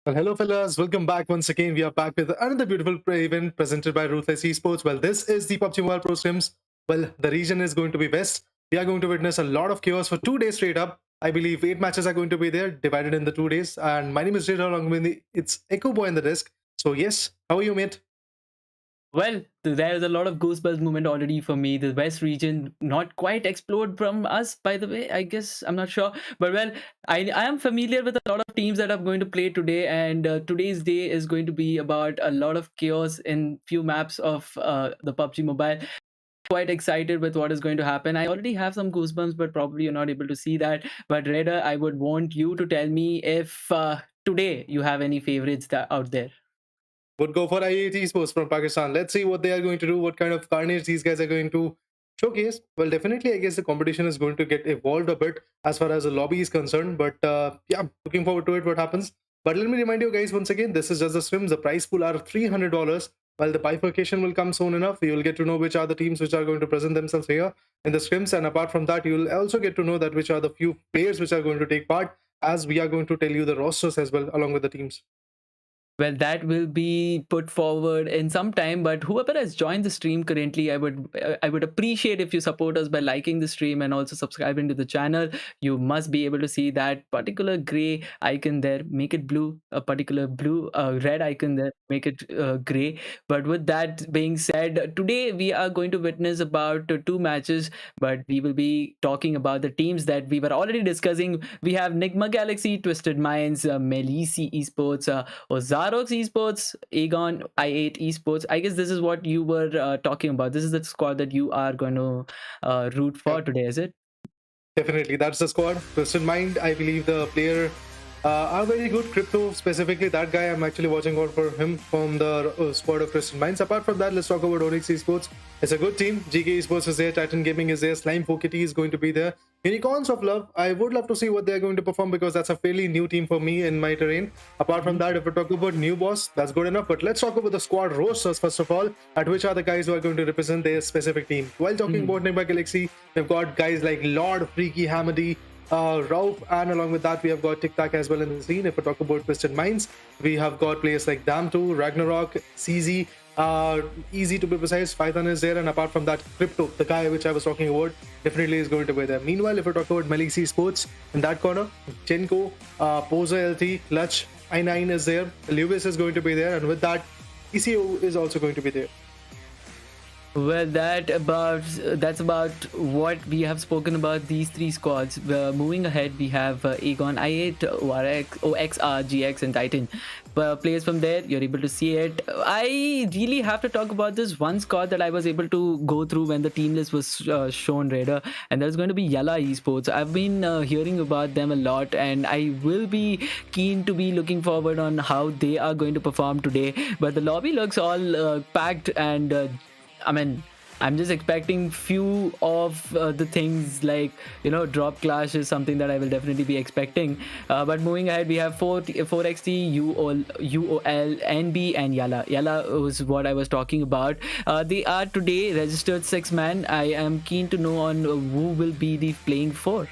Well, hello, fellas. Welcome back once again. We are back with another beautiful event presented by Ruthless Esports. Well, this is the Pubg Mobile Pro Scrims. Well, the region is going to be West. We are going to witness a lot of chaos for 2 days straight up. I believe 8 matches are going to be there, divided in the 2 days. And my name is Jada, along with me, it's Echo Boy in the desk. So, yes, how are you, mate? Well, there's a lot of goosebumps movement already for me. The West region not quite explode from us, by the way. I guess I'm not sure, but well, I am familiar with a lot of teams that are going to play today, and today's day is going to be about a lot of chaos in few maps of the PUBG Mobile. Quite excited with what is going to happen. I already have some goosebumps, but probably you're not able to see that. But Reda, I would want you to tell me if today you have any favorites out there. Would go for AGONxI8 Esports from Pakistan. Let's see what they are going to do, what kind of carnage these guys are going to showcase. Well, definitely, I guess the competition is going to get evolved a bit as far as the lobby is concerned. But yeah, looking forward to it, what happens. But let me remind you guys once again, this is just the scrims. The prize pool are $300. While the bifurcation will come soon enough, you will get to know which are the teams which are going to present themselves here in the scrims. And apart from that, you will also get to know that which are the few players which are going to take part, as we are going to tell you the rosters as well along with the teams. Well, that will be put forward in some time, but whoever has joined the stream currently, I would appreciate if you support us by liking the stream and also subscribing to the channel. You must be able to see that particular gray icon there, make it blue, a particular blue red icon there, make it gray. But with that being said, today we are going to witness about two matches, but we will be talking about the teams that we were already discussing. We have Nigma Galaxy, Twisted Minds, Melise Esports, Ozarox Esports, AGONxI8 Esports. I guess this is what you were talking about. This is the squad that you are going to root for today, is it? Definitely, that's the squad. Twisted Mind, I believe the player are very good. Crypto, specifically, that guy, I'm actually watching out for him from the squad of Twisted Minds. Apart from that, let's talk about Onyx Esports. It's a good team. Geekay Esports is there, Titan Gaming is there, Slime 4KT is going to be there. Unicorns of Love, I would love to see what they're going to perform because that's a fairly new team for me in my terrain. Apart from that, if we talk about new boss, that's good enough. But let's talk about the squad rosters first of all, at which are the guys who are going to represent their specific team. While talking about Nigma Galaxy, we've got guys like Lord, Freaky, Hamady, Rauf, and along with that, we have got Tic Tac as well in the scene. If we talk about Twisted Minds, we have got players like Dam2, Ragnarok, CZ, easy to be precise, Python is there, and apart from that, Crypto, the guy which I was talking about, definitely is going to be there. Meanwhile, if we talk about Melise Esports, in that corner, Chenko, Poser LT, Clutch, I9 is there, Lewis is going to be there, and with that, ECO is also going to be there. Well, that's about what we have spoken about these three squads. Moving ahead, we have AGONxI8, Ozarox, OXR, GX, and Titan. Players from there, you're able to see it. I really have to talk about this one squad that I was able to go through when the team list was shown, Raider, and there's going to be Yalla Esports. I've been hearing about them a lot, and I will be keen to be looking forward on how they are going to perform today. But the lobby looks all packed and I mean, I'm just expecting few of the things like, drop clash is something that I will definitely be expecting. But moving ahead, we have 4XT, UOL, NB, and Yalla. Yalla was what I was talking about. They are today registered 6-man. I am keen to know on who will be the playing for.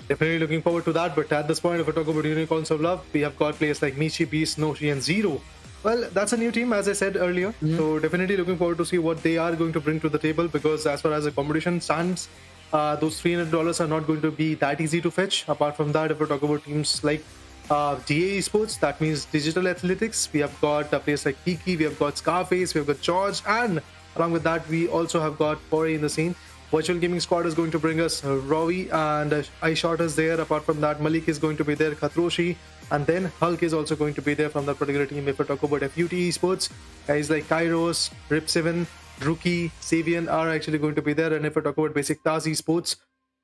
Definitely looking forward to that. But at this point, if we talk about Unicorns of Love, we have got players like Michi, Beast, Noshi, and Zero. Well, that's a new team, as I said earlier. So definitely looking forward to see what they are going to bring to the table because as far as the competition stands, those $300 are not going to be that easy to fetch. Apart from that, if we talk about teams like GA Esports, that means Digital Athletics, we have got a place like Kiki, we have got Scarface, we have got George, and along with that, we also have got Foray in the scene. Virtual Gaming Squad is going to bring us Ravi and iShot is there. Apart from that, Malik is going to be there, Khatroshi, and then Hulk is also going to be there from that particular team. If we talk about FUT Esports, guys like Kairos, Rip7, Rookie, Savian are actually going to be there. And if we talk about Besiktas Esports,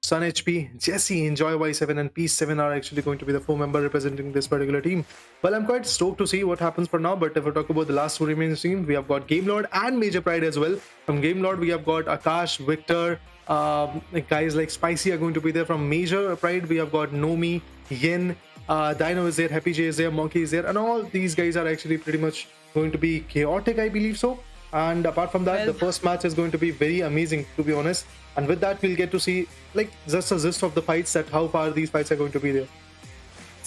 Sun HP, Jesse, Enjoy Y7, and Peace 7 are actually going to be the 4 members representing this particular team. Well, I'm quite stoked to see what happens for now, but if we talk about the last two remaining teams, we have got Game Lord and Major Pride as well. From Game Lord, we have got Akash, Victor, guys like Spicy are going to be there. From Major Pride, we have got Nomi, Yin, Dino is there, Happy J is there, Monkey is there, and all these guys are actually pretty much going to be chaotic, I believe so. And apart from that, the first match is going to be very amazing, to be honest. And with that, we'll get to see like just a gist of the fights, that how far these fights are going to be there.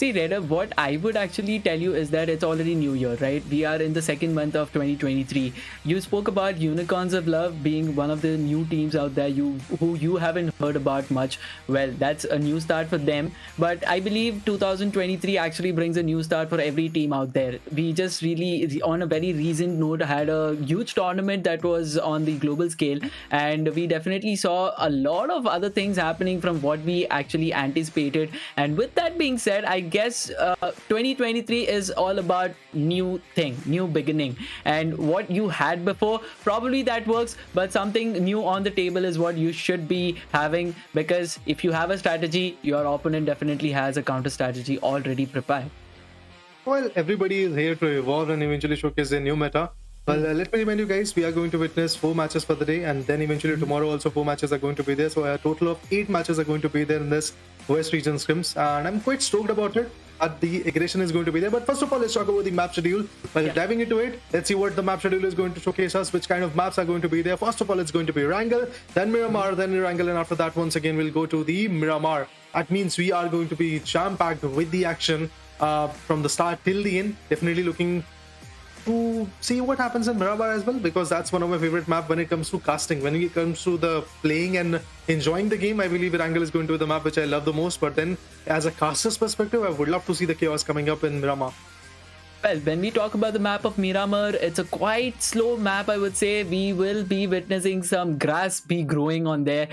See, Reda, what I would actually tell you is that it's already New Year, right? We are in the second month of 2023. You spoke about Unicorns of Love being one of the new teams out there who you haven't heard about much. Well, that's a new start for them. But I believe 2023 actually brings a new start for every team out there. We just really, on a very recent note, had a huge tournament that was on the global scale. And we definitely saw a lot of other things happening from what we actually anticipated. And with that being said, I guess 2023 is all about new beginning, and what you had before, probably that works, but something new on the table is what you should be having, because if you have a strategy, your opponent definitely has a counter strategy already prepared. Well, everybody is here to evolve and eventually showcase their new meta. Well, let me remind you guys, we are going to witness 4 matches for the day, and then eventually tomorrow also 4 matches are going to be there. So a total of 8 matches are going to be there in this West region scrims, and I'm quite stoked about it. The aggression is going to be there. But first of all, let's talk about the map schedule. Diving into it, let's see what the map schedule is going to showcase us, which kind of maps are going to be there. First of all, it's going to be Erangel, then Miramar, then Erangel, and after that, once again, we'll go to the Miramar. That means we are going to be jam-packed with the action from the start till the end. Definitely looking to see what happens in Miramar as well, because that's one of my favorite maps when it comes to casting. When it comes to the playing and enjoying the game, I believe Erangel is going to be the map which I love the most. But then as a caster's perspective, I would love to see the chaos coming up in Miramar. Well, when we talk about the map of Miramar, it's a quite slow map, I would say. We will be witnessing some grass be growing on there.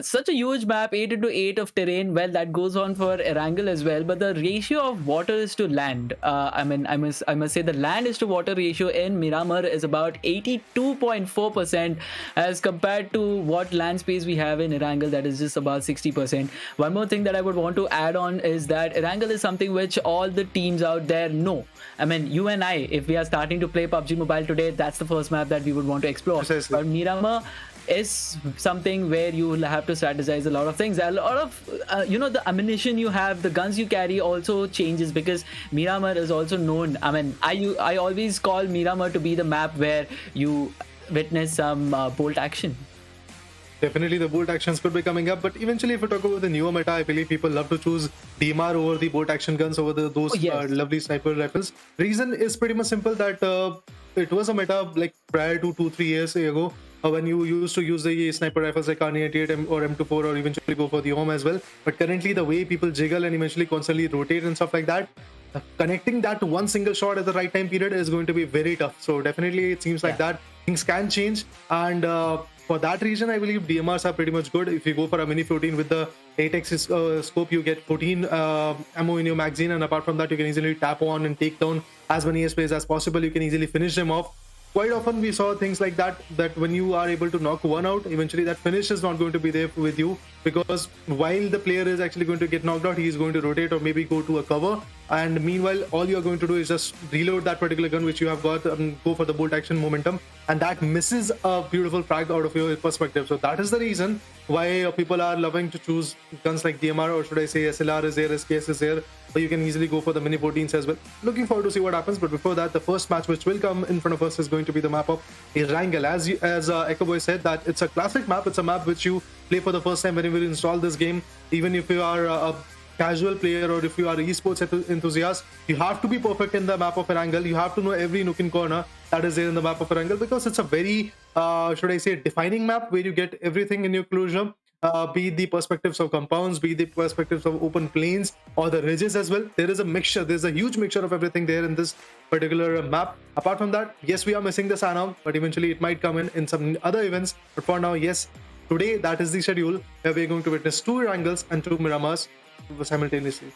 Such a huge map, 8 into 8 of terrain. Well, that goes on for Erangel as well. But the ratio of water is to land. I must say the land is to water ratio in Miramar is about 82.4% as compared to what land space we have in Erangel, that is just about 60%. One more thing that I would want to add on is that Erangel is something which all the teams out there know. I mean, you and I, if we are starting to play PUBG Mobile today, that's the first map that we would want to explore. Precisely. But Miramar is something where you will have to strategize a lot of things. A lot of, the ammunition you have, the guns you carry also changes, because Miramar is also known. I mean, I always call Miramar to be the map where you witness some bolt action. Definitely the bolt actions could be coming up, but eventually if we talk about the newer meta, I believe people love to choose DMR over the bolt action guns, over those lovely sniper rifles. Reason is pretty much simple, that it was a meta like prior to 2-3 years ago, when you used to use the sniper rifles like AGONxI8 or M24, or eventually go for the home as well. But currently the way people jiggle and eventually constantly rotate and stuff like that, connecting that to one single shot at the right time period is going to be very tough. So definitely it seems like that things can change, and for that reason, I believe DMRs are pretty much good. If you go for a mini 14 with the 8x scope, you get 14 ammo in your magazine, and apart from that, you can easily tap on and take down as many players as possible. You can easily finish them off. Quite often we saw things like that when you are able to knock one out, eventually that finish is not going to be there with you, because while the player is actually going to get knocked out, he is going to rotate or maybe go to a cover, and meanwhile all you are going to do is just reload that particular gun which you have got and go for the bolt action momentum, and that misses a beautiful frag out of your perspective. So that is the reason why people are loving to choose guns like DMR, or should I say SLR is there, SKS is there, but you can easily go for the mini 14s as well. Looking forward to see what happens, but before that, the first match which will come in front of us is going to be the map of Erangel. As Echo Boy said, that it's a classic map. It's a map which you play for the first time whenever you install this game. Even if you are a casual player or if you are an esports enthusiast, you have to be perfect in the map of Erangel. You have to know every nook and corner that is there in the map of Erangel, because it's a very, should I say, defining map where you get everything in your closure. Be it the perspectives of compounds, be it the perspectives of open plains or the ridges as well. There is a mixture, there's a huge mixture of everything there in this particular map. Apart from that, yes, we are missing the Sanam, but eventually it might come in some other events. But for now, yes, today that is the schedule where we're going to witness 2 Erangels and 2 Miramars simultaneously.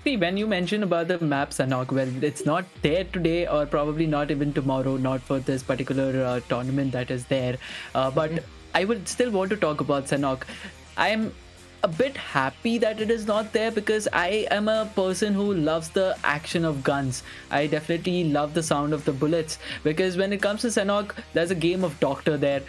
See, when you mention about the map Sanok, well, it's not there today, or probably not even tomorrow, not for this particular tournament that is there. But I would still want to talk about Sanok. I'm a bit happy that it is not there, because I am a person who loves the action of guns. I definitely love the sound of the bullets, because when it comes to Sanok, there's a game of doctor there.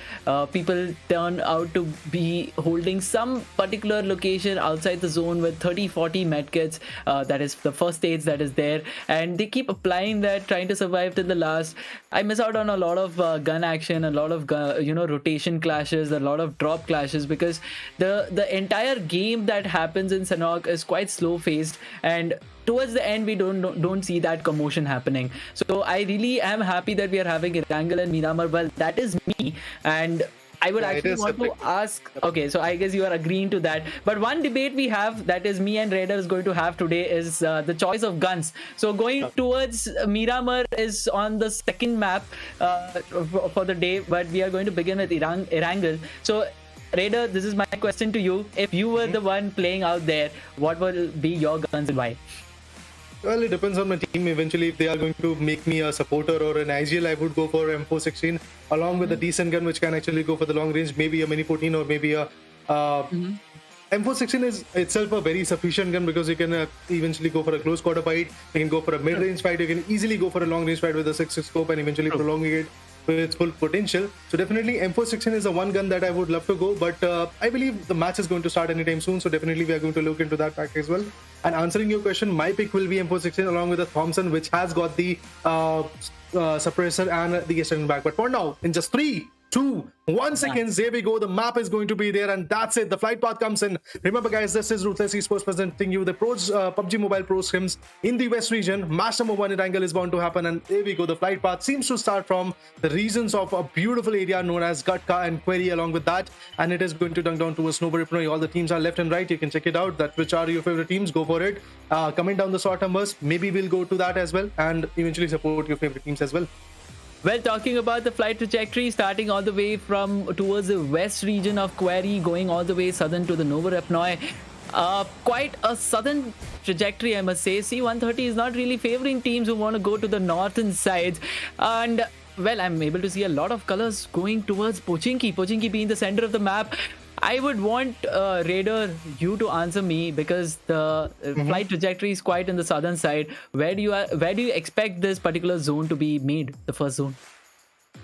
People turn out to be holding some particular location outside the zone with 30-40 medkits. That is the first aids that is there, and they keep applying that, trying to survive till the last. I miss out on a lot of gun action, a lot of rotation clashes, a lot of drop clashes, because the entire game that happens in Sanhok is quite slow paced, and towards the end we don't see that commotion happening. So I really am happy that we are having Erangel and Miramar. Well, that is me, and I would actually want to ask. Okay, so I guess you are agreeing to that. But one debate we have, that is me and Raider is going to have today, is the choice of guns. So going towards Miramar is on the second map for the day, but we are going to begin with Erangel. So Raider, this is my question to you. If you were the one playing out there, what will be your guns and why? Well, it depends on my team. Eventually, if they are going to make me a supporter or an IGL, I would go for M416 along with a decent gun which can actually go for the long range, maybe a Mini 14 or maybe a M416 is itself a very sufficient gun because you can eventually go for a close quarter fight, you can go for a mid-range fight, you can easily go for a long range fight with a 6.6 scope and eventually prolonging it with its full potential. So definitely M416 is the one gun that I would love to go, but I believe the match is going to start anytime soon, so definitely we are going to look into that fact as well. And answering your question, my pick will be M416 along with the Thompson, which has got the suppressor and the extended back. But for now, in just 3, 2, 1 seconds, there we go. The map is going to be there, and that's it. The flight path comes in. Remember, guys, this is Ruthless Esports presenting you the pros, PUBG Mobile Pro Scrims in the West region. Match number 1 Erangel is bound to happen, and there we go. The flight path seems to start from the regions of a beautiful area known as Gatka and Query along with that, and it is going to dunk down to a snowball. All the teams are left and right. You can check it out. That which are your favorite teams? Go for it. Comment down the short numbers. Maybe we'll go to that as well, and eventually support your favorite teams as well. Well, talking about the flight trajectory, starting all the way from towards the west region of Query, going all the way southern to the Novorapnoi. Quite a southern trajectory, I must say. C-130 is not really favoring teams who want to go to the northern sides. And, well, I'm able to see a lot of colors going towards Pochinki. Pochinki being the center of the map. I would want Raider you to answer me because the flight trajectory is quite in the southern side. Where do you expect this particular zone to be made? The first zone.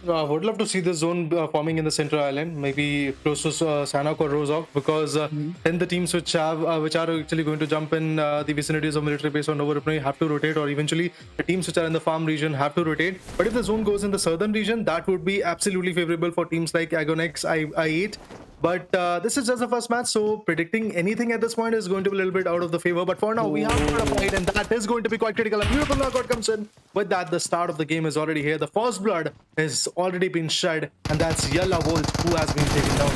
I would love to see this zone forming in the central island, maybe close to Sanhok or Rozhok, because then the teams which are actually going to jump in the vicinities of military base or Novorapnoi have to rotate, or eventually the teams which are in the farm region have to rotate. But if the zone goes in the southern region, that would be absolutely favorable for teams like AGONxI8. But this is just the first match, so predicting anything at this point is going to be a little bit out of the favor. But for now, we have got a fight, and that is going to be quite critical. A beautiful knockout comes in. With that, the start of the game is already here. The first blood has already been shed, and that's Yalla Volt who has been taken down.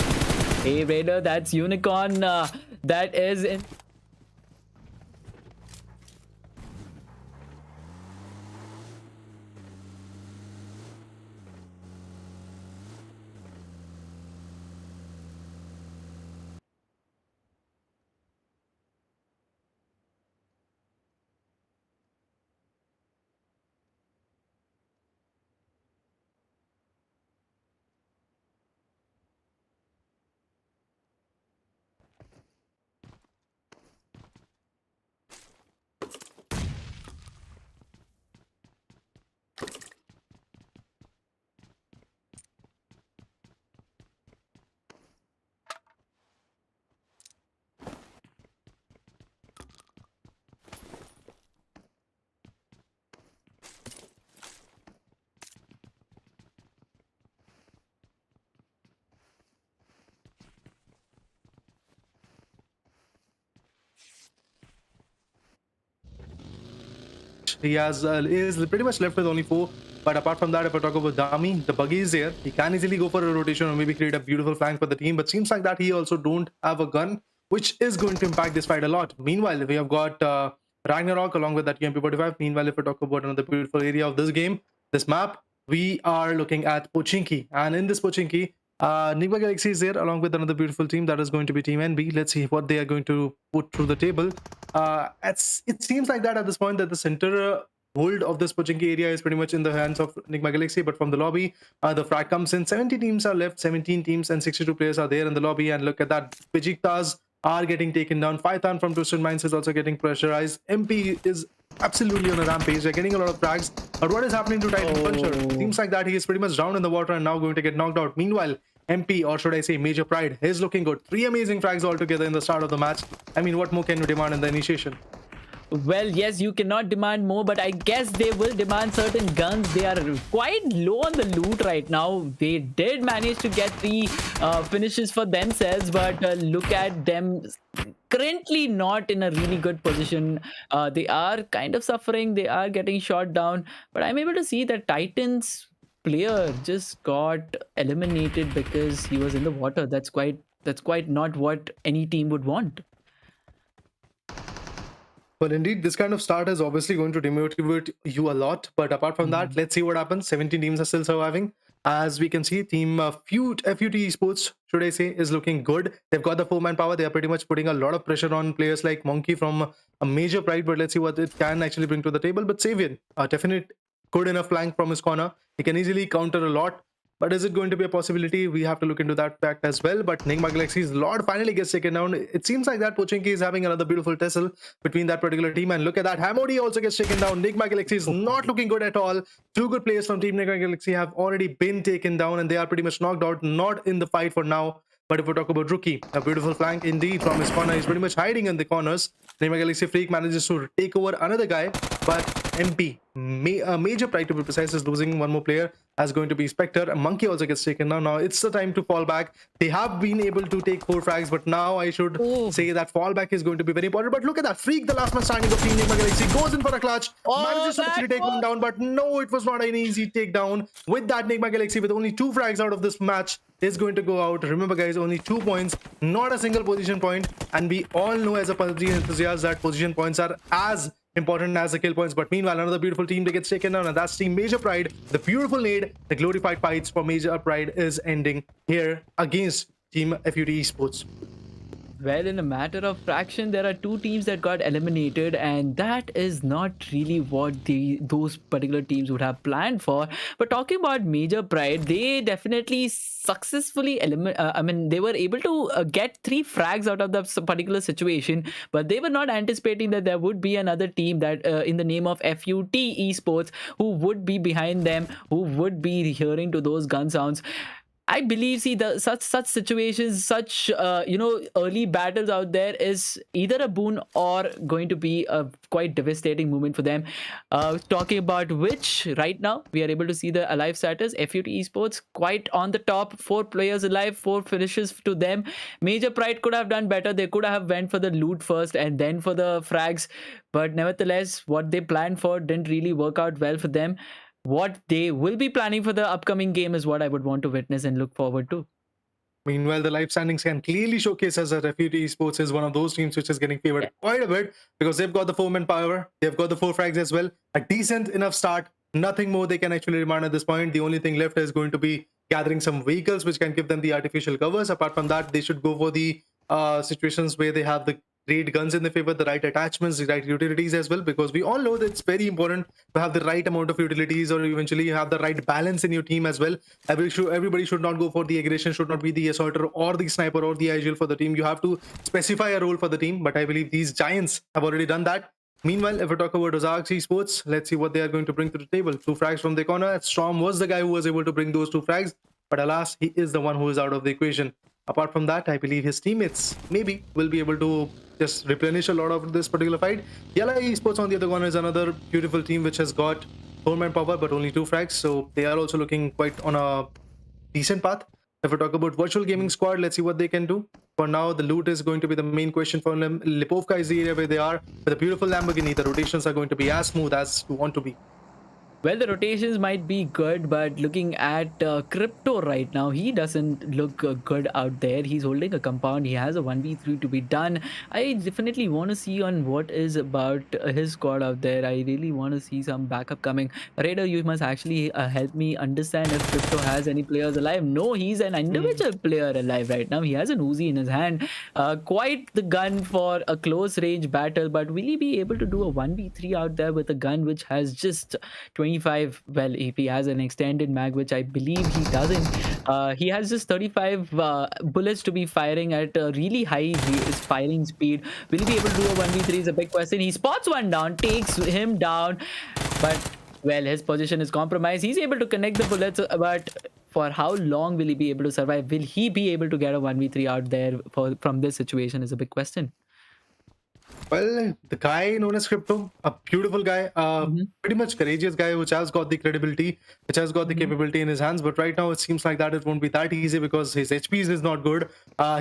Hey, Raider, that's Unicorn. That is in. He is pretty much left with only 4. But apart from that, if I talk about Dami, the buggy is there. He can easily go for a rotation or maybe create a beautiful flank for the team. But seems like that he also don't have a gun, which is going to impact this fight a lot. Meanwhile, we have got Ragnarok along with that UMP45. Meanwhile, if we talk about another beautiful area of this game, this map, we are looking at Pochinki. And in this Pochinki, Nigma Galaxy is there along with another beautiful team that is going to be Team NB. Let's see what they are going to put through the table. It seems like that at this point that the center hold of this Pochinki area is pretty much in the hands of Nigma Galaxy. But from the lobby, the frag comes in. 70 teams are left, 17 teams and 62 players are there in the lobby. And look at that, Besiktas are getting taken down. Python from Twisted Minds is also getting pressurized. MP is absolutely on a rampage. They're getting a lot of frags. But what is happening to Titan Puncher? Seems like that he is pretty much down in the water and now going to get knocked out. Meanwhile, MP, or should I say Major Pride, is looking good. 3 amazing frags altogether in the start of the match. I mean, what more can you demand in the initiation? Well, yes, you cannot demand more, but I guess they will demand certain guns. They are quite low on the loot right now. They did manage to get 3 finishes for themselves, but look at them currently not in a really good position. They are kind of suffering. They are getting shot down, but I'm able to see that Titans player just got eliminated because he was in the water. That's quite not what any team would want. Well, indeed, this kind of start is obviously going to demotivate you a lot. But apart from that, let's see what happens. 17 teams are still surviving. As we can see, team FUT Esports, should I say, is looking good. They've got the 4-man power. They are pretty much putting a lot of pressure on players like Monkey from a major pride. But let's see what it can actually bring to the table. But Savian, a definite good enough flank from his corner. He can easily counter a lot. But is it going to be a possibility? We have to look into that fact as well. But Nigma Galaxy's Lord finally gets taken down. It seems like that Pochinki is having another beautiful tussle between that particular team. And look at that. Hamodi also gets taken down. Nigma Galaxy is not looking good at all. 2 good players from Team Nigma Galaxy have already been taken down and they are pretty much knocked out. Not in the fight for now. But if we talk about Rookie, a beautiful flank indeed from his corner. He's pretty much hiding in the corners. Nigma Galaxy Freak manages to take over another guy. But MP, major pride to be precise, is losing one more player. As going to be Spectre. A Monkey also gets taken down. Now it's the time to fall back. They have been able to take 4 frags, but now I should say that fallback is going to be very important. But look at that. Freak, the last man standing of Team Nigma Galaxy, goes in for a clutch. Manages to actually take one down, but no, it was not an easy takedown. With that, Nigma Galaxy, with only 2 frags out of this match, is going to go out. Remember, guys, only 2 points, not a single position point. And we all know as a PUBG enthusiast that position points are as important as the kill points. But meanwhile, another beautiful team that gets taken down, and that's Team Major Pride. The beautiful nade, the glorified fights for Major Pride is ending here against Team FUT Esports. Well, in a matter of fraction, there are 2 teams that got eliminated, and that is not really what those particular teams would have planned for. But talking about Major Pride, they definitely successfully they were able to get 3 frags out of the particular situation, but they were not anticipating that there would be another team that in the name of FUT Esports who would be behind them, who would be hearing to those gun sounds. I believe, see, such situations, such early battles out there is either a boon or going to be a quite devastating moment for them. Talking about which, right now we are able to see the alive status. FUT Esports quite on the top, 4 players alive, 4 finishes to them. Major Pride could have done better. They could have went for the loot first and then for the frags, but nevertheless, what they planned for didn't really work out well for them. What they will be planning for the upcoming game is what I would want to witness and look forward to. Meanwhile, the live standings can clearly showcase us that FUT Esports is one of those teams which is getting favored quite a bit because they've got the 4-man power, they've got the 4 frags as well, a decent enough start, nothing more they can actually demand at this point. The only thing left is going to be gathering some vehicles which can give them the artificial covers. Apart from that, they should go for the situations where they have the great guns in their favor, the right attachments, the right utilities as well, because we all know that it's very important to have the right amount of utilities or eventually have the right balance in your team as well. Everybody should not go for the aggression, should not be the assaulter or the sniper or the IGL for the team. You have to specify a role for the team, but I believe these giants have already done that. Meanwhile, if we talk about Ozarox Esports, let's see what they are going to bring to the table. 2 frags from the corner. Storm was the guy who was able to bring those 2 frags, but alas, he is the one who is out of the equation. Apart from that, I believe his teammates maybe will be able to just replenish a lot of this particular fight. Yalla Esports on the other corner is another beautiful team which has got 4-man power but only 2 frags, so they are also looking quite on a decent path. If we talk about Virtual Gaming Squad, let's see what they can do. For now, the loot is going to be the main question for them. Lipovka is the area where they are. With a beautiful Lamborghini, the rotations are going to be as smooth as you want to be. Well, the rotations might be good, but looking at Crypto right now, he doesn't look good out there. He's holding a compound. He has a 1v3 to be done. I definitely want to see on what is about his squad out there. I really want to see some backup coming. Raider, you must actually help me understand if Crypto has any players alive. No, he's an individual player alive right now. He has an Uzi in his hand. Quite the gun for a close range battle, but will he be able to do a 1v3 out there with a gun which has just 25? Well, if he has an extended mag, which I believe he doesn't, he has just 35 bullets to be firing at a really high firing speed. Will he be able to do a 1v3 is a big question. He spots one down, takes him down, but well, his position is compromised. He's able to connect the bullets, but for how long will he be able to survive? Will he be able to get a 1v3 out there from this situation is a big question. Well, the guy known as Crypto, a beautiful guy, Mhm, pretty much courageous guy, which has got the credibility, which has got the mhm. capability in his hands. But right now, it seems like that it won't be that easy because his HPs is not good.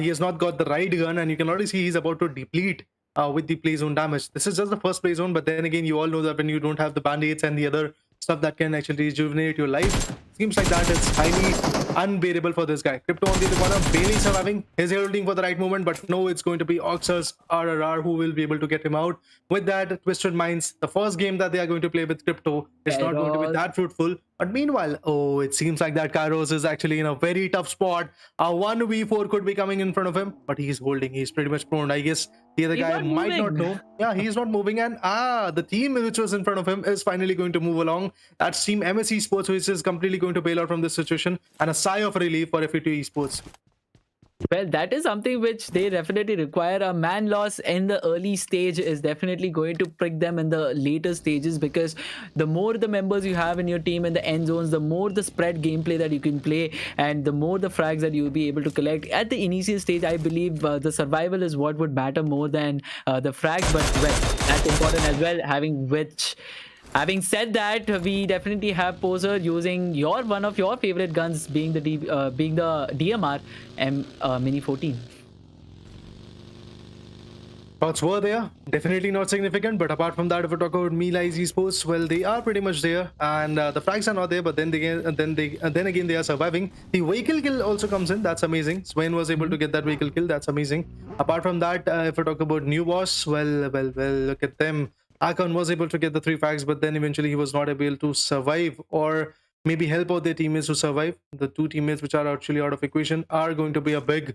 He has not got the right gun, and you can already see he's about to deplete with the play zone damage. This is just the first play zone, but then again, you all know that when you don't have the band-aids and the other stuff that can actually rejuvenate your life, seems like that it's highly unbearable for this guy. Crypto on the other corner, barely surviving. He's holding for the right moment, but no, it's going to be Oxers RRR who will be able to get him out. With that, Twisted Minds, the first game that they are going to play with Crypto is not going to be Carol. that fruitful. But meanwhile, oh, it seems like that Kairos is actually in a very tough spot. A 1v4 could be coming in front of him, but he's holding. He's pretty much prone. I guess the other He's guy not might not moving. know. Yeah, he's not moving. And the team which was in front of him is finally going to move along. That's Team MS Esports, which is completely going to bail out from this situation. And a sigh of relief for FE2 Esports. Well, that is something which they definitely require. A man loss in the early stage is definitely going to prick them in the later stages, because the more the members you have in your team in the end zones, the more the spread gameplay that you can play, and the more the frags that you'll be able to collect. At the initial stage, I believe the survival is what would matter more than the frags, but well, that's important as well, Having said that, we definitely have Poser using one of your favorite guns, being the DMR M Mini 14. Thoughts were there, definitely not significant. But apart from that, if we talk about Melise Esports, well, they are pretty much there, and the frags are not there. But then again, they are surviving. The vehicle kill also comes in. That's amazing. Swain was able to get that vehicle kill. That's amazing. Apart from that, if we talk about new boss, well, look at them. Akon was able to get the 3 frags, but then eventually he was not able to survive or maybe help out their teammates to survive. The 2 teammates which are actually out of equation are going to be a big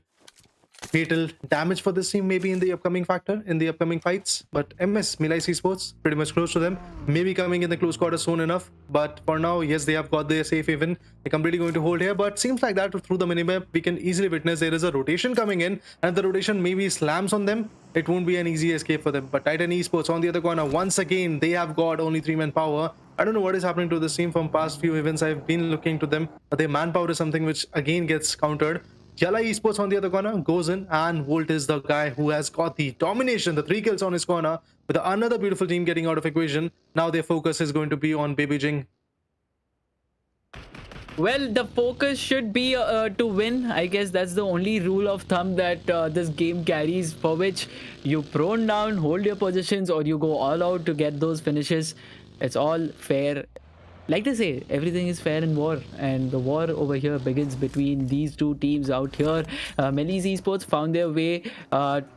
fatal damage for this team maybe in the upcoming fights. But Melise Esports pretty much close to them, maybe coming in the close quarter soon enough. But for now, yes, they have got their safe haven. They're completely going to hold here, but seems like that through the minimap we can easily witness there is a rotation coming in, and the rotation maybe slams on them. It won't be an easy escape for them. But Titan Esports on the other corner, once again they have got only 3-man power. I don't know what is happening to this team. From past few events I've been looking to them, but their manpower is something which again gets countered. Yalla Esports on the other corner goes in, and Volt is the guy who has got the domination, the 3 kills on his corner, with another beautiful team getting out of equation. Now their focus is going to be on Baby Jing. Well, the focus should be to win. I guess that's the only rule of thumb that this game carries, for which you prone down, hold your positions, or you go all out to get those finishes. It's all fair. Like they say, everything is fair in war, and the war over here begins between these 2 teams out here. Melise Esports found their way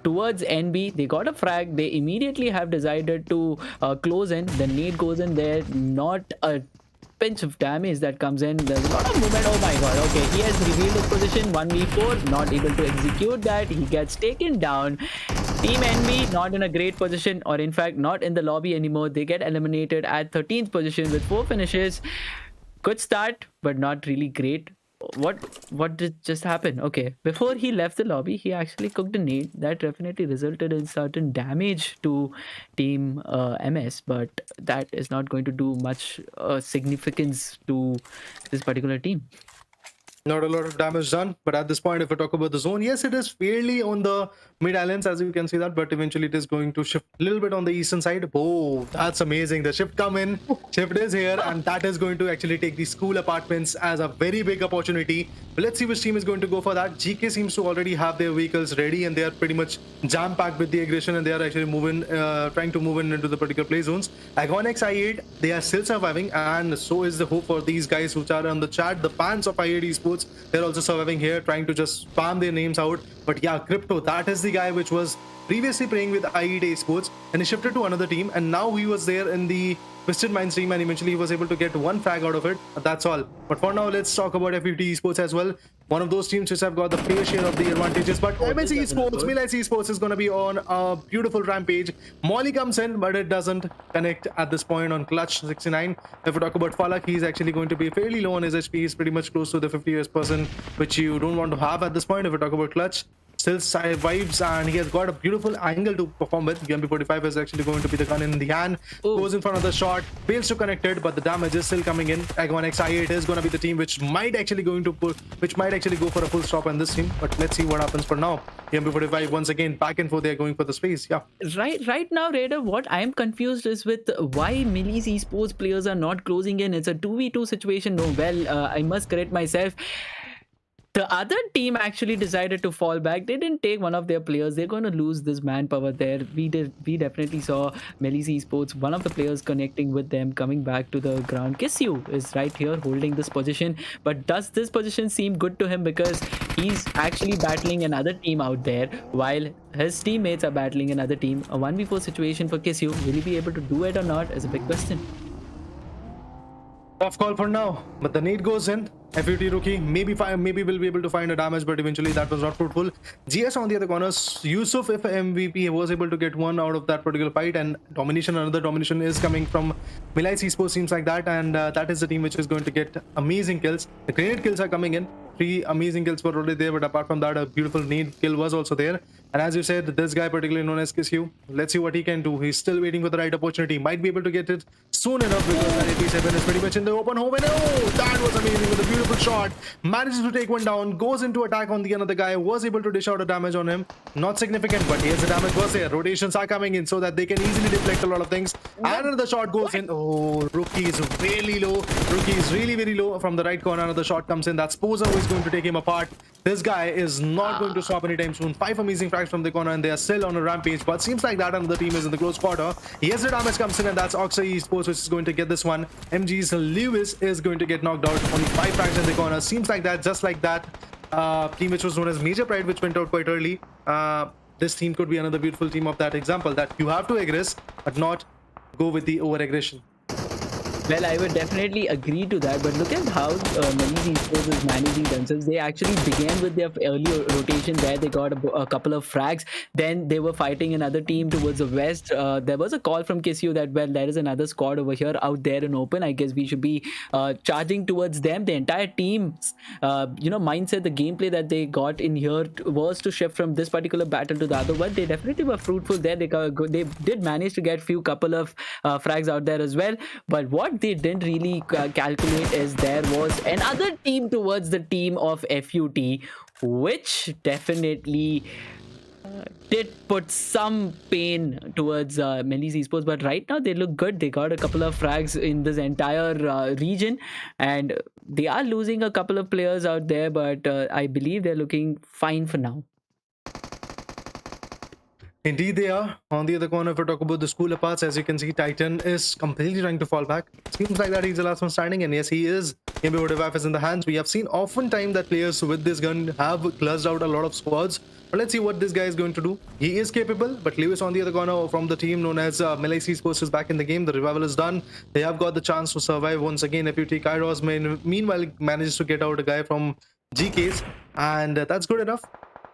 towards NB. They got a frag. They immediately have decided to close in. The nade goes in there, not a pinch of damage that comes in. There's a lot of movement. Oh my god. Okay, he has revealed his position. 1v4, not able to execute that. He gets taken down. Team NB not in a great position, or in fact not in the lobby anymore. They get eliminated at 13th position with 4 finishes. Good start, but not really great. What did just happen? Okay, before he left the lobby, he actually cooked a nade that definitely resulted in certain damage to team MS, but that is not going to do much significance to this particular team. Not a lot of damage done, but at this point, if we talk about the zone, yes, it is fairly on the mid islands, as you can see that, but eventually it is going to shift a little bit on the eastern side. Oh, that's amazing. The shift come in, shift is here, and that is going to actually take the school apartments as a very big opportunity. But let's see which team is going to go for that. GK seems to already have their vehicles ready, and they are pretty much jam-packed with the aggression, and they are actually moving, trying to move in into the particular play zones. AGONxI8, they are still surviving, and so is the hope for these guys who are on the chat. The fans of i8 Esports, they're also surviving here, trying to just spam their names out. But yeah, Crypto, that is the guy which was previously playing with i8 Esports, and he shifted to another team, and now he was there in the Twisted Minds team, and eventually he was able to get 1 frag out of it. That's all. But for now, let's talk about FE2 Esports as well. One of those teams which have got the fair share of the advantages. But Melise Esports, Melise Esports is going to be on a beautiful rampage. Molly comes in, but it doesn't connect at this point on Clutch 69. If we talk about Falak, he's actually going to be fairly low on his HP. He's pretty much close to the 50% which you don't want to have at this point. If we talk about Clutch, still survives, and he has got a beautiful angle to perform with. UMP45 is actually going to be the gun in the hand. Ooh. Goes in front of the shot, fails to connect it, but the damage is still coming in. AGONxI8 is going to be the team which might actually go for a full stop on this team. But let's see what happens for now. UMP45 once again back and forth. They're going for the space. Yeah. Right now, Raider, what I am confused is with why Melise Esports players are not closing in. It's a 2v2 situation. No, well, I must correct myself. The other team actually decided to fall back. They didn't take one of their players. They're going to lose this manpower there. We definitely saw Melise Esports, one of the players connecting with them, coming back to the ground. Kisyu is right here holding this position. But does this position seem good to him? Because he's actually battling another team out there while his teammates are battling another team. A 1v4 situation for Kisyu. Will he be able to do it or not is a big question. Tough call for now, but the nade goes in. FUT rookie, maybe will be able to find a damage, but eventually that was not fruitful. GS on the other corners, Yusuf, if MVP, was able to get one out of that particular fight, and another domination is coming from Melise Esports, seems like that, and that is the team which is going to get amazing kills. The grenade kills are coming in. 3 amazing kills were already there, but apart from that, a beautiful nade kill was also there. And as you said, this guy, particularly known as Kisyu, let's see what he can do. He's still waiting for the right opportunity. Might be able to get it soon enough because that 87 is pretty much in the open home. And oh, that was amazing with a beautiful shot. Manages to take one down, goes into attack on the another guy, was able to dish out a damage on him. Not significant, but here's the damage was there. Rotations are coming in so that they can easily deflect a lot of things. And another shot goes in. Oh, Rookie is really low. Rookie is really very low from the right corner. Another shot comes in. That's Poser who is going to take him apart. This guy is not going to stop anytime soon. 5 amazing frags from the corner and they are still on a rampage, but seems like that another team is in the close quarter. Yes, the damage comes in and that's Ozarox Esports which is going to get this one. MG's Lewis is going to get knocked out. Only 5 frags in the corner. Seems like that, just like that team which was known as Major Pride, which went out quite early. This team could be another beautiful team of that example, that you have to aggress but not go with the over aggression. Well, I would definitely agree to that, but look at how Melise Esports is managing themselves. They actually began with their early rotation where they got a couple of frags. Then they were fighting another team towards the west. There was a call from Kisyu that, well, there is another squad over here out there in open. I guess we should be charging towards them. The entire team's, mindset, the gameplay that they got in here was to shift from this particular battle to the other one. They definitely were fruitful there. They did manage to get couple of frags out there as well. But what they didn't really calculate is there was another team towards the team of FUT, which definitely did put some pain towards Melise Esports. But right now they look good. They got a couple of frags in this entire region, and they are losing a couple of players out there, but I believe they're looking fine for now. Indeed they are. On the other corner, if we talk about the school parts, as you can see, Titan is completely trying to fall back. Seems like that he's the last one standing, and yes, he is. UMP45 is in the hands. We have seen oftentimes that players with this gun have clutched out a lot of squads. But let's see what this guy is going to do. He is capable, but Lewis on the other corner from the team known as Melise Esports is back in the game. The revival is done. They have got the chance to survive once again. FUT Kairos meanwhile manages to get out a guy from GK's, and that's good enough.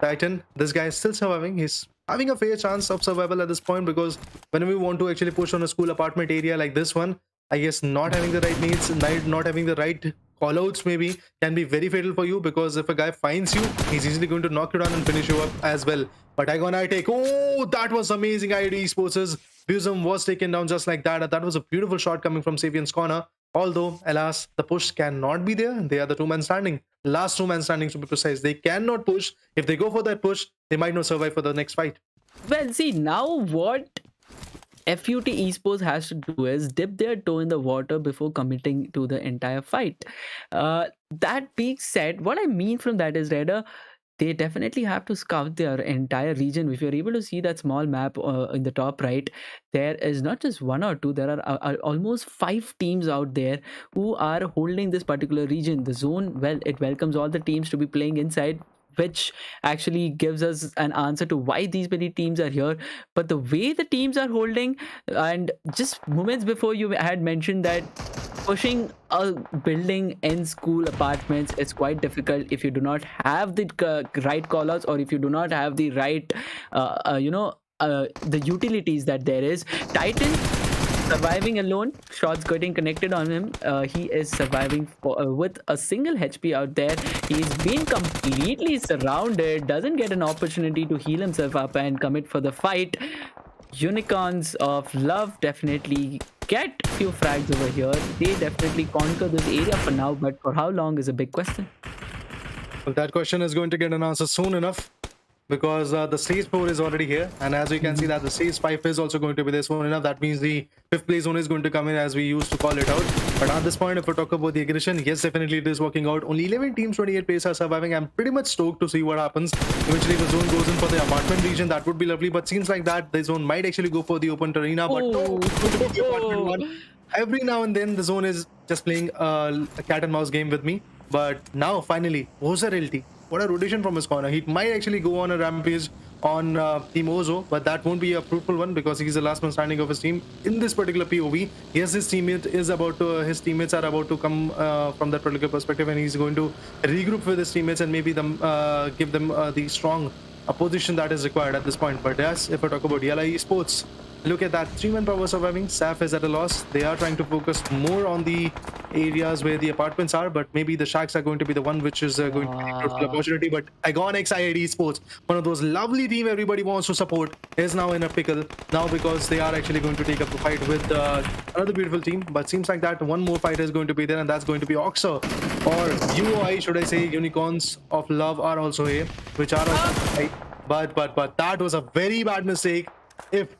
Titan, this guy is still surviving. He's having a fair chance of survival at this point, because whenever we want to actually push on a school apartment area like this one, I guess not having the right needs, not having the right callouts maybe can be very fatal for you, because if a guy finds you, he's easily going to knock you down and finish you up as well. But AGONxI8, oh, that was amazing. AGONxI8 Esports' Busum was taken down just like that. That was a beautiful shot coming from Savian's corner. Although, alas, the push cannot be there. They are the 2-man standing. Last 2-man standing to be precise. They cannot push. If they go for that push, they might not survive for the next fight. Well, see, now what FUT Esports has to do is dip their toe in the water before committing to the entire fight. That being said, what I mean from that is, Raider, they definitely have to scout their entire region. If you're able to see that small map in the top right, there is not just 1 or 2, there are almost 5 teams out there who are holding this particular region. The zone, well, it welcomes all the teams to be playing inside, which actually gives us an answer to why these many teams are here. But the way the teams are holding, and just moments before you had mentioned that pushing a building in school apartments is quite difficult if you do not have the right callouts, or if you do not have the right the utilities that there is. Titan surviving alone. Shots getting connected on him. He is surviving with a single HP out there. He's been completely surrounded. Doesn't get an opportunity to heal himself up and commit for the fight. Unicorns of Love definitely get few frags over here. They definitely conquer this area for now, but for how long is a big question. Well, that question is going to get an answer soon enough, because the stage 4 is already here, and as we can see that the stage 5 is also going to be there soon enough. That means the 5th place zone is going to come in, as we used to call it out. But at this point, if we talk about the aggression, yes, definitely it is working out. Only 11 teams, 28 players are surviving. I'm pretty much stoked to see what happens. Eventually the zone goes in for the apartment region. That would be lovely, but seems like that the zone might actually go for the open arena, but no, it's going to be the apartment one. Every now and then the zone is just playing a cat and mouse game with me. But now finally Ozarox, what a rotation from his corner. He might actually go on a rampage on Team Ozo, but that won't be a fruitful one because he's the last man standing of his team in this particular POV. Yes, his teammate is about to, his teammates are about to come from that particular perspective, and he's going to regroup with his teammates and maybe them give them the strong position that is required at this point. But yes, if I talk about Yalla Esports, look at that, 3-man power surviving. Saf is at a loss. They are trying to focus more on the areas where the apartments are, but maybe the shacks are going to be the one which is going to be a fruitful opportunity. But AGONxI8 Esports, one of those lovely team everybody wants to support, is now in a pickle now because they are actually going to take up the fight with another beautiful team. But seems like that one more fight is going to be there, and that's going to be Oxer, or UI, should I say. Unicorns of Love are also here, which are also but that was a very bad mistake. If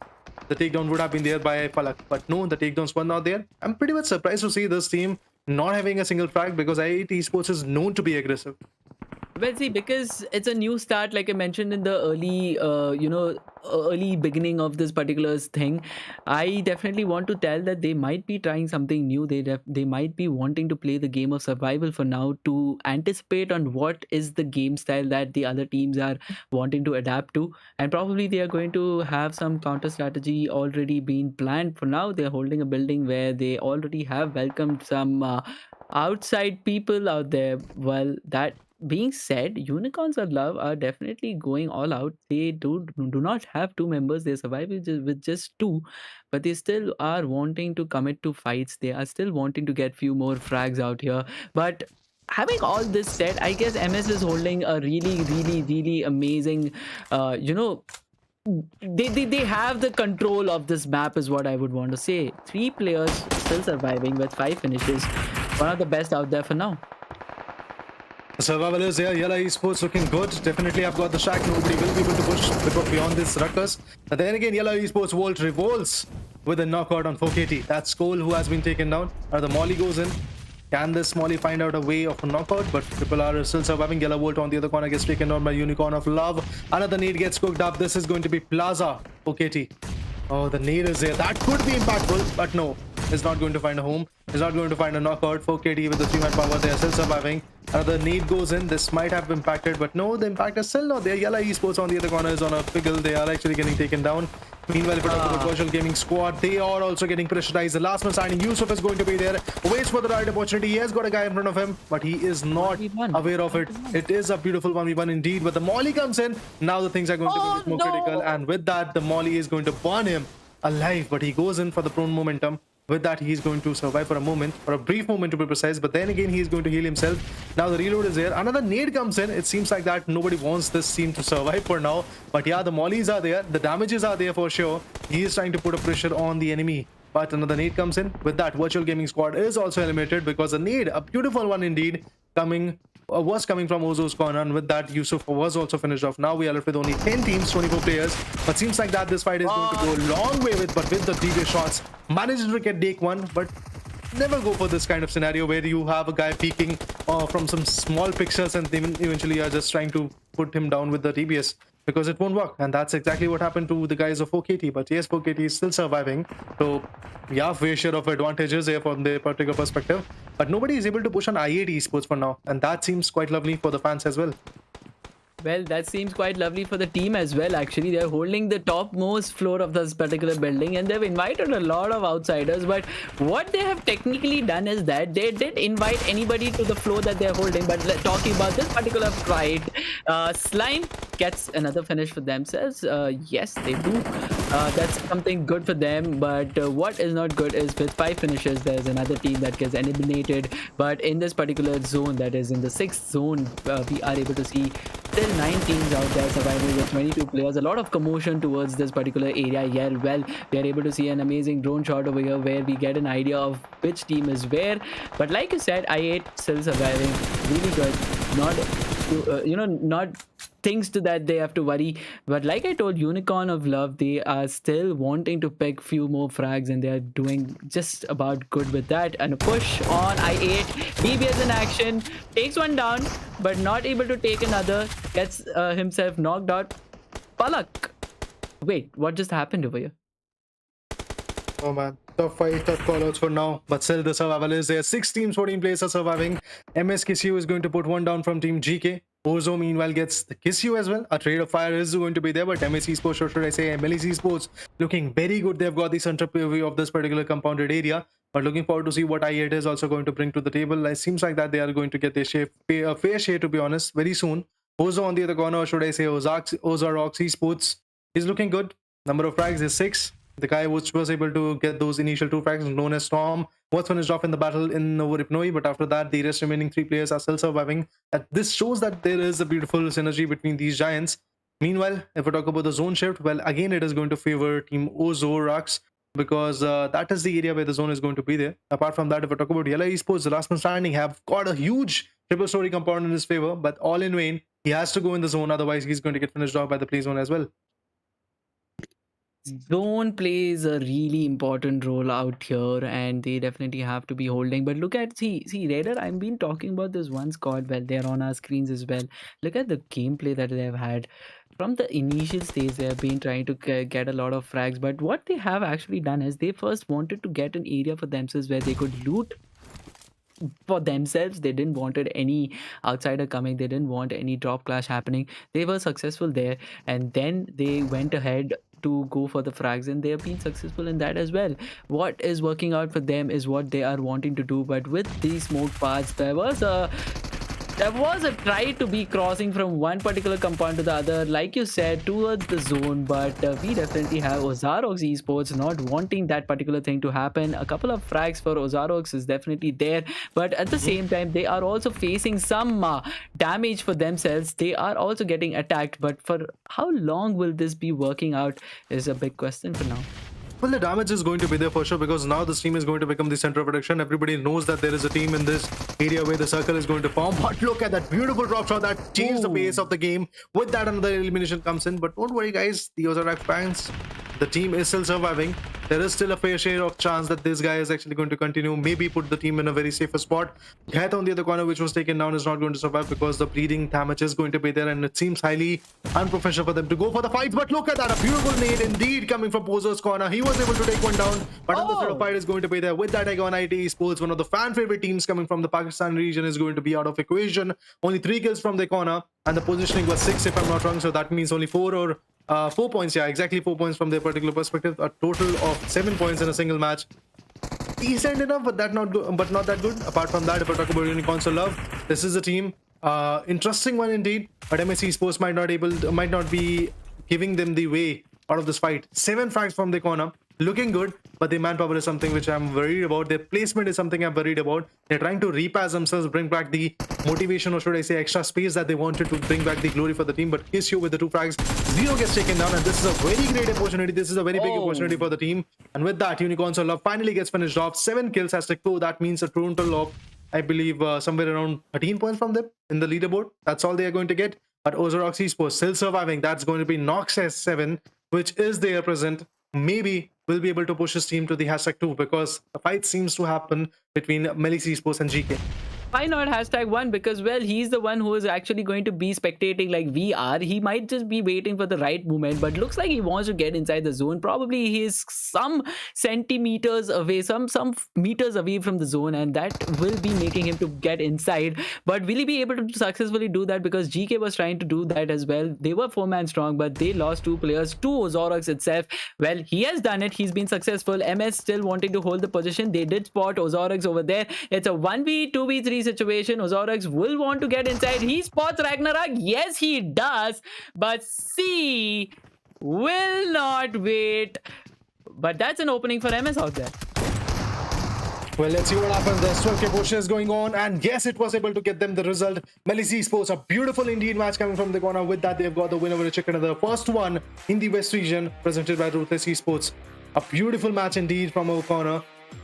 the takedown would have been there by Falak, but no, the takedowns were not there. I'm pretty much surprised to see this team not having a single frag, because I8 Esports is known to be aggressive. Well, see, because it's a new start, like I mentioned in the early, early beginning of this particular thing, I definitely want to tell that they might be trying something new. They might be wanting to play the game of survival for now to anticipate on what is the game style that the other teams are wanting to adapt to, and probably they are going to have some counter strategy already been planned. For now, they're holding a building where they already have welcomed some outside people out there. Well, that being said, Unicorns of Love are definitely going all out. They do not have two members. They survive with just two, but they still are wanting to commit to fights. They are still wanting to get few more frags out here. But having all this said, I guess MS is holding a really amazing, they have the control of this map, is what I would want to say. 3 players still surviving with 5 finishes. One of the best out there for now. Survival is here. Yalla Esports looking good. Definitely I've got the shack. Nobody will be able to push beyond this ruckus. But then again, Yalla Esports Volt revolts with a knockout on 4KT. That's Cole who has been taken down. Now the Molly goes in. Can this Molly find out a way of a knockout? But Triple R is still surviving. Yellow Volt on the other corner gets taken down by Unicorn of Love. Another nade gets cooked up. This is going to be Plaza. 4KT. Oh, the nade is there. That could be impactful, but no. Is not going to find a home. Is not going to find a knockout. 4KT with the 3-man power. They are still surviving. Another nade goes in. This might have impacted, but no, the impact is still not there. Yalla Esports on the other corner is on a pickle. They are actually getting taken down. Meanwhile, if we talk about Virtual Gaming Squad, they are also getting pressurized. The last man signing, Yusuf, is going to be there. Waits for the right opportunity. He has got a guy in front of him, but he is not aware of it. It is a beautiful 1v1 indeed, but the Molly comes in. Now the things are going to be more critical, and with that, the Molly is going to burn him alive, but he goes in for the prone momentum. With that, he's going to survive for a moment, for a brief moment to be precise, but then again, he's going to heal himself. Now the reload is there. Another nade comes in. It seems like that nobody wants this team to survive for now. But yeah, the mollies are there. The damages are there for sure. He is trying to put a pressure on the enemy. But another nade comes in. With that, Virtual Gaming Squad is also eliminated because a nade, a beautiful one indeed, was coming from Ozo's corner, and with that, Yusuf was also finished off. Now we are left with only 10 teams, 24 players, but seems like that this fight is going to go a long way but with the previous shots, managed to get take one, but never go for this kind of scenario where you have a guy peeking from some small pixels and then eventually are just trying to put him down with the TBS, because it won't work. And that's exactly what happened to the guys of 4KT. But yes, 4KT is still surviving, so yeah, fair share of advantages here from their particular perspective, but nobody is able to push on i8 Esports for now, and that seems quite lovely for the fans as well. Well, that seems quite lovely for the team as well. Actually, they're holding the topmost floor of this particular building, and they've invited a lot of outsiders. But what they have technically done is that they did invite anybody to the floor that they're holding. But talking about this particular fight, Slime gets another finish for themselves. Yes, they do. That's something good for them. But what is not good is with 5 finishes, there's another team that gets eliminated. But in this particular zone, that is in the 6th zone, we are able to see still 9 teams out there surviving with 22 players. A lot of commotion towards this particular area here. Well, we are able to see an amazing drone shot over here where we get an idea of which team is where. But like you said, i8 still surviving, really good. Not things to that they have to worry. But like I told, Unicorn of Love, they are still wanting to pick few more frags, and they are doing just about good with that. And a push on i8. DBS in action, takes one down, but not able to take another. Gets himself knocked out. Palak. Wait, what just happened over here? Oh man, tough fight, tough callouts for now. But still, the survival is there. 6 teams, 14 players are surviving. MSKCU is going to put one down from Team GK. Ozo, meanwhile, gets the KCU as well. A trade of fire is going to be there, but Melise Esports, or should I say Melise Esports, looking very good. They've got the center POV of this particular compounded area. But looking forward to see what i8 is also going to bring to the table. It seems like that they are going to get a fair share, to be honest, very soon. Ozo on the other corner, or should I say Ozarox Esports, is looking good. Number of frags is 6. The guy which was able to get those initial 2 frags, known as Storm, was finished off in the battle in over Ipnoi, but after that, the rest remaining 3 players are still surviving. This shows that there is a beautiful synergy between these giants. Meanwhile, if we talk about the zone shift, well, again, it is going to favor Team Ozarox, because that is the area where the zone is going to be there. Apart from that, if we talk about Yalla Esports, the last man standing have got a huge triple story compound in his favor, but all in vain. He has to go in the zone, otherwise he's going to get finished off by the play zone as well. Zone plays a really important role out here, and they definitely have to be holding. But look at see Raider, I've been talking about this one squad. Well, they're on our screens as well. Look at the gameplay that they've had from the initial stage. They have been trying to get a lot of frags, but what they have actually done is they first wanted to get an area for themselves where they could loot for themselves. They didn't wanted any outsider coming. They didn't want any drop clash happening. They were successful there, and then they went ahead to go for the frags, and they have been successful in that as well. What is working out for them is what they are wanting to do. But with these smoke paths, there was a try to be crossing from one particular compound to the other, like you said, towards the zone. But we definitely have Ozarox Esports not wanting that particular thing to happen. A couple of frags for Ozarox is definitely there, but at the same time, they are also facing some damage for themselves. They are also getting attacked, but for how long will this be working out is a big question for now. Well, the damage is going to be there for sure, because now this team is going to become the center of attraction. Everybody knows that there is a team in this area where the circle is going to form. But look at that beautiful drop shot that changed the pace of the game. With that, another elimination comes in. But don't worry, guys. The Ozarox fans, the team is still surviving. There is still a fair share of chance that this guy is actually going to continue, maybe put the team in a very safer spot. Ghat on the other corner, which was taken down, is not going to survive because the bleeding damage is going to be there, and it seems highly unprofessional for them to go for the fight. But look at that, a beautiful nade indeed coming from Pozer's corner. He was able to take one down, but another fight is going to be there. With that, AGONxI8 Esports, one of the fan favorite teams coming from the Pakistan region, is going to be out of equation. Only 3 kills from the corner, and the positioning was 6 if I'm not wrong, so that means only 4 points. Yeah, exactly 4 points from their particular perspective. A total of 7 points in a single match. Decent enough, but not that good. Apart from that, if I talk about Unicorns of Love, this is a team, interesting one indeed. But MSC Esports might not be giving them the way out of this fight. 7 frags from the corner, looking good, but the manpower is something which I'm worried about. Their placement is something I'm worried about. They're trying to repass themselves, bring back the motivation, or should I say extra space that they wanted to bring back the glory for the team. But KCU with the 2 frags, 0 gets taken down, and this is a very great opportunity. This is a very big opportunity for the team. And with that, Unicorns of Love finally gets finished off. 7 kills has to go. That means a total of, I believe, somewhere around 13 points from them in the leaderboard. That's all they are going to get. But Ozarox Esports still surviving. That's going to be Nox S7, which is there present. Maybe will be able to push his team to the #2, because the fight seems to happen between Melise Esports and GK. Why not #1? Because, well, he's the one who is actually going to be spectating like we are. He might just be waiting for the right moment, but looks like he wants to get inside the zone. Probably he is some centimeters away, some meters away from the zone, and that will be making him to get inside. But will he be able to successfully do that? Because GK was trying to do that as well. They were 4-man strong, but they lost 2 players to Ozarox itself. Well, he has done it. He's been successful. MS still wanting to hold the position. They did spot Ozarox over there. It's a 1v2v3 3 situation. Ozarox will want to get inside. He spots Ragnarok. Yes, he does. But C will not wait. But that's an opening for MS out there. Well, let's see what happens. The SWK portion is going on, and yes, it was able to get them the result. Melise Esports, a beautiful indeed match coming from the corner. With that, they've got the win over the chicken, the first one in the West region, presented by Ruthless Esports. A beautiful match indeed from our corner.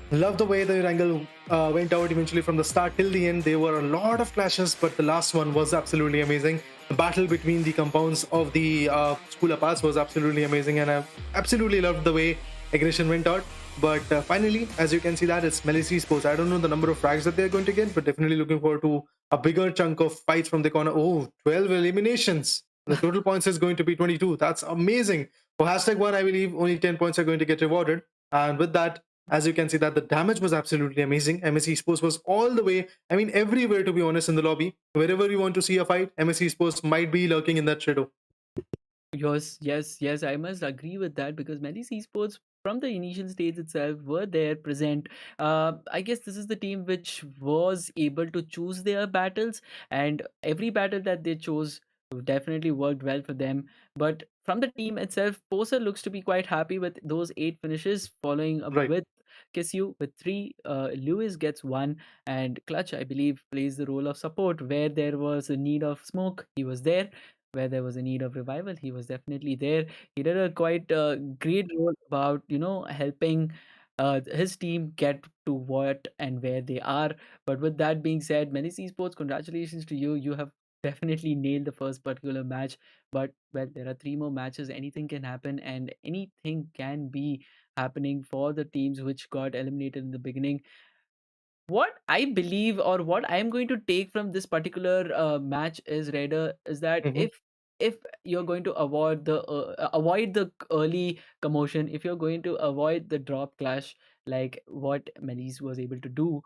Love the way the Erangel went out eventually from the start till the end. There were a lot of clashes, but the last one was absolutely amazing. The battle between the compounds of the school aparts was absolutely amazing, and I absolutely loved the way aggression went out. But finally, as you can see, that it's Melise Esports. I don't know the number of frags that they're going to get, but definitely looking forward to a bigger chunk of fights from the corner. Oh, 12 eliminations. The total points is going to be 22. That's amazing. For #1, I believe only 10 points are going to get rewarded. And with that, as you can see, that the damage was absolutely amazing. MS Esports was all the way, I mean, everywhere, to be honest, in the lobby. Wherever you want to see a fight, MS Esports might be lurking in that shadow. Yes, I must agree with that because Melise Esports from the initial stage itself were there present. I guess this is the team which was able to choose their battles, and every battle that they chose definitely worked well for them. But from the team itself, Poser looks to be quite happy with those 8 finishes, following up Right. with Kisyu with 3. Lewis gets 1, and Clutch, I believe, plays the role of support. Where there was a need of smoke, he was there. Where there was a need of revival, he was definitely there. He did a quite great role about helping his team get to what and where they are. But with that being said, Melise Esports, congratulations to you. You have definitely nailed the first particular match. But well, there are 3 more matches. Anything can happen, and anything can be happening for the teams which got eliminated in the beginning. What I believe or what I am going to take from this particular match is Raider is that Mm-hmm. if you're going to avoid the early commotion, if you're going to avoid the drop clash like what Melise was able to do,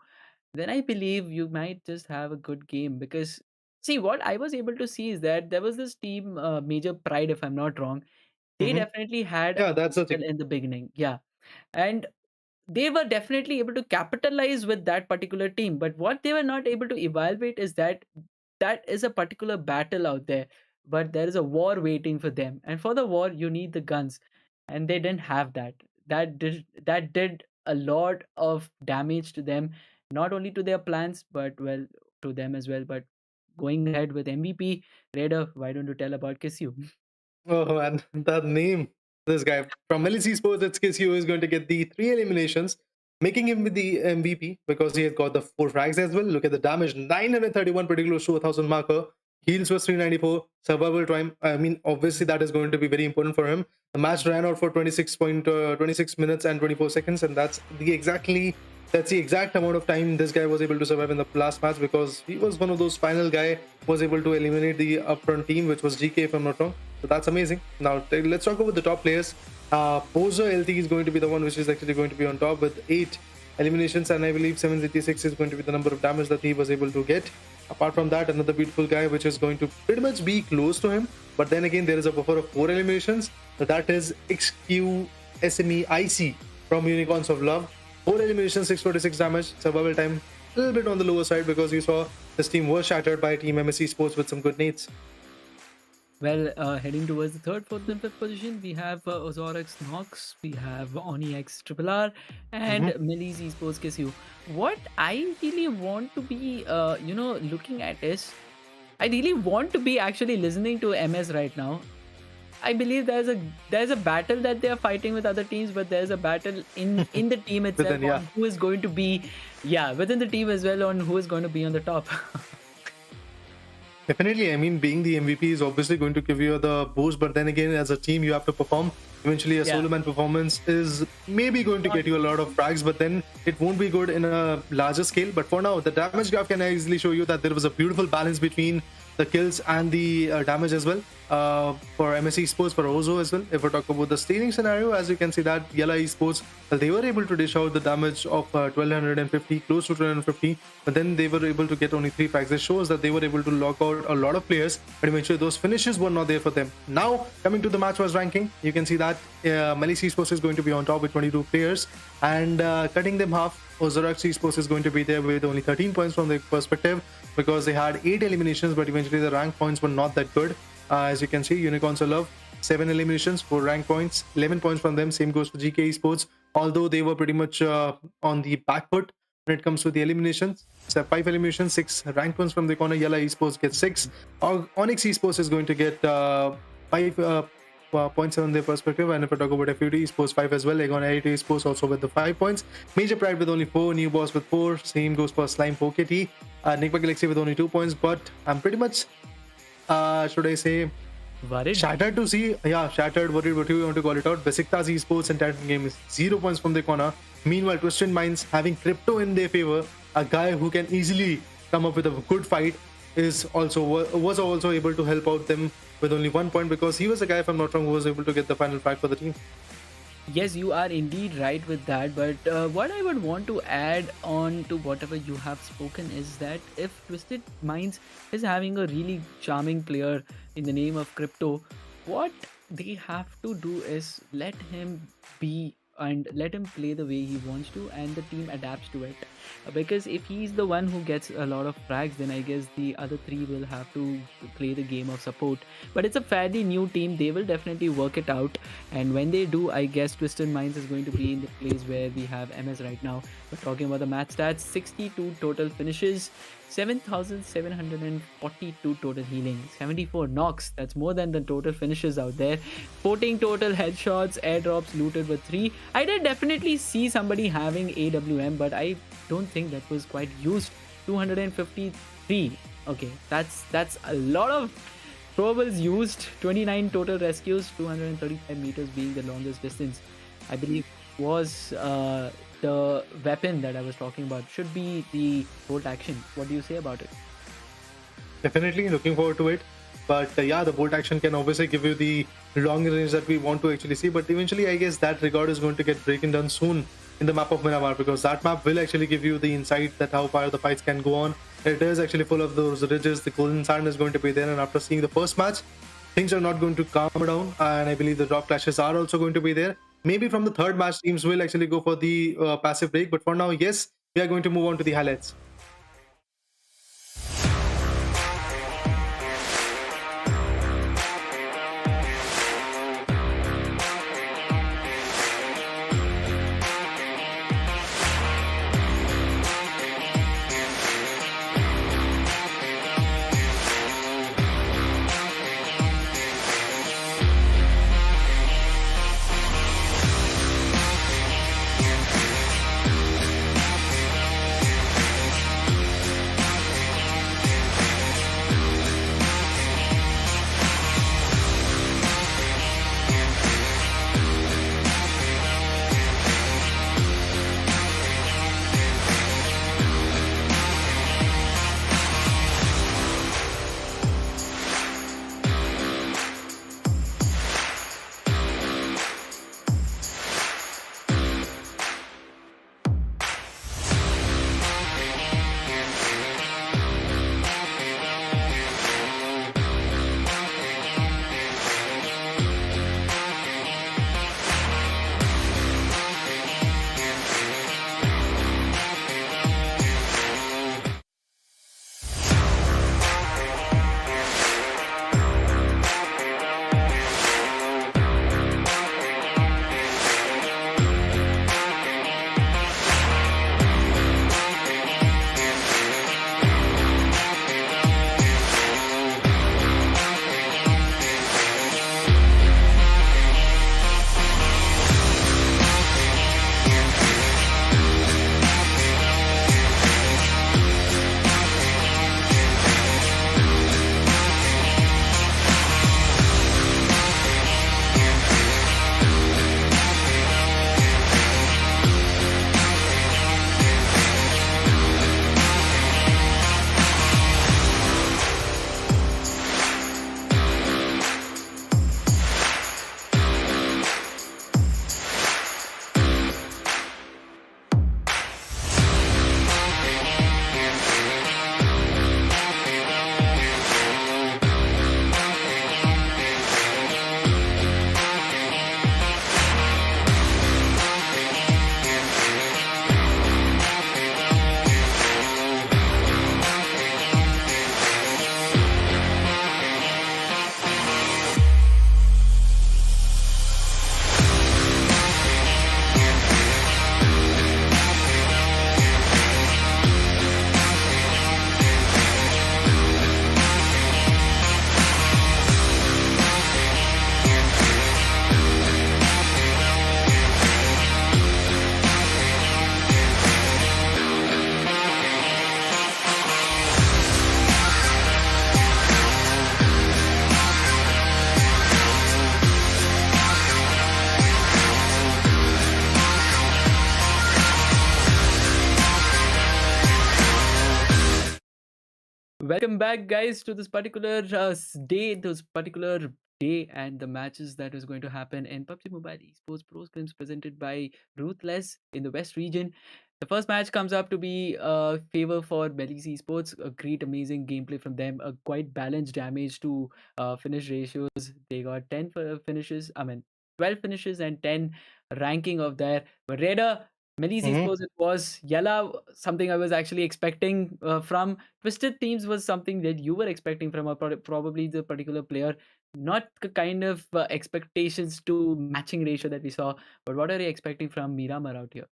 then I believe you might just have a good game. Because see, what I was able to see is that there was this team, Major Pride, if I'm not wrong. They Mm-hmm. definitely had Yeah, a that's the thing. battle in the beginning, yeah, and they were definitely able to capitalize with that particular team. But what they were not able to evaluate is that that is a particular battle out there, but there is a war waiting for them, and for the war you need the guns, and they didn't have that. That did a lot of damage to them, not only to their plans but well to them as well. But going ahead with MVP, Raider, why don't you tell about Kisyu? Oh man, that name. This guy from Melise Esports, it's Kisyu, is going to get the 3 eliminations, making him the MVP because he has got the 4 frags as well. Look at the damage, 931, pretty close to 1,000 marker. Heals was 394. Survival time, I mean, obviously that is going to be very important for him. The match ran out for 26 minutes and 24 seconds, and that's the exact amount of time this guy was able to survive in the last match, because he was one of those final guy who was able to eliminate the upfront team, which was GK, if I'm not wrong. So that's amazing. Now let's talk about the top players. Poser LT is going to be the one which is actually going to be on top with 8 eliminations, and I believe 786 is going to be the number of damage that he was able to get. Apart from that, another beautiful guy which is going to pretty much be close to him, but then again there is a buffer of 4 eliminations. So that is XQSMEIC from Unicorns of Love. 4 eliminations, 646 damage. Survival time a little bit on the lower side because you saw this team was shattered by Team MS Esports with some good nades. Well, heading towards the 3rd, 4th, and 5th position, we have Ozarox Nox, we have Onyx RRR, and Melise Esports Kisyu. What I really want to be, looking at is, I really want to be actually listening to MS right now. I believe there's a battle that they are fighting with other teams, but there's a battle in the team itself Within, yeah. on who is going to be, within the team as well, on who is going to be on the top. Definitely, I mean, being the MVP is obviously going to give you the boost, but then again, as a team, you have to perform. Eventually, a solo man performance is maybe going to get you a lot of frags, but then it won't be good in a larger scale. But for now, the damage graph can easily show you that there was a beautiful balance between the kills and the damage as well. for MSC Esports, for Ozo as well. If we talk about the staging scenario, as you can see that Yalla Esports, well, they were able to dish out the damage of 1250, close to 1250, but then they were able to get only 3 frags. This shows that they were able to lock out a lot of players, but eventually those finishes were not there for them. Now, coming to the match was ranking, you can see that Melise Esports is going to be on top with 22 players, and cutting them half, Ozarox Esports is going to be there with only 13 points from their perspective, because they had 8 eliminations, but eventually the rank points were not that good. As you can see, Unicorns of Love, 7 eliminations, 4 rank points, 11 points from them. Same goes for Geekay Esports, although they were pretty much on the back foot when it comes to the eliminations. So 5 eliminations, 6 rank points from the corner. Yalla Esports gets 6. Onyx Esports is going to get 5 points on their perspective. And if I talk about FUT Esports, 5 as well. AGONxI8 Esports also with the 5 points. Major Pride with only 4. New Boss with 4. Same goes for Slime 4KT. Nigma Galaxy with only 2 points. But I'm pretty much, should I say, worried? Shattered to see, shattered, worried, what you want to call it out. Besiktas Esports and Titan Game is 0 points from the corner. Meanwhile, Twisted Minds having Crypto in their favor, a guy who can easily come up with a good fight, was also able to help out them with only 1 point, because he was the guy, if I'm not wrong, who was able to get the final frag for the team. Yes, you are indeed right with that, but what I would want to add on to whatever you have spoken is that if Twisted Minds is having a really charming player in the name of Crypto, what they have to do is let him be and let him play the way he wants to, and the team adapts to it. Because if he's the one who gets a lot of frags, then I guess the other 3 will have to play the game of support. But it's a fairly new team, they will definitely work it out, and when they do, I guess Twisted Minds is going to be in the place where we have MS right now. We're talking about the match stats: 62 total finishes, 7,742 total healing, 74 knocks, that's more than the total finishes out there, 14 total headshots, airdrops looted with 3. I did definitely see somebody having AWM, but I don't think that was quite used. 253, okay, that's a lot of probables used. 29 total rescues, 235 meters being the longest distance. I believe was the weapon that I was talking about should be the bolt action. What do you say about it? Definitely looking forward to it. But the bolt action can obviously give you the long range that we want to actually see. But eventually, I guess that record is going to get broken down soon in the map of Miramar, because that map will actually give you the insight that how far the fights can go on. It is actually full of those ridges. The golden sand is going to be there, and after seeing the first match, things are not going to calm down, and I believe the drop clashes are also going to be there. Maybe from the third match, teams will actually go for the passive break, but for now, yes, we are going to move on to the highlights. Welcome back, guys, to this particular day and the matches that is going to happen in PUBG Mobile Esports Pro Scrims presented by Ruthless in the West region. The first match comes up to be a favor for Melise Esports. A great, amazing gameplay from them. A quite balanced damage to finish ratios. They got 10 finishes. I mean, 12 finishes and 10 ranking of their. But Raider, Melise Mhm. Esports, it was Yalla, something I was actually expecting from Twisted Teams was something that you were expecting from a probably the particular player, not the kind of expectations to matching ratio that we saw. But what are you expecting from Miramar out here?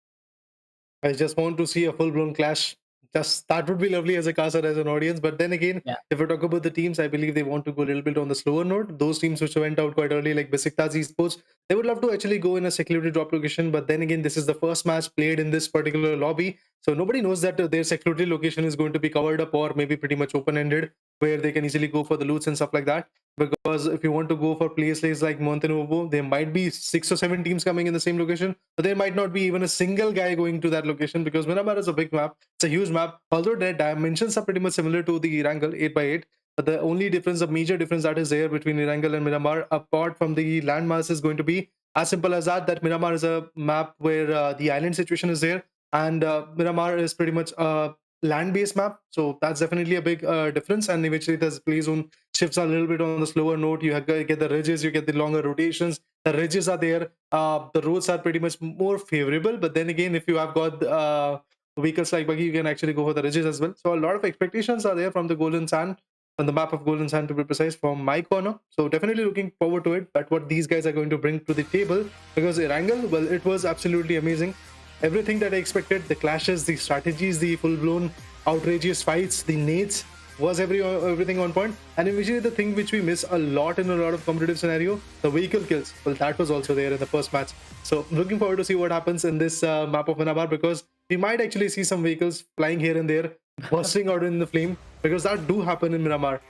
I just want to see a full blown clash. Just that would be lovely as a caster, as an audience. But then again, Yeah. if we talk about the teams, I believe they want to go a little bit on the slower note. Those teams which went out quite early, like Besiktas Esports, they would love to actually go in a secluded drop location. But then again, this is the first match played in this particular lobby. So nobody knows that their secluded location is going to be covered up or maybe pretty much open ended, where they can easily go for the loots and stuff like that. Because if you want to go for places like Montenuovo, there might be 6 or 7 teams coming in the same location, but there might not be even a single guy going to that location because Miramar is a big map. It's a huge map. Although their dimensions are pretty much similar to the Erangel 8x8, but the only difference, the major difference that is there between Erangel and Miramar, apart from the landmass, is going to be as simple as that Miramar is a map where the island situation is there, and Miramar is pretty much a land-based map. So that's definitely a big difference. And eventually, the play zone shifts a little bit on the slower note. You get the ridges, you get the longer rotations. The ridges are there. The roads are pretty much more favorable. But then again, if you have got vehicles like buggy, you can actually go for the ridges as well. So a lot of expectations are there from the Golden Sand, on the map of Golden Sand to be precise, from my corner. So definitely looking forward to it. But what these guys are going to bring to the table, because Erangel, well, it was absolutely amazing. Everything that I expected, the clashes, the strategies, the full-blown outrageous fights, the nades, was everything on point. And eventually the thing which we miss a lot in a lot of competitive scenario, the vehicle kills. Well, that was also there in the first match. So looking forward to see what happens in this map of Miramar, because we might actually see some vehicles flying here and there, bursting out in the flame, because that do happen in Miramar.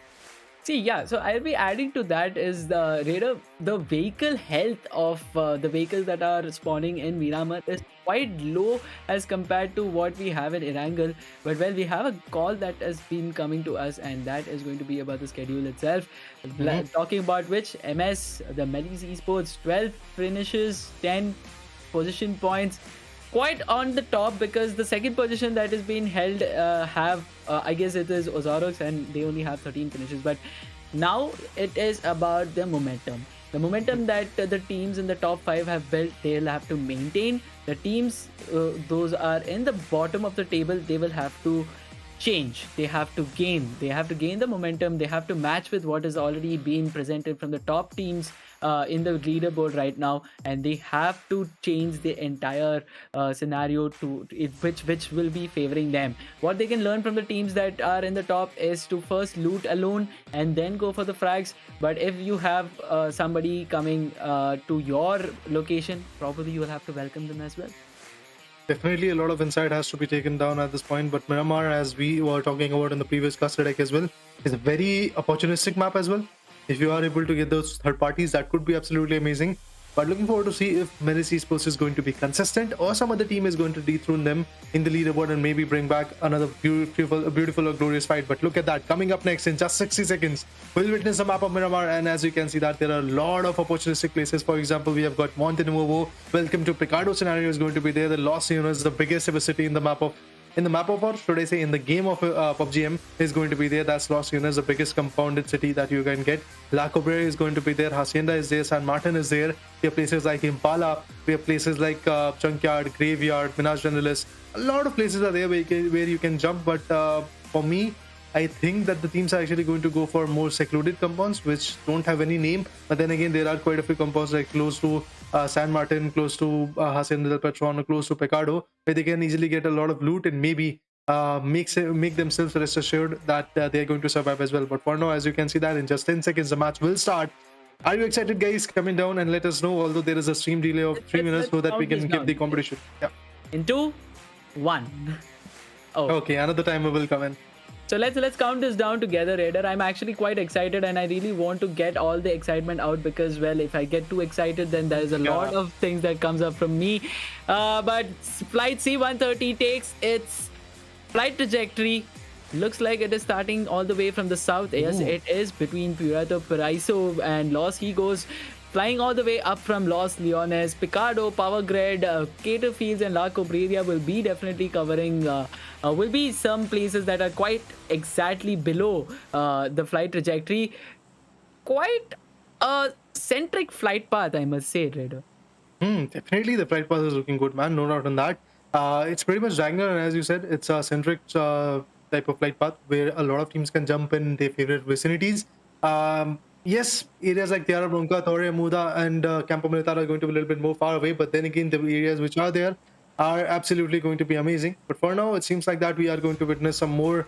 See, yeah, so I'll be adding to that is the radar, the vehicle health of the vehicles that are spawning in Miramar is quite low as compared to what we have in Erangel. But well, we have a call that has been coming to us, and that is going to be about the schedule itself. Talking about which MS, the Melise Esports, 12 finishes, 10 position points, quite on the top, because the second position that is being held have I guess it is Ozarox, and they only have 13 finishes. But now it is about the momentum that the teams in the top 5 have built. They'll have to maintain. The teams those are in the bottom of the table, they will have to change. They have to gain the momentum. They have to match with what is already being presented from the top teams in the leaderboard right now, and they have to change the entire scenario to which will be favoring them. What they can learn from the teams that are in the top is to first loot alone and then go for the frags. But if you have somebody coming to your location, probably you will have to welcome them as well. Definitely a lot of insight has to be taken down at this point, but Miramar, as we were talking about in the previous cluster deck as well, is a very opportunistic map as well. If you are able to get those third parties, that could be absolutely amazing. But looking forward to see if Melise Esports is going to be consistent, or some other team is going to dethrone them in the leaderboard and maybe bring back another beautiful or glorious fight. But look at that. Coming up next in just 60 seconds, we'll witness the map of Miramar, and as you can see that there are a lot of opportunistic places. For example, we have got Montenuovo. Welcome to Picardo scenario is going to be there. The Los Leones, the biggest ever city in the map of, or should I say in the game of PUBG is going to be there. That's Los Lunas, the biggest compounded city that you can get. La Cobre is going to be there. Hacienda is there. San Martin is there. We have places like Impala. We have places like Junkyard, Graveyard, Minas Generalis. A lot of places are there where you can jump. But for me, I think that the teams are actually going to go for more secluded compounds which don't have any name. But then again, there are quite a few compounds like close to San Martin, close to Hacienda del Patron, or close to Picardo, where they can easily get a lot of loot and maybe make themselves rest assured that they're going to survive as well. But for now, as you can see that in just 10 seconds, the match will start. Are you excited, guys? Comment down and let us know, although there is a stream delay of 3 minutes so that we can give the competition. Yeah. In 2, 1. Oh. Okay, another timer will come in. So let's count this down together, Raider. I'm actually quite excited, and I really want to get all the excitement out, because, well, if I get too excited, then there's a lot of things that comes up from me. But flight C-130 takes its flight trajectory Looks like it is starting all the way from the south. Yes, Ooh. it is between Puerto Paraiso and Los Higos. Flying all the way up from Los Leones, Picardo, Power Grid, Cater Fields, and La Cobreria will be definitely covering. Will be some places that are quite exactly below the flight trajectory. Quite a centric flight path, I must say, Raider. Definitely the flight path is looking good, man. No doubt on that. It's pretty much diagonal, and as you said, it's a centric type of flight path where a lot of teams can jump in their favorite vicinities. Yes, areas like Tiara Bronca, Torre Muda, and Campo Militar are going to be a little bit more far away, but then again, the areas which are there are absolutely going to be amazing. But for now, it seems like that we are going to witness some more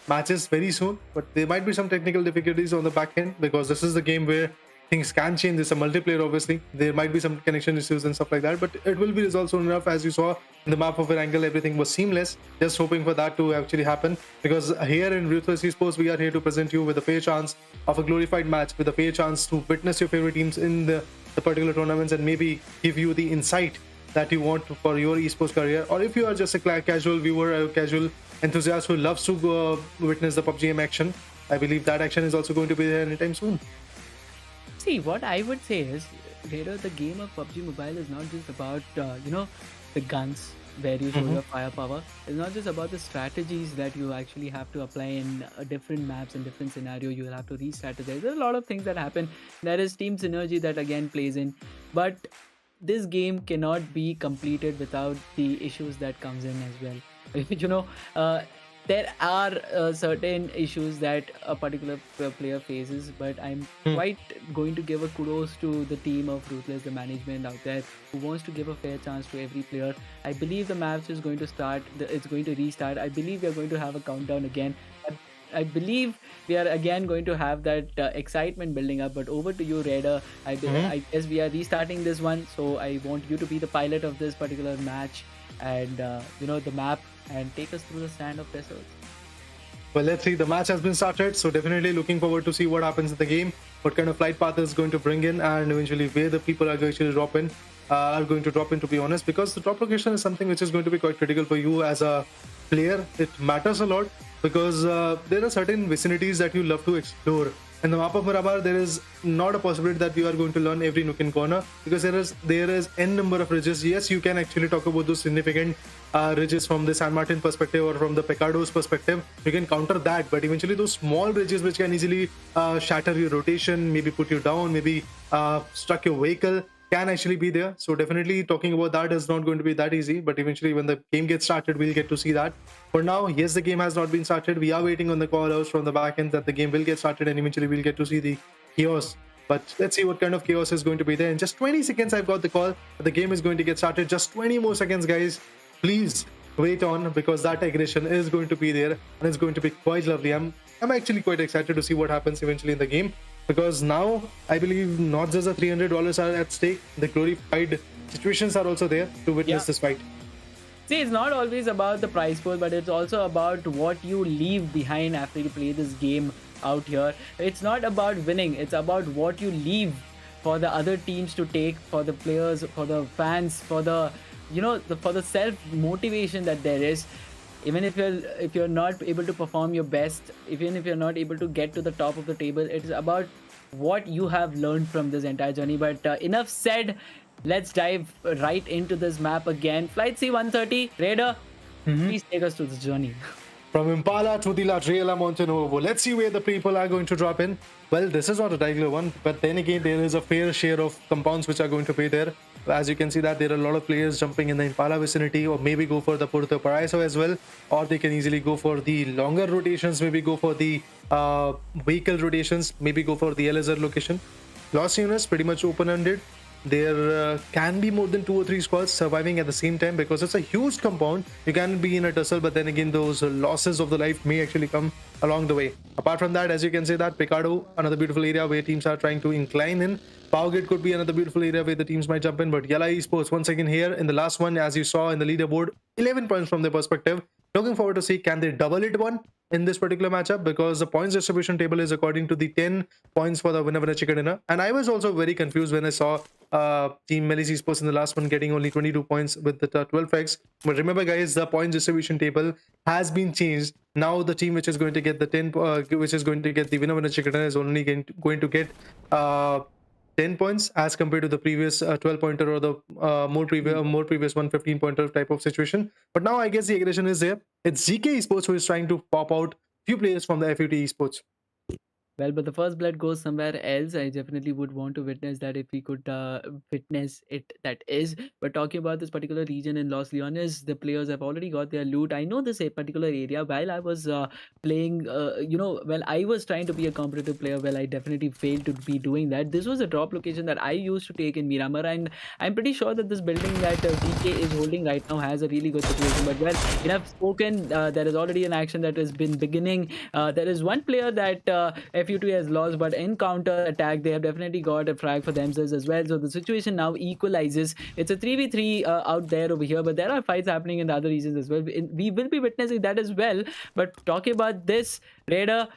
matches very soon. But there might be some technical difficulties on the back end because this is the game where things can change. It's a multiplayer, obviously. There might be some connection issues and stuff like that, but it will be resolved soon enough. As you saw in the map of Erangel, everything was seamless. Just hoping for that to actually happen, because here in Ruthless Esports, we are here to present you with a fair chance of a glorified match, with a fair chance to witness your favorite teams in the particular tournaments and maybe give you the insight that you want for your esports career. Or if you are just a casual viewer, a casual enthusiast who loves to go witness the PUBG game action, I believe that action is also going to be there anytime soon. See, what I would say is, Raider, the game of PUBG Mobile is not just about, the guns where you show your firepower. It's not just about the strategies that you actually have to apply in different maps and different scenario. You will have to re-strategize. There's a lot of things that happen. There is team synergy that again plays in. But this game cannot be completed without the issues that comes in as well. There are certain issues that a particular player faces, but I'm quite going to give a kudos to the team of Ruthless, the management out there, who wants to give a fair chance to every player. I believe the match is going to start, it's going to restart. I believe we are going to have a countdown again. I believe we are again going to have that excitement building up. But over to you, Raider. I guess we are restarting this one, so I want you to be the pilot of this particular match and the map, and take us through the sand of deserts. Well, let's see. The match has been started, so definitely looking forward to see what happens in the game, what kind of flight path is going to bring in, and eventually where the people are going to drop in. To be honest, because the drop location is something which is going to be quite critical for you as a player. It matters a lot because there are certain vicinities that you love to explore. In the map of Miramar, there is not a possibility that you are going to learn every nook and corner, because there is n number of ridges. Yes, you can actually talk about those significant ridges from the San Martin perspective or from the Picardo's perspective. You can counter that, but eventually those small ridges which can easily shatter your rotation, maybe put you down, maybe struck your vehicle, can actually be there. So definitely talking about that is not going to be that easy, but eventually when the game gets started, we'll get to see that. For now, yes, the game has not been started. We are waiting on the call outs from the back end that the game will get started, and eventually we'll get to see the chaos. But let's see what kind of chaos is going to be there. In just 20 seconds, I've got the call that the game is going to get started. Just 20 more seconds, guys. Please wait on, because that aggression is going to be there and it's going to be quite lovely. I'm actually quite excited to see what happens eventually in the game, because now I believe not just the $300 are at stake, the glorified situations are also there to witness this fight. See, it's not always about the prize pool, but it's also about what you leave behind after you play this game out here. It's not about winning, it's about what you leave for the other teams to take, for the players, for the fans, for the for the self motivation that there is. Even if you're not able to perform your best, even if you're not able to get to the top of the table, it is about what you have learned from this entire journey. But enough said, let's dive right into this map again. Flight C-130, Raider, please take us to this journey. From Impala to the La Triela Montenovo, let's see where the people are going to drop in. Well, this is not a regular one, but then again, there is a fair share of compounds which are going to be there. As you can see that there are a lot of players jumping in the Impala vicinity, or maybe go for the Puerto Paraiso as well, or they can easily go for the longer rotations, maybe go for the vehicle rotations, maybe go for the LSR location. Los Units pretty much open-ended. There can be more than 2 or 3 squads surviving at the same time, because it's a huge compound. You can be in a tussle, but then again, those losses of the life may actually come along the way. Apart from that, as you can see that Picardo, another beautiful area where teams are trying to incline in. Pubg could be another beautiful area where the teams might jump in, but Yalla Esports once again here in the last one, as you saw in the leaderboard, 11 points from their perspective. Looking forward to see, can they double it one in this particular matchup because the points distribution table is according to the 10 points for the winner chicken dinner. And I was also very confused when I saw team Melise Esports in the last one getting only 22 points with the 12 frags. But remember, guys, the points distribution table has been changed. Now the team which is going to get the 10, which is going to get the winner chicken dinner is only going to get 10 points as compared to the previous 12 pointer or the more previous 115 pointer type of situation. But now I guess the aggression is there. It's Geekay Esports who is trying to pop out few players from the FUT Esports. Well, but the first blood goes somewhere else. I definitely would want to witness that if we could witness it, that is. But talking about this particular region in Los Leones, the players have already got their loot. I know this a particular area. While I was playing, well, I was trying to be a competitive player. Well, I definitely failed to be doing that. This was a drop location that I used to take in Miramar, and I'm pretty sure that this building that DK is holding right now has a really good situation. But well, enough spoken. There is already an action that has been beginning. There is one player that FUT has lost, but in counter attack, they have definitely got a frag for themselves as well. So the situation now equalizes. It's a 3v3 out there over here, but there are fights happening in the other regions as well. We will be witnessing that as well. But talking about this, Raider,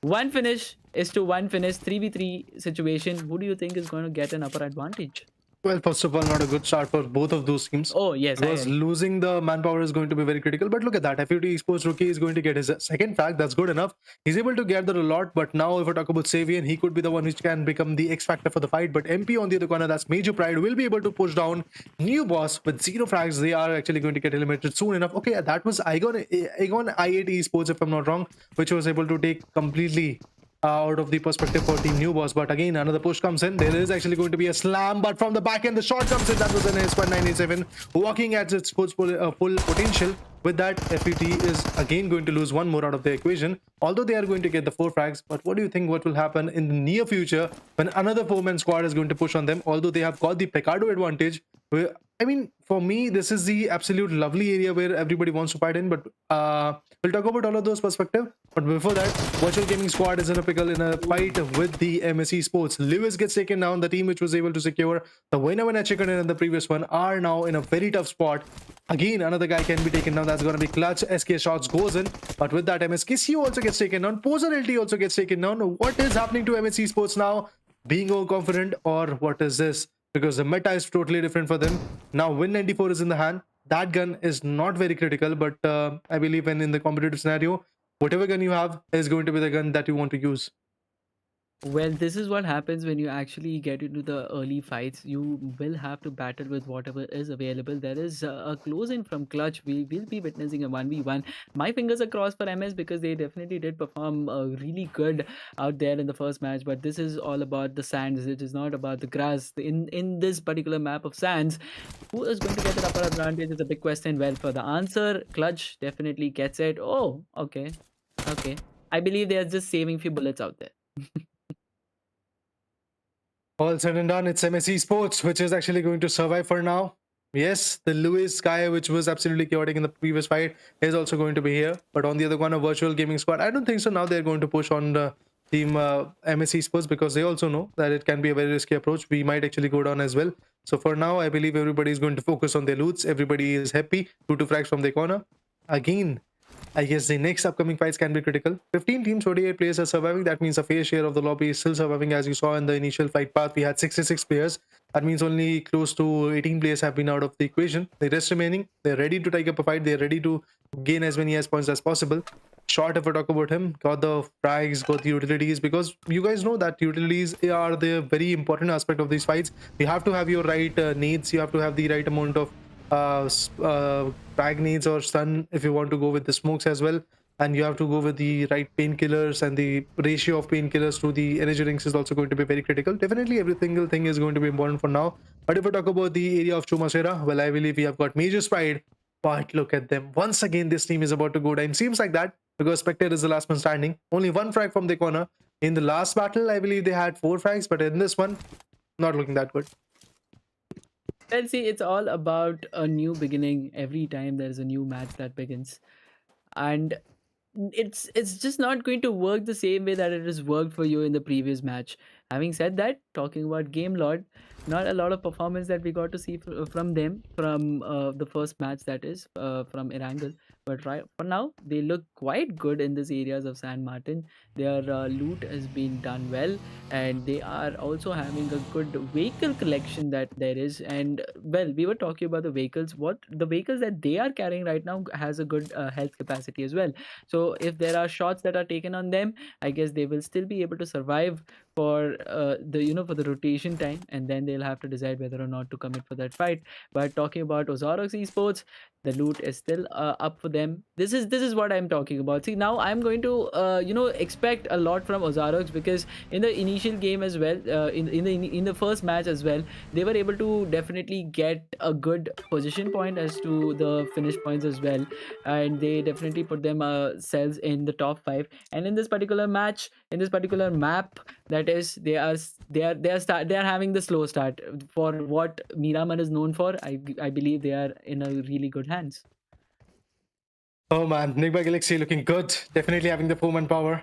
one finish is to one finish, 3v3 situation. Who do you think is going to get an upper advantage? Well, first of all, not a good start for both of those teams. Oh, yes. Because losing the manpower is going to be very critical. But look at that. FUT Esports rookie is going to get his second frag. That's good enough. He's able to gather a lot. But now, if I talk about Savian, he could be the one which can become the X factor for the fight. But MP on the other corner, that's Major Pride, will be able to push down New Boss with 0 frags. They are actually going to get eliminated soon enough. Okay, that was AGONxI8 Esports, if I'm not wrong, which was able to take completely out of the perspective for Team New Boss. But again, another push comes in. There is actually going to be a slam, but from the back end, the shot comes in. That was an S1987 working at its full potential. With that, FUT is again going to lose one more out of the equation, although they are going to get the 4 frags. But what do you think what will happen in the near future when another 4-man squad is going to push on them? Although they have got the Picardo advantage, I mean, for me, this is the absolute lovely area where everybody wants to fight in. But we'll talk about all of those perspectives. But before that, Virtual Gaming Squad is in a pickle in a fight with the MSE Sports. Lewis gets taken down. The team which was able to secure the winner chicken in the previous one are now in a very tough spot. Again, another guy can be taken down. That's going to be Clutch. SK Shots goes in. But with that, MSKC also gets taken down. Poser LT also gets taken down. What is happening to MSE Sports now? Being overconfident, or what is this? Because the meta is totally different for them. Now, Win 94 is in the hand. That gun is not very critical, but I believe when in the competitive scenario, whatever gun you have is going to be the gun that you want to use. Well, this is what happens when you actually get into the early fights. You will have to battle with whatever is available. There is a close-in from Clutch. We will be witnessing a 1v1. My fingers are crossed for MS because they definitely did perform really good out there in the first match. But this is all about the sands. It is not about the grass. In this particular map of sands, who is going to get the upper advantage is a big question. Well, for the answer, Clutch definitely gets it. Oh, okay. Okay. I believe they are just saving few bullets out there. All said and done, it's MSE Sports, which is actually going to survive for now. Yes, the Lewis guy, which was absolutely chaotic in the previous fight, is also going to be here. But on the other corner, Virtual Gaming Squad, I don't think so. Now they're going to push on the team MSE Sports because they also know that it can be a very risky approach. We might actually go down as well. So for now, I believe everybody is going to focus on their loots. Everybody is happy. 2 frags from the corner. Again, I guess the next upcoming fights can be critical. 15 teams, 48 players are surviving. That means a fair share of the lobby is still surviving. As you saw in the initial fight path, we had 66 players. That means only close to 18 players have been out of the equation. The rest remaining, they're ready to take up a fight. They're ready to gain as many points as possible. Short, if I talk about him, got the frags, got the utilities, because you guys know that utilities are the very important aspect of these fights. You have to have your right needs. You have to have the right amount of frag needs or stun if you want to go with the smokes as well, and you have to go with the right painkillers, and the ratio of painkillers to the energy drinks is also going to be very critical. Definitely every single thing is going to be important for now. But if I talk about the area of Chumacera, well, I believe we have got Major Pride. But look at them once again. This team is about to go down. Seems like that because Spectre is the last man standing. Only 1 frag from the corner. In the last battle, I believe they had 4 frags, but in this one, not looking that good. Well, see, it's all about a new beginning every time there's a new match that begins. And it's just not going to work the same way that it has worked for you in the previous match. Having said that, talking about Game Lord, not a lot of performance that we got to see from them from the first match, that is from Erangel. But right for now, they look quite good in these areas of San Martin. Their loot has been done well, and they are also having a good vehicle collection that there is. And well, we were talking about the vehicles. What the vehicles that they are carrying right now has a good health capacity as well. So if there are shots that are taken on them, I guess they will still be able to survive for the for the rotation time, and then they'll have to decide whether or not to commit for that fight. But talking about Ozarox Esports, the loot is still up for them. This is what I'm talking about. See, now I'm going to expect a lot from Ozarox, because in the initial game as well, in the first match as well, they were able to definitely get a good position point as to the finish points as well, and they definitely put themselves in the top 5. And in this particular match, in this particular map, that is, they are having the slow start for what Miramar is known for. I believe they are in a really good hands. Oh man, Nigma Galaxy looking good. Definitely having the 4-man power.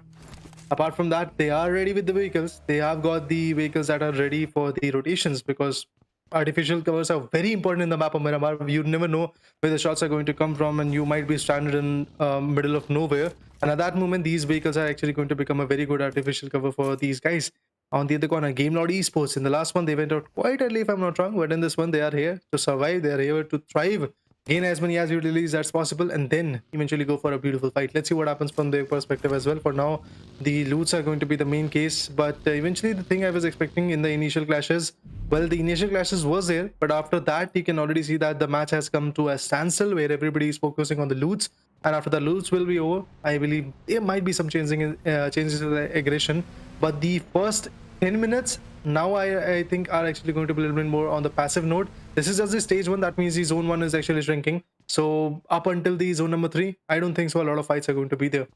Apart from that, they are ready with the vehicles. They have got the vehicles that are ready for the rotations, because artificial covers are very important in the map of Miramar. You never know where the shots are going to come from, and you might be stranded in middle of nowhere. And at that moment, these vehicles are actually going to become a very good artificial cover for these guys. On the other corner, Game Lord Esports. In the last one, they went out quite early, if I'm not wrong. But in this one, they are here to survive. They are here to thrive, gain as many as utilities as possible, and then eventually go for a beautiful fight. Let's see what happens from their perspective as well. For now, the loots are going to be the main case, but eventually the thing I was expecting in the initial clashes, well, the initial clashes was there, but after that you can already see that the match has come to a standstill where everybody is focusing on the loots. And after the loots will be over, I believe there might be some changes in the aggression, but the first 10 minutes now I think are actually going to be a little bit more on the passive note. This is just the stage 1, that means the zone 1 is actually shrinking. So up until the zone number 3, I don't think so a lot of fights are going to be there.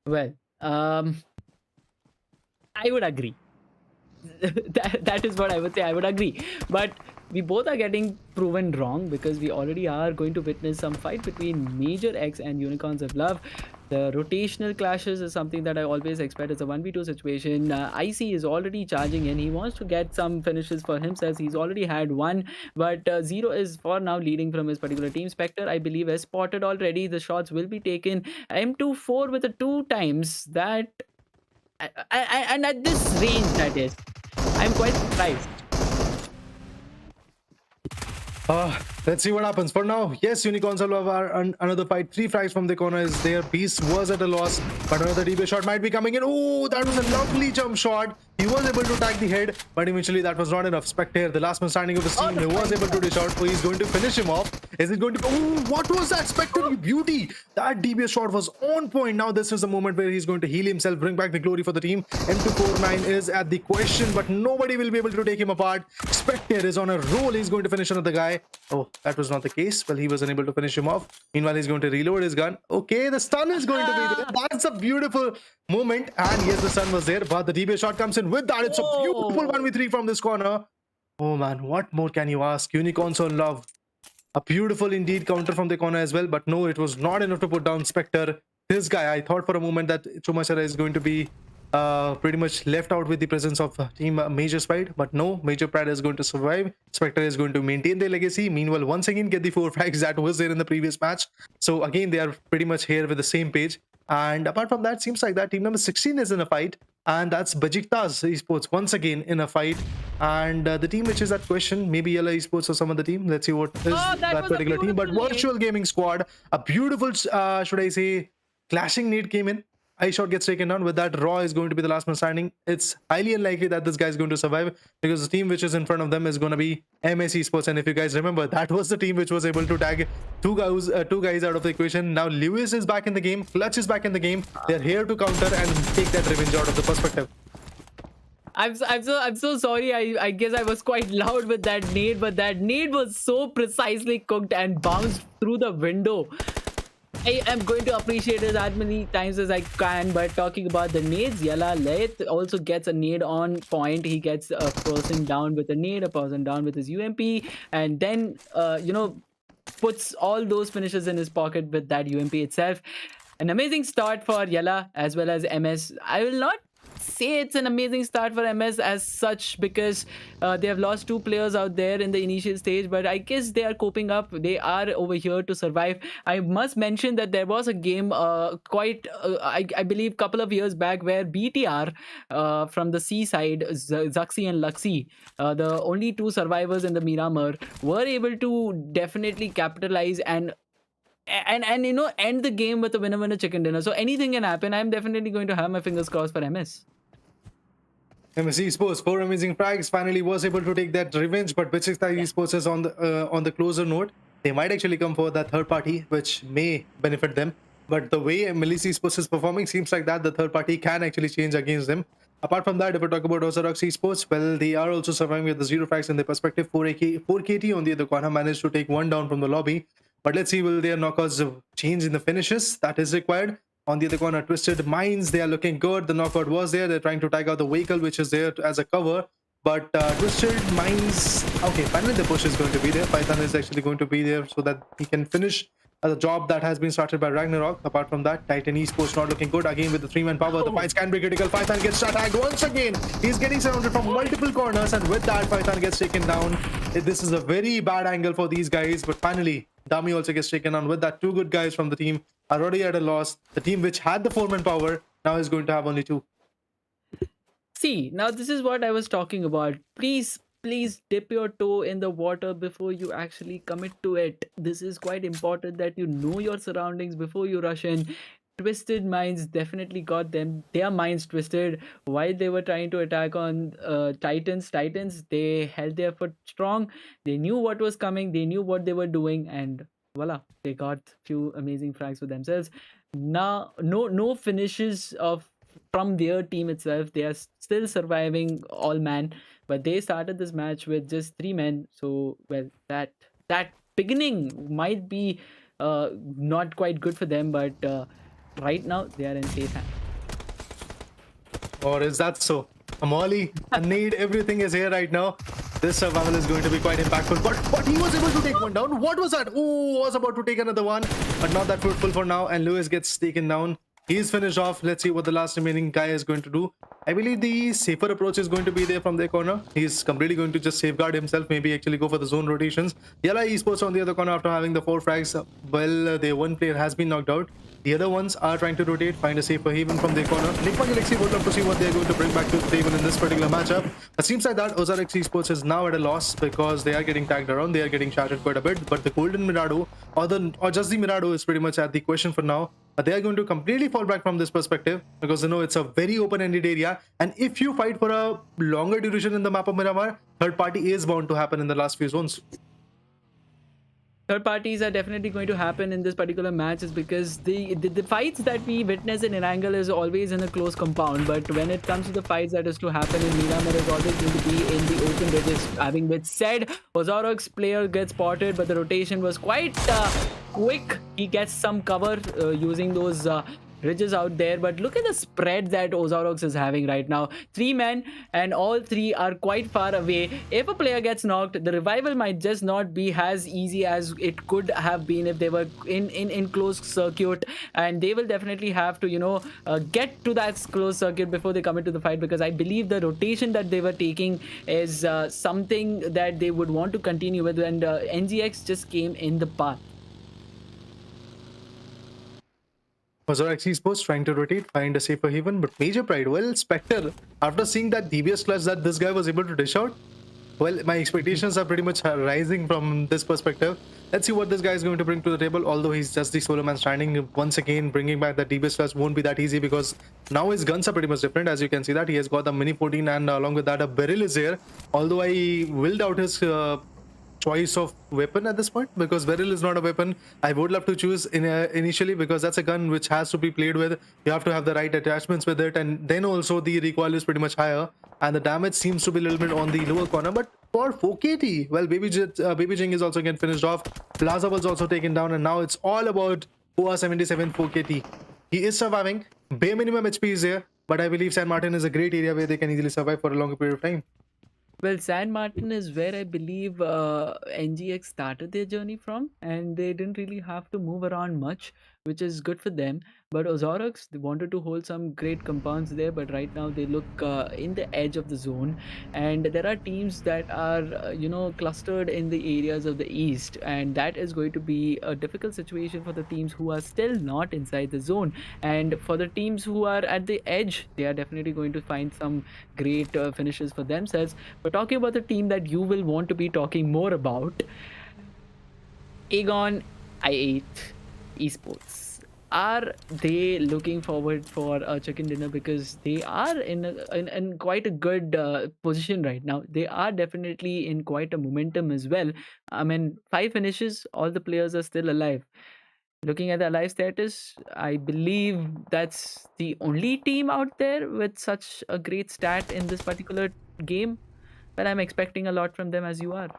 Well, I would agree. that is what I would say. I would agree. But we both are getting proven wrong, because we already are going to witness some fight between Major X and Unicorns of Love. The rotational clashes is something that I always expect as a 1v2 situation. IC is already charging in. He wants to get some finishes for himself. He's already had one, but Zero is for now leading from his particular team. Spectre, I believe, has spotted already. The shots will be taken. M24 with the 2 times. That and at this range, that is, I'm quite surprised. Let's see what happens. For now, yes, Unicorns are another fight. 3 frags from the corner is there. Beast was at a loss, but another DB shot might be coming in. Oh, that was a lovely jump shot. He was able to tag the head, but eventually that was not enough. Spectre, the last man standing of his team, he was able to dish out. So he's going to finish him off. Is it going to... Oh, what was that? Spectre, beauty. That DB shot was on point. Now this is the moment where he's going to heal himself, bring back the glory for the team. M249 is at the question, but nobody will be able to take him apart. Spectre is on a roll. He's going to finish another guy. Oh, that was not the case. Well, he was unable to finish him off. Meanwhile, he's going to reload his gun. Okay, the stun is going to be there. That's a beautiful moment. And yes, the stun was there, but the DB shot comes in with that. It's a beautiful 1v3 from this corner. Oh man, what more can you ask? Unicorns on Love. A beautiful indeed counter from the corner as well, but no, it was not enough to put down Spectre. This guy, I thought for a moment that Chumashara is going to be pretty much left out with the presence of team Major Spide, but no, Major Pride is going to survive. Spectre is going to maintain their legacy. Meanwhile, once again get the 4 frags that was there in the previous match. So again, they are pretty much here with the same page. And apart from that, seems like that team number 16 is in a fight, and that's Besiktas Esports once again in a fight. And the team which is at question, maybe Yalla Esports or some other team. Let's see what is that particular team. But Virtual Gaming Squad, a beautiful, should I say, clashing nade came in. Eye shot gets taken down. With that, Raw is going to be the last man standing. It's highly unlikely that this guy is going to survive, because the team which is in front of them is going to be MS Esports. And if you guys remember, that was the team which was able to tag two guys out of the equation. Now Lewis is back in the game. Clutch is back in the game. They're here to counter and take that revenge out of the perspective. I'm so sorry. I guess I was quite loud with that nade, but that nade was so precisely cooked and bounced through the window. I am going to appreciate it as many times as I can. But talking about the nades, Yalla Leth also gets a nade on point. He gets a person down with a nade, a person down with his UMP, and then puts all those finishes in his pocket with that UMP itself. An amazing start for Yalla as well as MS. I will not say it's an amazing start for MS as such, because they have lost 2 players out there in the initial stage, but I guess they are coping up. They are over here to survive. I must mention that there was a game I believe couple of years back where BTR from the seaside, Zaxi and Luxi, the only 2 survivors in the Miramar, were able to definitely capitalize and end the game with a winner chicken dinner. So anything can happen. I'm definitely going to have my fingers crossed for MS. Melise Esports, 4 amazing frags, finally was able to take that revenge, but Besiktas Esports is on the closer note. They might actually come for that third party, which may benefit them. But the way Melise Esports is performing, seems like that the third party can actually change against them. Apart from that, if we talk about Ozarox Esports, well, they are also surviving with the 0 frags in their perspective. 4KT on the other corner managed to take 1 down from the lobby. But let's see, will their knockouts change in the finishes? That is required. On the other corner, Twisted Minds, they are looking good. The knockout was there. They're trying to tag out the vehicle, which is there as a cover. But Twisted Minds, okay, finally the push is going to be there. Python is actually going to be there so that he can finish the job that has been started by Ragnarok. Apart from that, Titan Esports not looking good. Again, with the 3-man power, the fights can be critical. Python gets tagged once again. He's getting surrounded from multiple corners, and with that, Python gets taken down. This is a very bad angle for these guys, but finally, Dami also gets taken down. With that, 2 good guys from the team are already at a loss. The team which had the 4-man power now is going to have only 2. See, now this is what I was talking about. Please dip your toe in the water before you actually commit to it. This is quite important that you know your surroundings before you rush in. Twisted Minds definitely got their minds twisted while they were trying to attack on Titans. They held their foot strong. They knew what was coming. They knew what they were doing, and voila, they got few amazing frags for themselves. Now, no finishes of from their team itself. They are still surviving all man, but they started this match with just 3 men. So well, that beginning might be not quite good for them, but right now they are in safe hands. Or is that so? Amali, a need, everything is here right now. This survival is going to be quite impactful. But he was able to take 1 down. What was that? Oh, was about to take another one, but not that fruitful for now. And Lewis gets taken down. He's finished off. Let's see what the last remaining guy is going to do. I believe the safer approach is going to be there from their corner. He's completely going to just safeguard himself, maybe actually go for the zone rotations. Yalla Esports on the other corner after having the 4 frags. Well, their 1 player has been knocked out. The other ones are trying to rotate, find a safer haven from their corner. Nigma Galaxy would love to see what they're going to bring back to the table in this particular matchup. It seems like that Ozarox Esports is now at a loss because they are getting tagged around. They are getting shattered quite a bit. But the Golden Mirado or just the Mirado is pretty much at the question for now. They are going to completely fall back from this perspective because you know it's a very open-ended area. And if you fight for a longer duration in the map of Miramar, third party is bound to happen in the last few zones. Third parties are definitely going to happen in this particular match, is because the fights that we witness in Erangel is always in a close compound, but when it comes to the fights that is to happen in Miramar, is always going to be in the open ridges. Having been said, Ozarox player gets spotted, but the rotation was quite quick. He gets some cover using those ridges out there, but look at the spread that Ozarox is having right now. 3 men and all 3 are quite far away. If a player gets knocked, the revival might just not be as easy as it could have been if they were in closed circuit, and they will definitely have to get to that closed circuit before they come into the fight, because I believe the rotation that they were taking is something that they would want to continue with, and NGX just came in the path. Ozarox Esports trying to rotate, find a safer haven, but Major Pride, well, Spectre, after seeing that DBS clutch that this guy was able to dish out, well, my expectations are pretty much rising from this perspective. Let's see what this guy is going to bring to the table, although he's just the solo man standing. Once again, bringing back the DBS clutch won't be that easy because now his guns are pretty much different. As you can see that he has got the Mini 14 and along with that a Beryl is here, although I will doubt his choice of weapon at this point, because Beryl is not a weapon I would love to choose initially, because that's a gun which has to be played with. You have to have the right attachments with it, and then also the recoil is pretty much higher, and the damage seems to be a little bit on the lower corner. But for 4KT, well, Baby Jing is also again finished off. Plaza was also taken down, and now it's all about OR 77 4KT. He is surviving. Bare minimum HP is there, but I believe San Martin is a great area where they can easily survive for a longer period of time. Well, San Martin is where I believe NGX started their journey from, and they didn't really have to move around much. which is good for them. But Ozarox, they wanted to hold some great compounds there, but right now they look in the edge of the zone, and there are teams that are clustered in the areas of the east, and that is going to be a difficult situation for the teams who are still not inside the zone. And for the teams who are at the edge, they are definitely going to find some great finishes for themselves. But talking about the team that you will want to be talking more about, AGONxI8 Esports. Are they looking forward for a chicken dinner, because they are in quite a good position right now? They are definitely in quite a momentum as well. I mean, 5 finishes, all the players are still alive. Looking at the alive status, I believe that's the only team out there with such a great stat in this particular game. But I'm expecting a lot from them, as you are.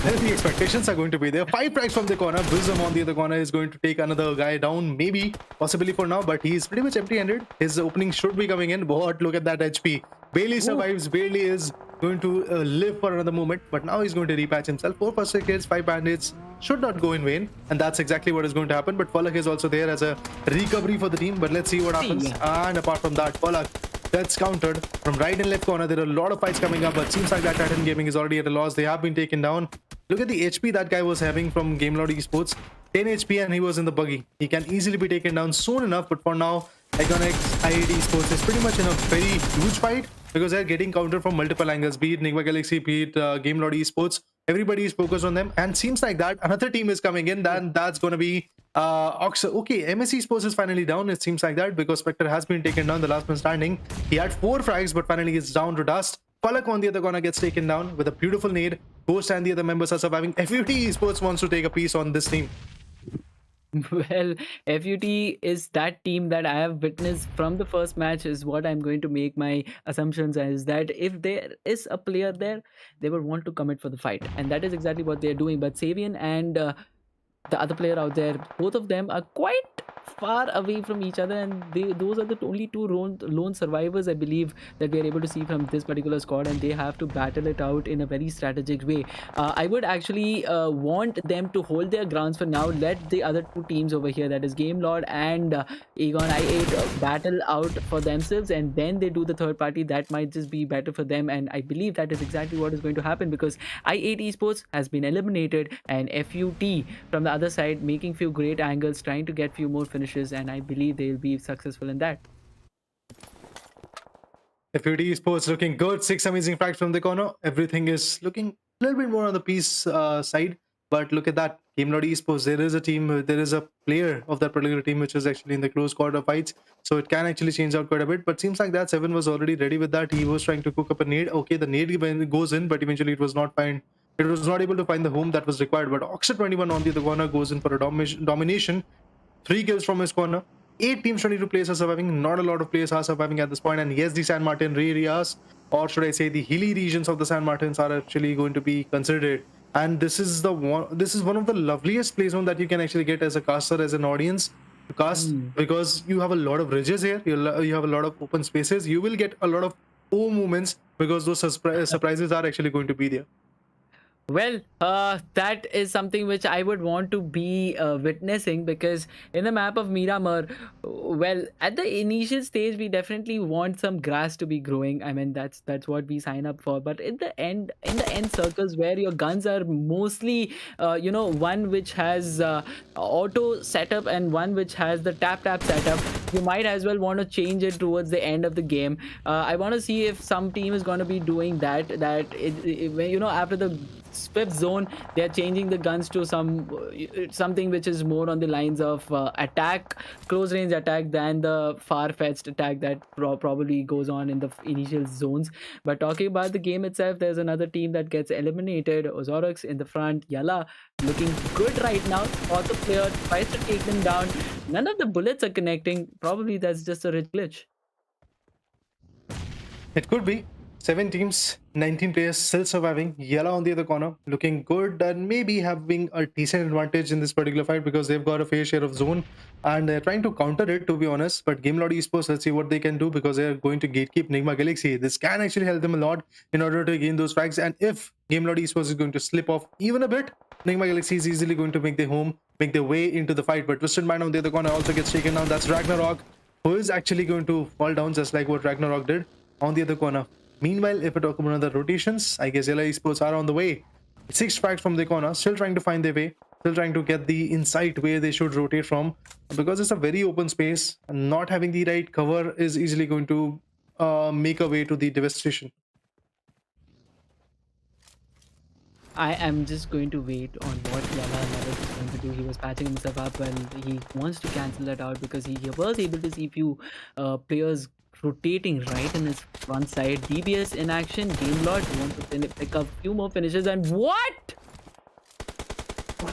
Well, the expectations are going to be there. 5 frags from the corner. Wisdom on the other corner is going to take another guy down, maybe, possibly for now, but he's pretty much empty-handed. His opening should be coming in, but look at that HP. Bailey survives. Bailey is going to live for another moment, but now he's going to repatch himself. 4 first aid kits, 5 bandits. Should not go in vain, and that's exactly what is going to happen. But Pubg is also there as a recovery for the team, but let's see what happens. And apart from that, Pubg that's countered from right and left corner. There are a lot of fights coming up, but seems like that Titan Gaming is already at a loss. They have been taken down. Look at the HP that guy was having from Yalla Esports. 10 HP and he was in the buggy. He can easily be taken down soon enough, but for now, AGONxI8 ESPORts is pretty much in a very huge fight because they're getting countered from multiple angles, be it Nigma Galaxy, be it Yalla Esports. Everybody is focused on them, and seems like that another team is coming in. Then that's going to be okay, Melise Esports is finally down. It seems like that because Spectre has been taken down, the last man standing. He had 4 frags, but finally is down to dust. Pubg on the other corner gets taken down with a beautiful nade. Ghost and the other members are surviving. FUT Esports wants to take a piece on this team. Well, FUT is that team that I have witnessed from the first match, is what I'm going to make my assumptions as, that if there is a player there, they would want to commit for the fight. And that is exactly what they're doing. But Savian and the other player out there, both of them are quite far away from each other, and those are the only 2 lone survivors, I believe, that we are able to see from this particular squad, and they have to battle it out in a very strategic way. I would actually want them to hold their grounds for now. Let the other 2 teams over here, that is Game Lord and AGONxI8, battle out for themselves, and then they do the third party. That might just be better for them, and I believe that is exactly what is going to happen, because i8 Esports has been eliminated, and FUT from the other side making few great angles, trying to get few more finishes, and I believe they'll be successful in that. FUT Esports looking good. 6 amazing frags from the corner. Everything is looking a little bit more on the peace side, but look at that. Yalla Esports, there is a team, there is a player of that particular team which is actually in the close quarter fights, so it can actually change out quite a bit. But seems like that Seven was already ready with that. He was trying to cook up a nade. Okay, the nade goes in, but eventually it was not fine. It was not able to find the home that was required. But AGONxI8 on the other corner goes in for a domination. 3 kills from his corner. 8 teams, 22 players are surviving. Not a lot of players are surviving at this point. And yes, the San Martin areas, or should I say the hilly regions of the San Martins, are actually going to be considered. And this is one of the loveliest play zone that you can actually get as a caster, as an audience to cast, because you have a lot of ridges here. You have a lot of open spaces. You will get a lot of O movements because those surprises are actually going to be there. Well, that is something which I would want to be witnessing, because in the map of Miramar, well, at the initial stage, we definitely want some grass to be growing. I mean, that's what we sign up for. But in the end circles, where your guns are mostly, one which has auto setup and one which has the tap setup, you might as well want to change it towards the end of the game. I want to see if some team is going to be doing that. After the fifth zone, they are changing the guns to something which is more on the lines of attack, close range attack, than the far-fetched attack that probably goes on in the initial zones. But talking about the game itself, there's another team that gets eliminated. Ozarox in the front. Yalla looking good right now. Also player tries to take them down. None of the bullets are connecting. Probably that's just a rich glitch. It could be. 7 teams, 19 players still surviving. Yalla on the other corner looking good and maybe having a decent advantage in this particular fight because they've got a fair share of zone and they're trying to counter it, to be honest. But Yalla Esports, let's see what they can do, because they're going to gatekeep Nigma Galaxy. This can actually help them a lot in order to gain those frags. And if Yalla Esports is going to slip off even a bit, Nigma Galaxy is easily going to make their home make their way into the fight. But Twisted Mind on the other corner also gets taken down. That's Ragnarok, who is actually going to fall down just like what Ragnarok did on the other corner. Meanwhile, if we talk about other rotations, I guess Yalla Esports are on the way. 6 frags from the corner, still trying to find their way, still trying to get the insight where they should rotate from, because it's a very open space and not having the right cover is easily going to make a way to the devastation. I am just going to wait on what Yalla Esports is going to do. He was patching himself up and he wants to cancel that out because he was able to see few players rotating right in his front side. DBS in action. Game Lord wants to pick up few more finishes. And what?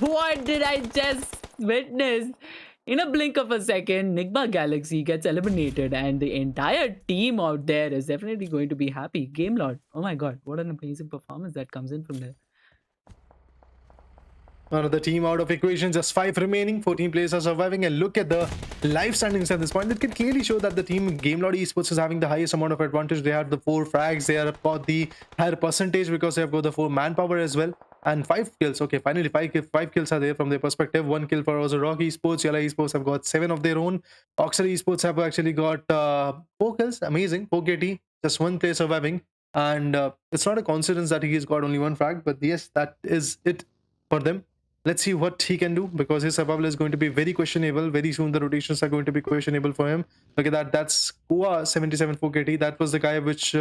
What did I just witness? In a blink of a second, Nigma Galaxy gets eliminated, and the entire team out there is definitely going to be happy. Game Lord, oh my god, what an amazing performance that comes in from there. Another team out of equation, just 5 remaining, 14 players are surviving, and look at the life standings at this point. It can clearly show that the team Yalla Esports is having the highest amount of advantage. They have the 4 frags, they have got the higher percentage because they have got the 4 manpower as well, and 5 kills. Okay, finally 5 kills are there from their perspective. 1 kill for Ozarox Esports. Yalla Esports have got 7 of their own. Oxford Esports have actually got 4 kills. Amazing. Pubg, just 1 player surviving, and it's not a coincidence that he's got only 1 frag, but yes, that is it for them. Let's see what he can do, because his survival is going to be very questionable. Very soon the rotations are going to be questionable for him. Look at that. That's Kua 77 4KT. That was the guy which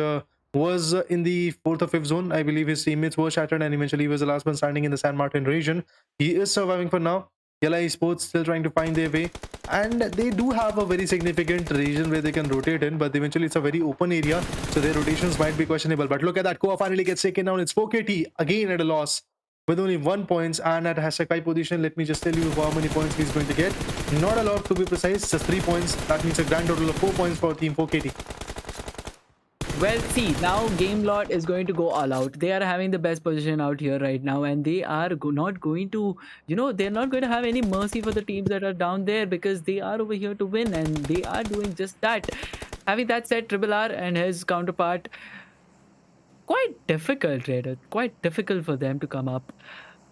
was in the 4th or 5th zone. I believe his teammates were shattered and eventually he was the last one standing in the San Martin region. He is surviving for now. Yalla Esports still trying to find their way, and they do have a very significant region where they can rotate in, but eventually it's a very open area, so their rotations might be questionable. But look at that. Kua finally gets taken down. It's 4KT again at a loss, with only 1 point and at hashtag 5 position. Let me just tell you how many points he's going to get. Not a lot, to be precise, just 3 points. That means a grand total of 4 points for Team 4KT. Well, see, now Game Lord is going to go all out. They are having the best position out here right now, and they are not going to, they're not going to have any mercy for the teams that are down there, because they are over here to win, and they are doing just that. Having that said, Triple R and his counterpart, quite difficult, Raider. Quite difficult for them to come up.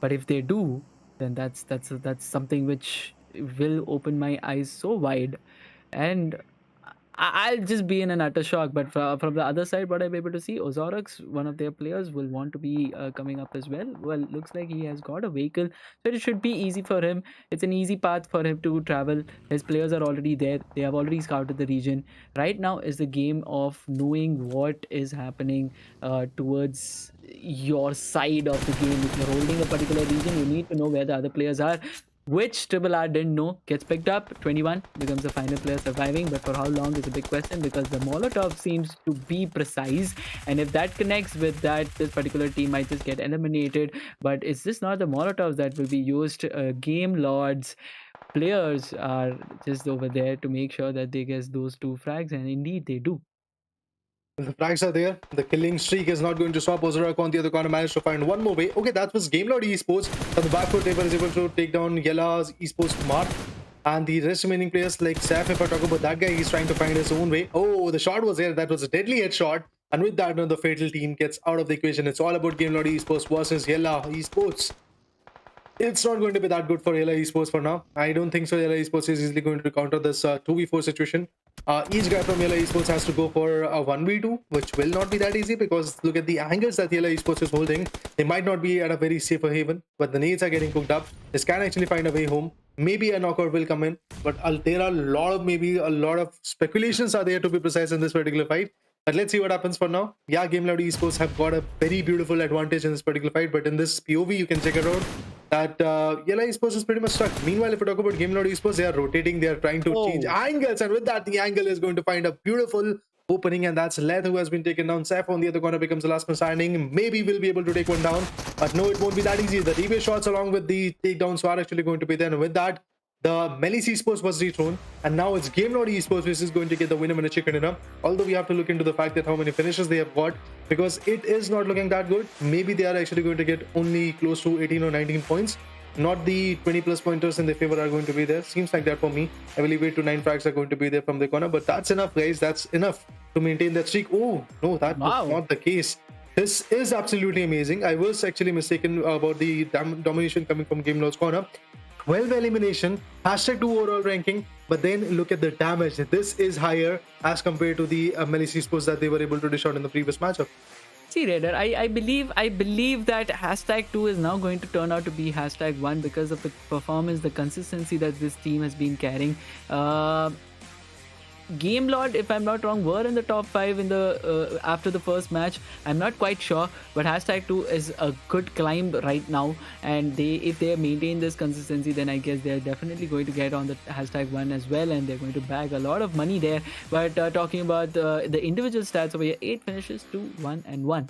But if they do, then that's something which will open my eyes so wide, and I'll just be in an utter shock. But from the other side, what I'm able to see, Ozarox, one of their players, will want to be coming up as well. Well, looks like he has got a vehicle, so it should be easy for him. It's an easy path for him to travel. His players are already there. They have already scouted the region. Right now is the game of knowing what is happening towards your side of the game. If you're holding a particular region, you need to know where the other players are, which Triple R didn't know. Gets picked up. 21 becomes the final player surviving, but for how long is a big question, because the Molotov seems to be precise, and if that connects with that, this particular team might just get eliminated. But is this not the Molotovs that will be used? Game Lords players are just over there to make sure that they get those 2 frags, and indeed they do. The frags are there. The killing streak is not going to stop. Ozarox on the other corner managed to find one more way. Okay, that was Yalla Esports. On the backfoot, they were able to take down Yalla Esports Mark. And the rest remaining players, like Saf, if I talk about that guy, he's trying to find his own way. Oh, the shot was there. That was a deadly headshot. And with that, the fatal team gets out of the equation. It's all about Yalla Esports versus Yalla Esports. It's not going to be that good for Yalla Esports for now. I don't think so. Yalla Esports is easily going to counter this 2v4 situation. Each guy from Yalla Esports has to go for a 1v2, which will not be that easy, because look at the angles that Yalla Esports is holding. They might not be at a very safer haven, but the nades are getting cooked up. This can actually find a way home. Maybe a knockout will come in, but there are a lot of speculations are there, to be precise, in this particular fight. But let's see what happens for now. Yeah, Yalla Esports have got a very beautiful advantage in this particular fight, but in this POV, you can check it out that Yalla Esports is pretty much stuck. Meanwhile, if we talk about Yalla Esports, they are rotating, they are trying to change angles, and with that, the angle is going to find a beautiful opening, and that's Leth, who has been taken down. Saf on the other corner becomes the last man standing. Maybe we'll be able to take one down, but no, it won't be that easy. The DB shots along with the takedowns are actually going to be there, and with that, the Melise Esports was dethroned, and now it's Yalla Esports which is going to get the winner and a chicken dinner. Although we have to look into the fact that how many finishes they have got, because it is not looking that good. Maybe they are actually going to get only close to 18 or 19 points. Not the 20 plus pointers in their favor are going to be there. Seems like that for me. I believe 8 to 9 frags are going to be there from the corner, but that's enough, guys. That's enough to maintain that streak. Oh no, that was not the case. This is absolutely amazing. I was actually mistaken about the domination coming from Game Lord's corner. 12 elimination, hashtag 2 overall ranking, but then look at the damage. This is higher as compared to the Melise Esports that they were able to dish out in the previous matchup. See, Raider, I believe that hashtag 2 is now going to turn out to be hashtag 1 because of the performance, the consistency that this team has been carrying. Game Lord, if I'm not wrong, were in the top 5 in the after the first match. I'm not quite sure, but hashtag 2 is a good climb right now, and if they maintain this consistency, then I guess they're definitely going to get on the hashtag 1 as well, and they're going to bag a lot of money there. But talking about the individual stats over here, 8 finishes, 2, 1 and 1.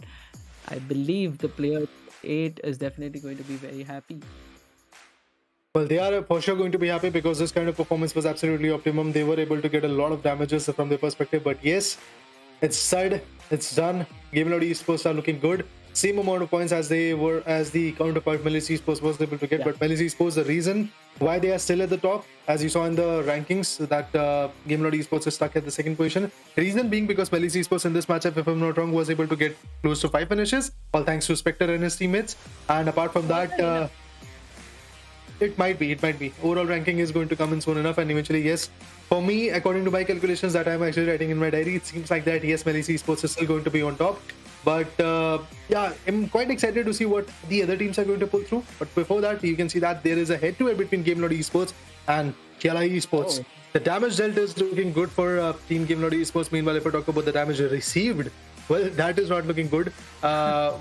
I believe the player 8 is definitely going to be very happy. Well, they are for sure going to be happy because this kind of performance was absolutely optimum. They were able to get a lot of damages from their perspective. But yes, it's said, it's done. Yalla Esports are looking good. Same amount of points as they were as the counterpart Melise Esports was able to get. Yeah. But Melise Esports, the reason why they are still at the top, as you saw in the rankings, that Yalla Esports is stuck at the second position. Reason being because Melise Esports in this matchup, if I'm not wrong, was able to get close to 5 finishes, all thanks to Spectre and his teammates. And apart from that, it might be. Overall ranking is going to come in soon enough, and eventually, yes. For me, according to my calculations that I'm actually writing in my diary, it seems like that, yes, Melise Esports is still going to be on top. But yeah, I'm quite excited to see what the other teams are going to pull through. But before that, you can see that there is a head-to-head between Yalla Esports and Yalla Esports. Oh. The damage dealt is looking good for Team Yalla Esports. Meanwhile, if I talk about the damage received, well, that is not looking good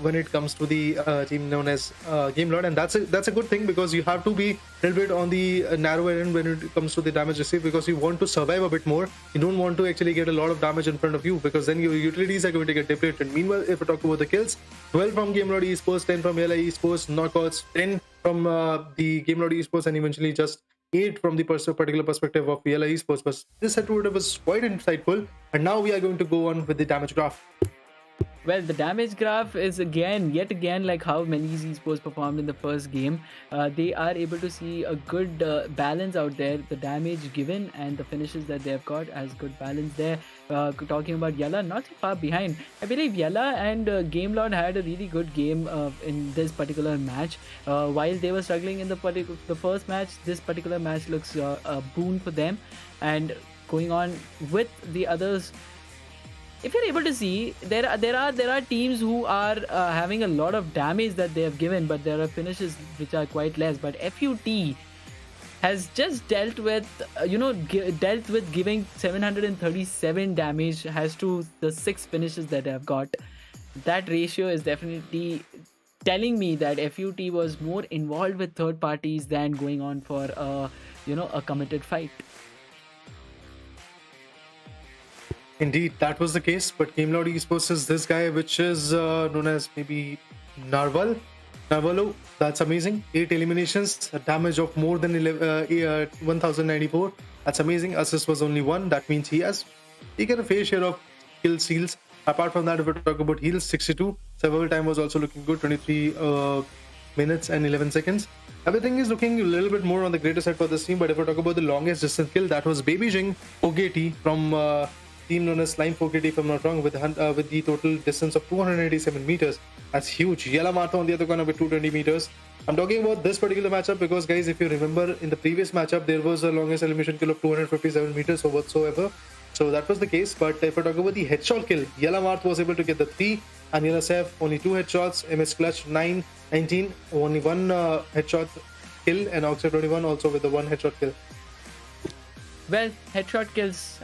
when it comes to the team known as Game Lord, and that's a good thing because you have to be a little bit on the narrower end when it comes to the damage received because you want to survive a bit more. You don't want to actually get a lot of damage in front of you because then your utilities are going to get depleted. Meanwhile, if we talk about the kills, 12 from Game Lord Esports, 10 from Yalla Esports, knockouts, 10 from the Game Lord Esports, and eventually just 8 from the particular perspective of Yalla Esports. But this set was quite insightful, and now we are going to go on with the damage graph. Well, the damage graph is yet again like how Melise Esports performed in the first game. They are able to see a good balance out there. The damage given and the finishes that they have got has good balance there. Talking about Yalla, not too far behind. I believe Yalla and Game Lord had a really good game in this particular match. While they were struggling in the first match, this particular match looks a boon for them. And going on with the others, if you're able to see, there are teams who are having a lot of damage that they have given, but there are finishes which are quite less. But FUT has just dealt with giving 737 damage has to the 6 finishes that they have got. That ratio is definitely telling me that FUT was more involved with third parties than going on for a committed fight. Indeed, that was the case, but Yalla Esports is this guy which is known as maybe Narvalo. That's amazing. 8 eliminations, a damage of more than 1094. That's amazing. Assist was only 1. That means he has taken a fair share of kill steals. Apart from that, if we talk about heals, 62. Survival time was also looking good, 23 minutes and 11 seconds. Everything is looking a little bit more on the greater side for this team, but if we talk about the longest distance kill, that was Baby Jing OGT from team known as Slime 4KT, if I'm not wrong, with the total distance of 287 meters. That's huge. Yalla Martha on the other corner with 220 meters. I'm talking about this particular matchup because, guys, if you remember in the previous matchup, there was a longest elimination kill of 257 meters or whatsoever. So that was the case. But if I talk about the headshot kill, Yalla Martha was able to get the 3, and Yalla Sef only 2 headshots. MS Clutch 19, only 1 headshot kill, and AGONxI8 also with the 1 headshot kill. Well, headshot kills.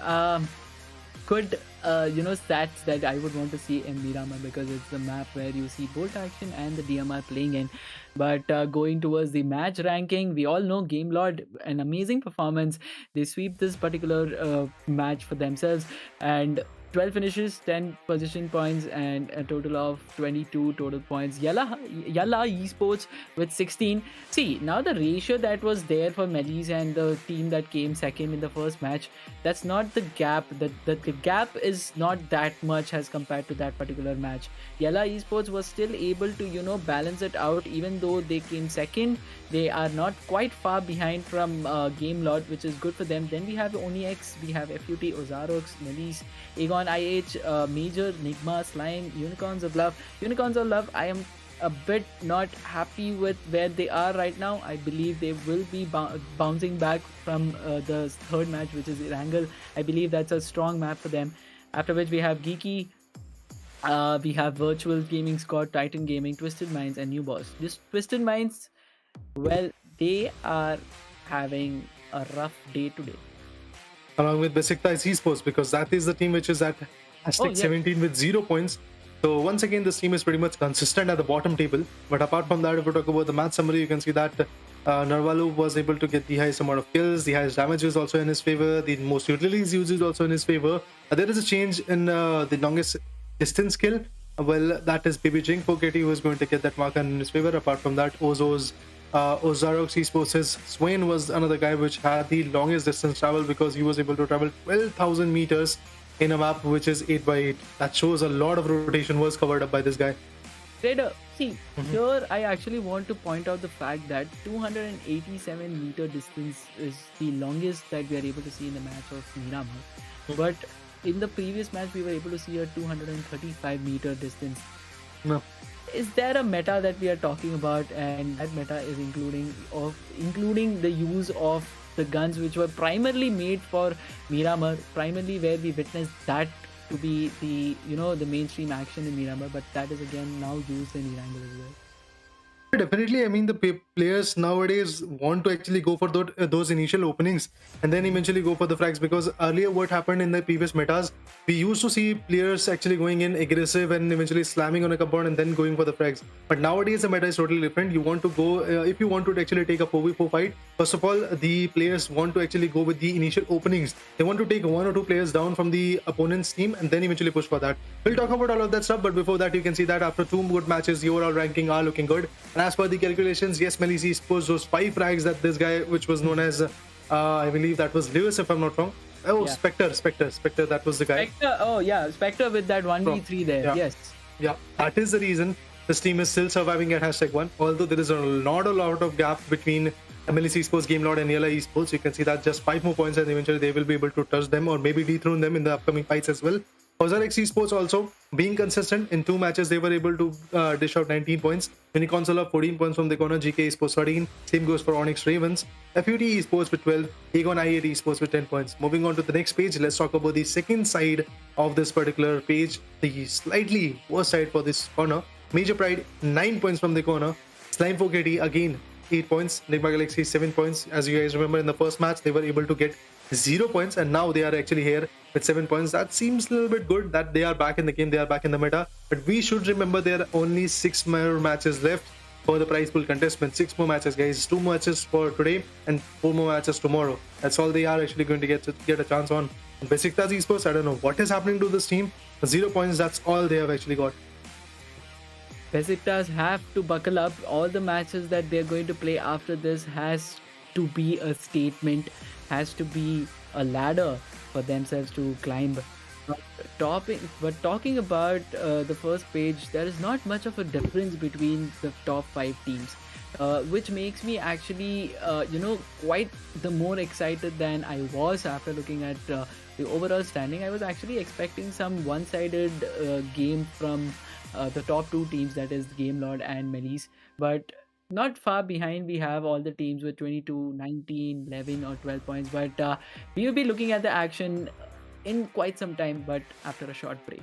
Good stats that I would want to see in Miramar because it's the map where you see bolt action and the DMR playing in. But going towards the match ranking, we all know Game Lord, an amazing performance. They sweep this particular match for themselves, and 12 finishes, 10 position points, and a total of 22 total points. Yalla Esports with 16. See, now the ratio that was there for Melise and the team that came second in the first match, that's not the gap. The gap is not that much as compared to that particular match. Yalla Esports was still able to, balance it out. Even though they came second, they are not quite far behind from Game Lord, which is good for them. Then we have Onyx, we have FUT, Ozarox, Melise, AGONxI8, Major, Nigma, Slime, Unicorns of Love. Unicorns of Love, I am a bit not happy with where they are right now. I believe they will be bouncing back from the third match, which is Erangel. I believe that's a strong map for them. After which we have Geekay, we have Virtual Gaming Squad, Titan Gaming, Twisted Minds, and New Boss. This Twisted Minds, well, they are having a rough day today. Along with Besiktas Esports, because that is the team which is at hashtag 17 with 0 points. So once again, this team is pretty much consistent at the bottom table. But apart from that, if we talk about the match summary, you can see that Narvalu was able to get the highest amount of kills. The highest damage is also in his favor. The most utilities used is also in his favor. There is a change in the longest distance kill. Well, that is Pubg 4KT who is going to get that mark in his favor. Apart from that, Ozarox Esports' Swain was another guy which had the longest distance travel, because he was able to travel 12,000 meters in a map which is 8x8. That shows a lot of rotation was covered up by this guy. Trader, see, here I actually want to point out the fact that 287 meter distance is the longest that we are able to see in the match of Miramar. But in the previous match, we were able to see a 235 meter distance. No. Is there a meta that we are talking about? And that meta is including the use of the guns which were primarily made for Miramar, primarily where we witnessed that to be the the mainstream action in Miramar, but that is again now used in Erangel as well. Definitely, I mean, the players nowadays want to actually go for those initial openings and then eventually go for the frags, because earlier what happened in the previous metas, we used to see players actually going in aggressive and eventually slamming on a compound and then going for the frags. But nowadays the meta is totally different. You want to go, if you want to actually take a 4v4 fight, first of all, the players want to actually go with the initial openings. They want to take 1 or 2 players down from the opponent's team and then eventually push for that. We'll talk about all of that stuff, but before that, you can see that after 2 good matches, the overall ranking are looking good. And as per the calculations, yes, Melise Esports, those 5 frags that this guy, which was known as, I believe that was Lewis, if I'm not wrong. Oh, yeah. Spectre, that was the guy. Spectre, oh yeah, Spectre with that 1v3 there, yeah. Yes. Yeah, that is the reason this team is still surviving at #1. Although there is not a lot of gap between Melise Esports, Game Lord, and Yalla Esports. You can see that just 5 more points and eventually they will be able to touch them or maybe dethrone them in the upcoming fights as well. Ozarox Esports also being consistent. In 2 matches, they were able to dish out 19 points. Miniconsole 14 points from the corner. Geekay Esports 13. Same goes for Onyx Ravens. FUT Esports with 12. AGONxI8 Esports with 10 points. Moving on to the next page, let's talk about the second side of this particular page. The slightly worse side for this corner. Major Pride 9 points from the corner. Slime 4KT again 8 points. Nigma Galaxy 7 points. As you guys remember, in the first match, they were able to get 0 points, and now they are actually here with 7 points. That seems a little bit good that they are back in the game, they are back in the meta. But we should remember there are only 6 more matches left for the Prizepool contestment. 6 more matches, guys. 2 matches for today and 4 more matches tomorrow. That's all they are actually going to get a chance on. Besiktas Esports, I don't know what is happening to this team. 0 points, that's all they have actually got. Besiktas have to buckle up. All the matches that they're going to play after this has to be a statement, has to be a ladder for themselves to climb. But talking about the first page, there is not much of a difference between the top 5 teams, which makes me actually quite the more excited than I was after looking at the overall standing. I was actually expecting some one-sided game from the top 2 teams, that is Game Lord and Melise, but not far behind we have all the teams with 22, 19, 11 or 12 points. But we will be looking at the action in quite some time, but after a short break.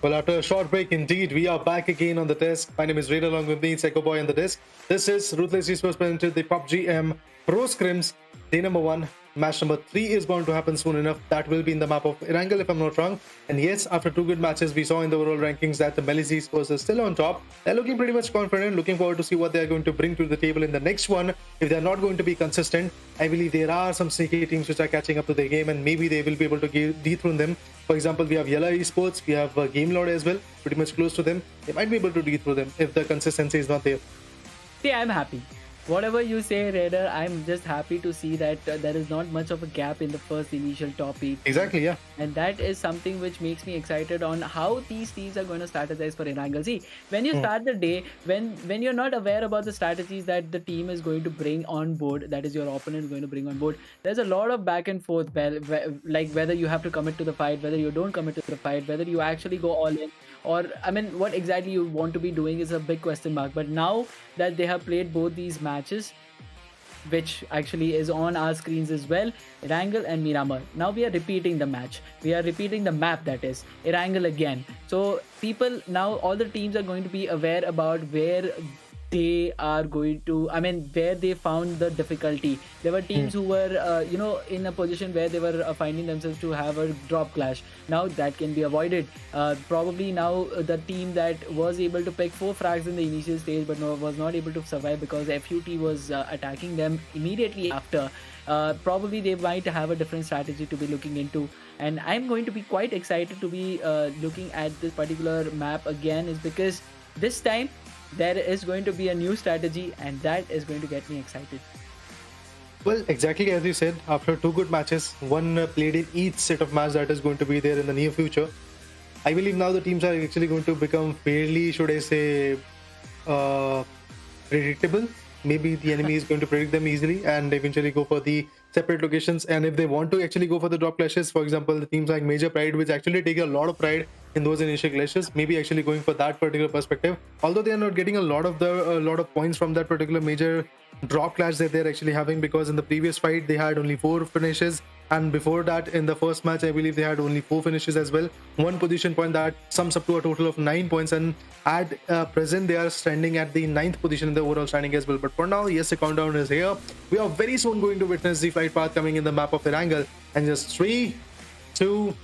Well, after a short break, indeed, we are back again on the desk. My name is Ray, along with me, Psycho Boy on the desk. This is Ruthless Esports presented the Pubg M Pro Scrims. Day number 1, match number 3 is bound to happen soon enough. That will be in the map of Erangel, if I'm not wrong. And yes, after 2 good matches, we saw in the overall rankings that the Melise Esports is still on top. They're looking pretty much confident, looking forward to see what they're going to bring to the table in the next one. If they're not going to be consistent, I believe there are some sneaky teams which are catching up to their game, and maybe they will be able to dethrone them. For example, we have Yalla Esports, we have Game Lord as well, pretty much close to them. They might be able to dethrone them if the consistency is not there. See, I'm happy. Whatever you say, Raider, I'm just happy to see that there is not much of a gap in the first initial top 8. Exactly, yeah. And that is something which makes me excited on how these teams are going to strategize for Erangel. See, when you start the day, when you're not aware about the strategies that the team is going to bring on board, that is your opponent is going to bring on board, there's a lot of back and forth, like whether you have to commit to the fight, whether you don't commit to the fight, whether you actually go all in, or I mean, what exactly you want to be doing is a big question mark. But now that they have played both these matches, which actually is on our screens as well, Erangel and Miramar, now we are repeating the match, we are repeating the map, that is Erangel again. So people, now all the teams are going to be aware about where they are going to, I mean, where they found the difficulty. There were teams who were in a position where they were finding themselves to have a drop clash. Now that can be avoided. Probably now the team that was able to pick 4 frags in the initial stage but was not able to survive because FUT was attacking them immediately after, probably they might have a different strategy to be looking into. And I'm going to be quite excited to be looking at this particular map again, is because this time there is going to be a new strategy, and that is going to get me excited. Well, exactly as you said, after 2 good matches, one played in each set of match that is going to be there in the near future, I believe now the teams are actually going to become fairly, should I say, predictable. Maybe the enemy is going to predict them easily and eventually go for the separate locations. And if they want to actually go for the drop clashes, for example, the teams like Major Pride, which actually take a lot of pride in those initial clashes, maybe actually going for that particular perspective. Although they are not getting a lot of points from that particular major drop clash that they're actually having, because in the previous fight they had only 4 finishes, and before that in the first match I believe they had only 4 finishes as well, 1 position point that sums up to a total of 9 points, and at present they are standing at the 9th position in the overall standing as well. But for now, yes, the countdown is here. We are very soon going to witness the flight path coming in the map of Erangel, and just 3, 2,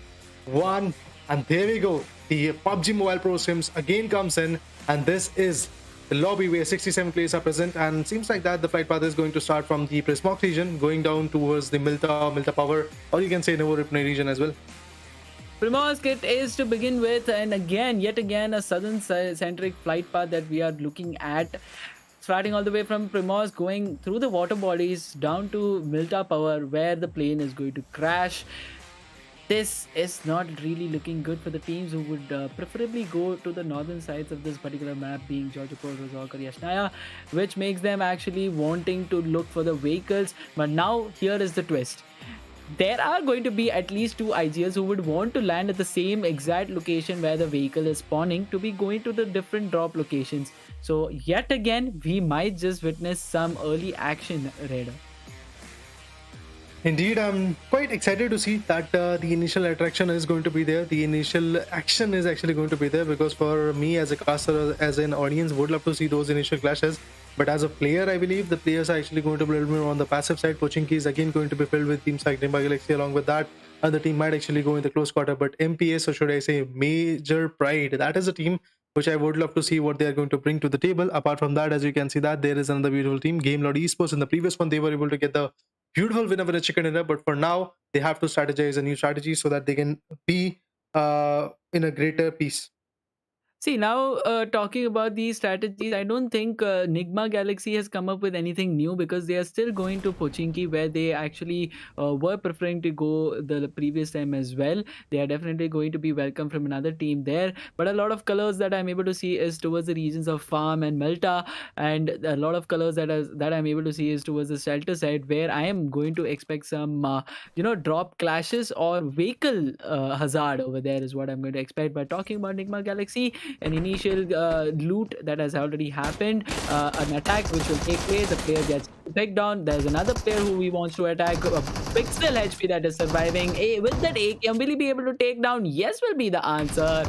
1, and there we go. The PUBG Mobile Pro Scrims again comes in, and this is the lobby where 67 players are present, and seems like that the flight path is going to start from the Prismock region, going down towards the Milta Power, or you can say Novo Ripne region as well. Primorsk it is to begin with, and yet again a southern centric flight path that we are looking at, starting all the way from Primorsk, going through the water bodies down to Milta Power, where the plane is going to crash. This is not really looking good for the teams who would preferably go to the northern sides of this particular map, being Georgopol, Rozhok or Yashnaya, which makes them actually wanting to look for the vehicles. But now here is the twist. There are going to be at least 2 IGLs who would want to land at the same exact location where the vehicle is spawning, to be going to the different drop locations. So yet again, we might just witness some early action, Raider. Indeed, I'm quite excited to see that the initial attraction is going to be there. The initial action is actually going to be there, because for me as a caster, as an audience, would love to see those initial clashes. But as a player, I believe the players are actually going to be a little more on the passive side. Pochinki is again going to be filled with teams like Nigma Galaxy. Along with that, other team might actually go in the close quarter. But MPS, or should I say Major Pride, that is a team which I would love to see what they are going to bring to the table. Apart from that, as you can see, that there is another beautiful team, Game Lord Esports. In the previous one, they were able to get the beautiful win over a chicken dinner, but for now they have to strategize a new strategy so that they can be in a greater peace. See, now talking about these strategies, I don't think Nigma Galaxy has come up with anything new, because they are still going to Pochinki, where they actually were preferring to go the previous time as well. They are definitely going to be welcome from another team there. But a lot of colors that I'm able to see is towards the regions of Farm and Melta, and a lot of colors that I'm able to see is towards the shelter side, where I am going to expect some drop clashes or vehicle hazard over there is what I'm going to expect. But talking about Nigma Galaxy, an initial loot that has already happened, an attack which will take place, the player gets picked down, there's another player who he wants to attack, Pixel HP that is surviving. With that AK, will he be able to take down? Yes will be the answer.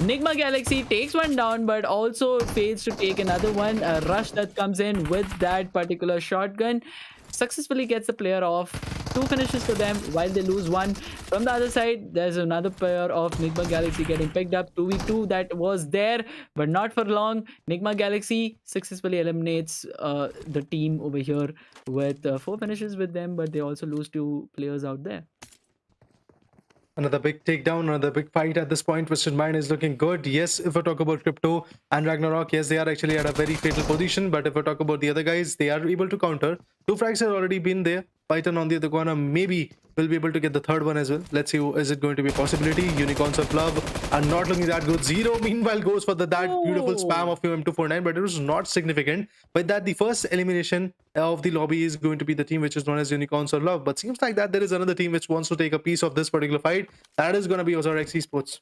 Nigma Galaxy takes one down, but also fails to take another one. A rush that comes in with that particular shotgun successfully gets the player off. Two finishes for them while they lose one. From the other side, there's another pair of Nigma Galaxy getting picked up. 2v2 that was there, but not for long. Nigma Galaxy successfully eliminates the team over here with 4 finishes with them, but they also lose 2 players out there. Another big takedown, another big fight at this point. Twisted Mind is looking good. Yes, if I talk about Crypto and Ragnarok, yes, they are actually at a very fatal position. But if I talk about the other guys, they are able to counter. 2 frags have already been there. Python on the other corner maybe will be able to get the third one as well. Let's see, is it going to be a possibility? Unicorns of Love are not looking that good. Zero, meanwhile, goes for that beautiful spam of M249, but it was not significant. But that the first elimination of the lobby is going to be the team which is known as Unicorns of Love. But seems like that there is another team which wants to take a piece of this particular fight. That is going to be Ozarox Esports.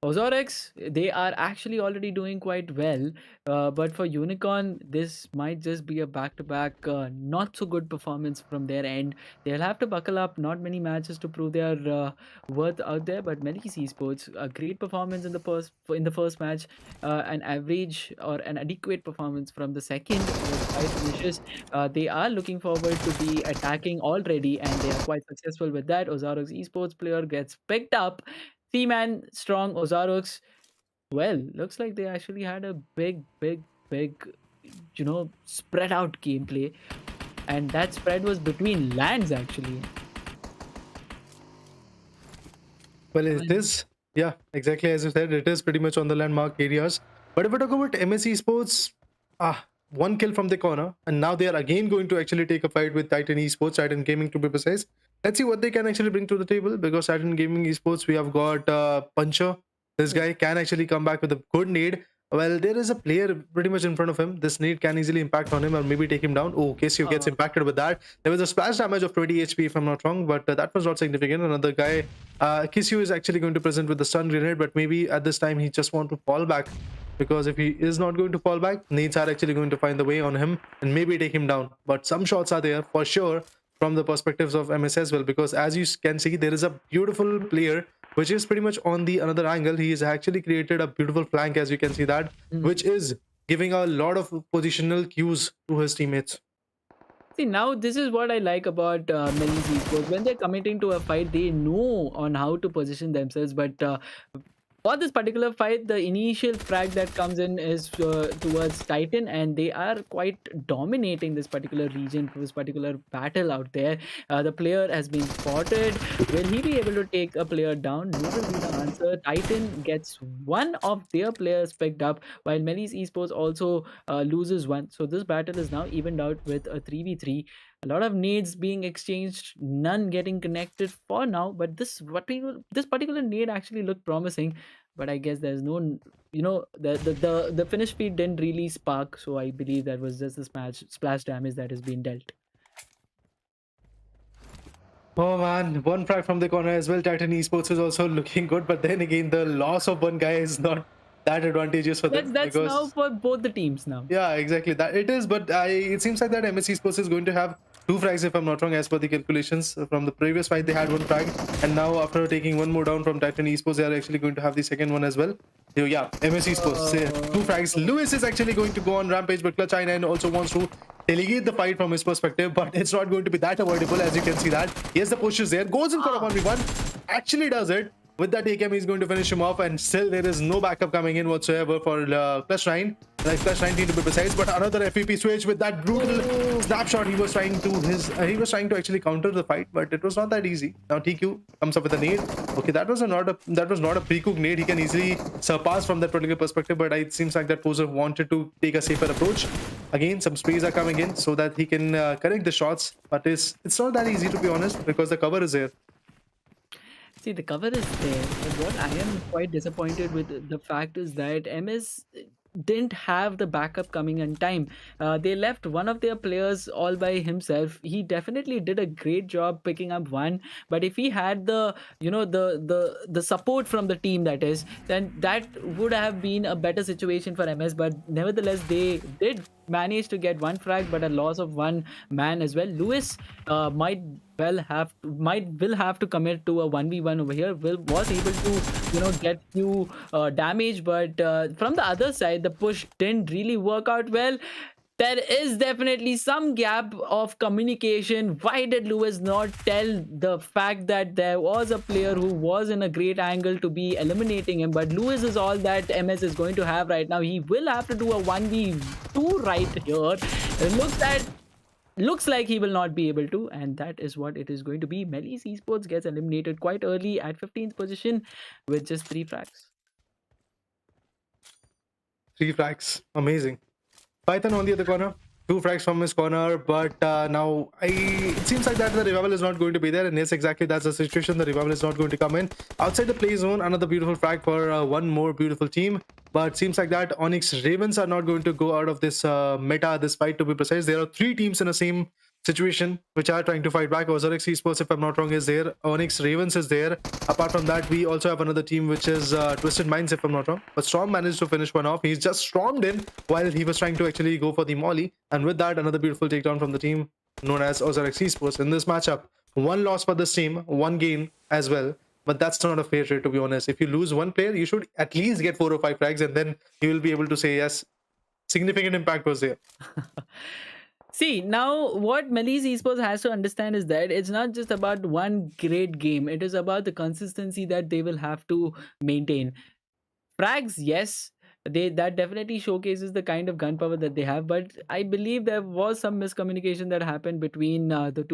Ozarox, they are actually already doing quite well, but for Unicorn, this might just be a back-to-back not so good performance from their end. They'll have to buckle up. Not many matches to prove their worth out there, but Melise Esports, a great performance in the first match, an average or an adequate performance from the second with 5 finishes. They are looking forward to be attacking already, and they are quite successful with that. Ozarox Esports player gets picked up. 3-man strong Ozarox. Well, looks like they actually had a big, spread out gameplay. And that spread was between lands, actually. Well, it is. Yeah, exactly as you said, it is pretty much on the landmark areas. But if we talk about MS Esports, one kill from the corner, and now they are again going to actually take a fight with Titan Esports, Titan Gaming to be precise. Let's see what they can actually bring to the table, because Titan Gaming Esports, we have got Puncher. This guy can actually come back with a good nade. Well, there is a player pretty much in front of him. This nade can easily impact on him or maybe take him down. Oh, KCU gets impacted with that. There was a splash damage of 20 HP if I'm not wrong, but that was not significant. Another guy, KCU is actually going to present with the stun grenade, but maybe at this time he just want to fall back, because if he is not going to fall back, nades are actually going to find the way on him and maybe take him down. But some shots are there for sure from the perspectives of MS as well, because as you can see, there is a beautiful player which is pretty much on the another angle. He has actually created a beautiful flank, as you can see that, which is giving a lot of positional cues to his teammates. See, now this is what I like about Melise Esports. When they're committing to a fight, they know on how to position themselves. But for this particular fight, the initial frag that comes in is towards Titan, and they are quite dominating this particular region, this particular battle out there. The player has been spotted. Will he be able to take a player down? No will be the answer. Titan gets one of their players picked up, while Melise Esports also loses one. So this battle is now evened out with a 3v3. A lot of nades being exchanged, none getting connected for now, but this particular nade actually looked promising. But I guess there's no, the finish speed didn't really spark, so I believe that was just the splash damage that has been dealt. Oh man, one frag from the corner as well. Titan Esports is also looking good, but then again, the loss of one guy is not that advantageous for them. That's now for both the teams now. Yeah, exactly. That it is, but it seems like that MS Esports is going to have 2 frags if I'm not wrong, as per the calculations. From the previous fight, they had 1 frag, and now after taking one more down from Titan Esports, they are actually going to have the second one as well. So yeah, MS Esports, 2 frags. Lewis is actually going to go on rampage, but Clutch9 also wants to delegate the fight from his perspective, but it's not going to be that avoidable, as you can see that. Yes, the push is there, goes in for a 1v1, actually does it. With that AKM, he's going to finish him off, and still there is no backup coming in whatsoever for Clutch9, like Clutch19 to be precise. But another FEP switch with that brutal snapshot. He was trying to actually counter the fight, but it was not that easy. Now TQ comes up with a nade. Okay, that was not a pre-cooked nade. He can easily surpass from that particular perspective, but it seems like that poser wanted to take a safer approach. Again, some sprays are coming in so that he can connect the shots, but it's not that easy, to be honest, because the cover is there. See, the cover is there, but what I am quite disappointed with the fact is that MS didn't have the backup coming in time. They left one of their players all by himself. He definitely did a great job picking up one, but if he had the the support from the team, that is, then that would have been a better situation for MS. But nevertheless, they did managed to get one frag, but a loss of one man as well. Lewis will have to commit to a 1v1 over here. Was able to get few damage, but from the other side, the push didn't really work out well. There is definitely some gap of communication. Why did Lewis not tell the fact that there was a player who was in a great angle to be eliminating him? But Lewis is all that MS is going to have right now. He will have to do a 1v2 right here. Looks like he will not be able to, and that is what it is going to be. Melise Esports gets eliminated quite early at 15th position with just 3 frags. 3 frags. Amazing. Python on the other corner. 2 frags from his corner, but now it seems like that the revival is not going to be there, and yes, exactly that's the situation. The revival is not going to come in. Outside the play zone, another beautiful frag for one more beautiful team, but seems like that Onyx Ravens are not going to go out of this meta, this fight to be precise. There are 3 teams in the same situation which are trying to fight back. Ozarox Esports, if I'm not wrong, is there. Onyx Ravens is there. Apart from that, we also have another team which is Twisted Minds, if I'm not wrong. But Storm managed to finish one off. He's just stormed in while he was trying to actually go for the molly, and with that, another beautiful takedown from the team known as Ozarox Esports. In this matchup, 1 loss for this team, 1 gain as well. But that's not a fair trade, to be honest. If you lose 1 player, you should at least get 4 or 5 frags, and then you will be able to say yes, significant impact was there. See, now what Melise Esports has to understand is that it's not just about one great game. It is about the consistency that they will have to maintain. Frags, yes, that definitely showcases the kind of gunpowder that they have, but I believe there was some miscommunication that happened between the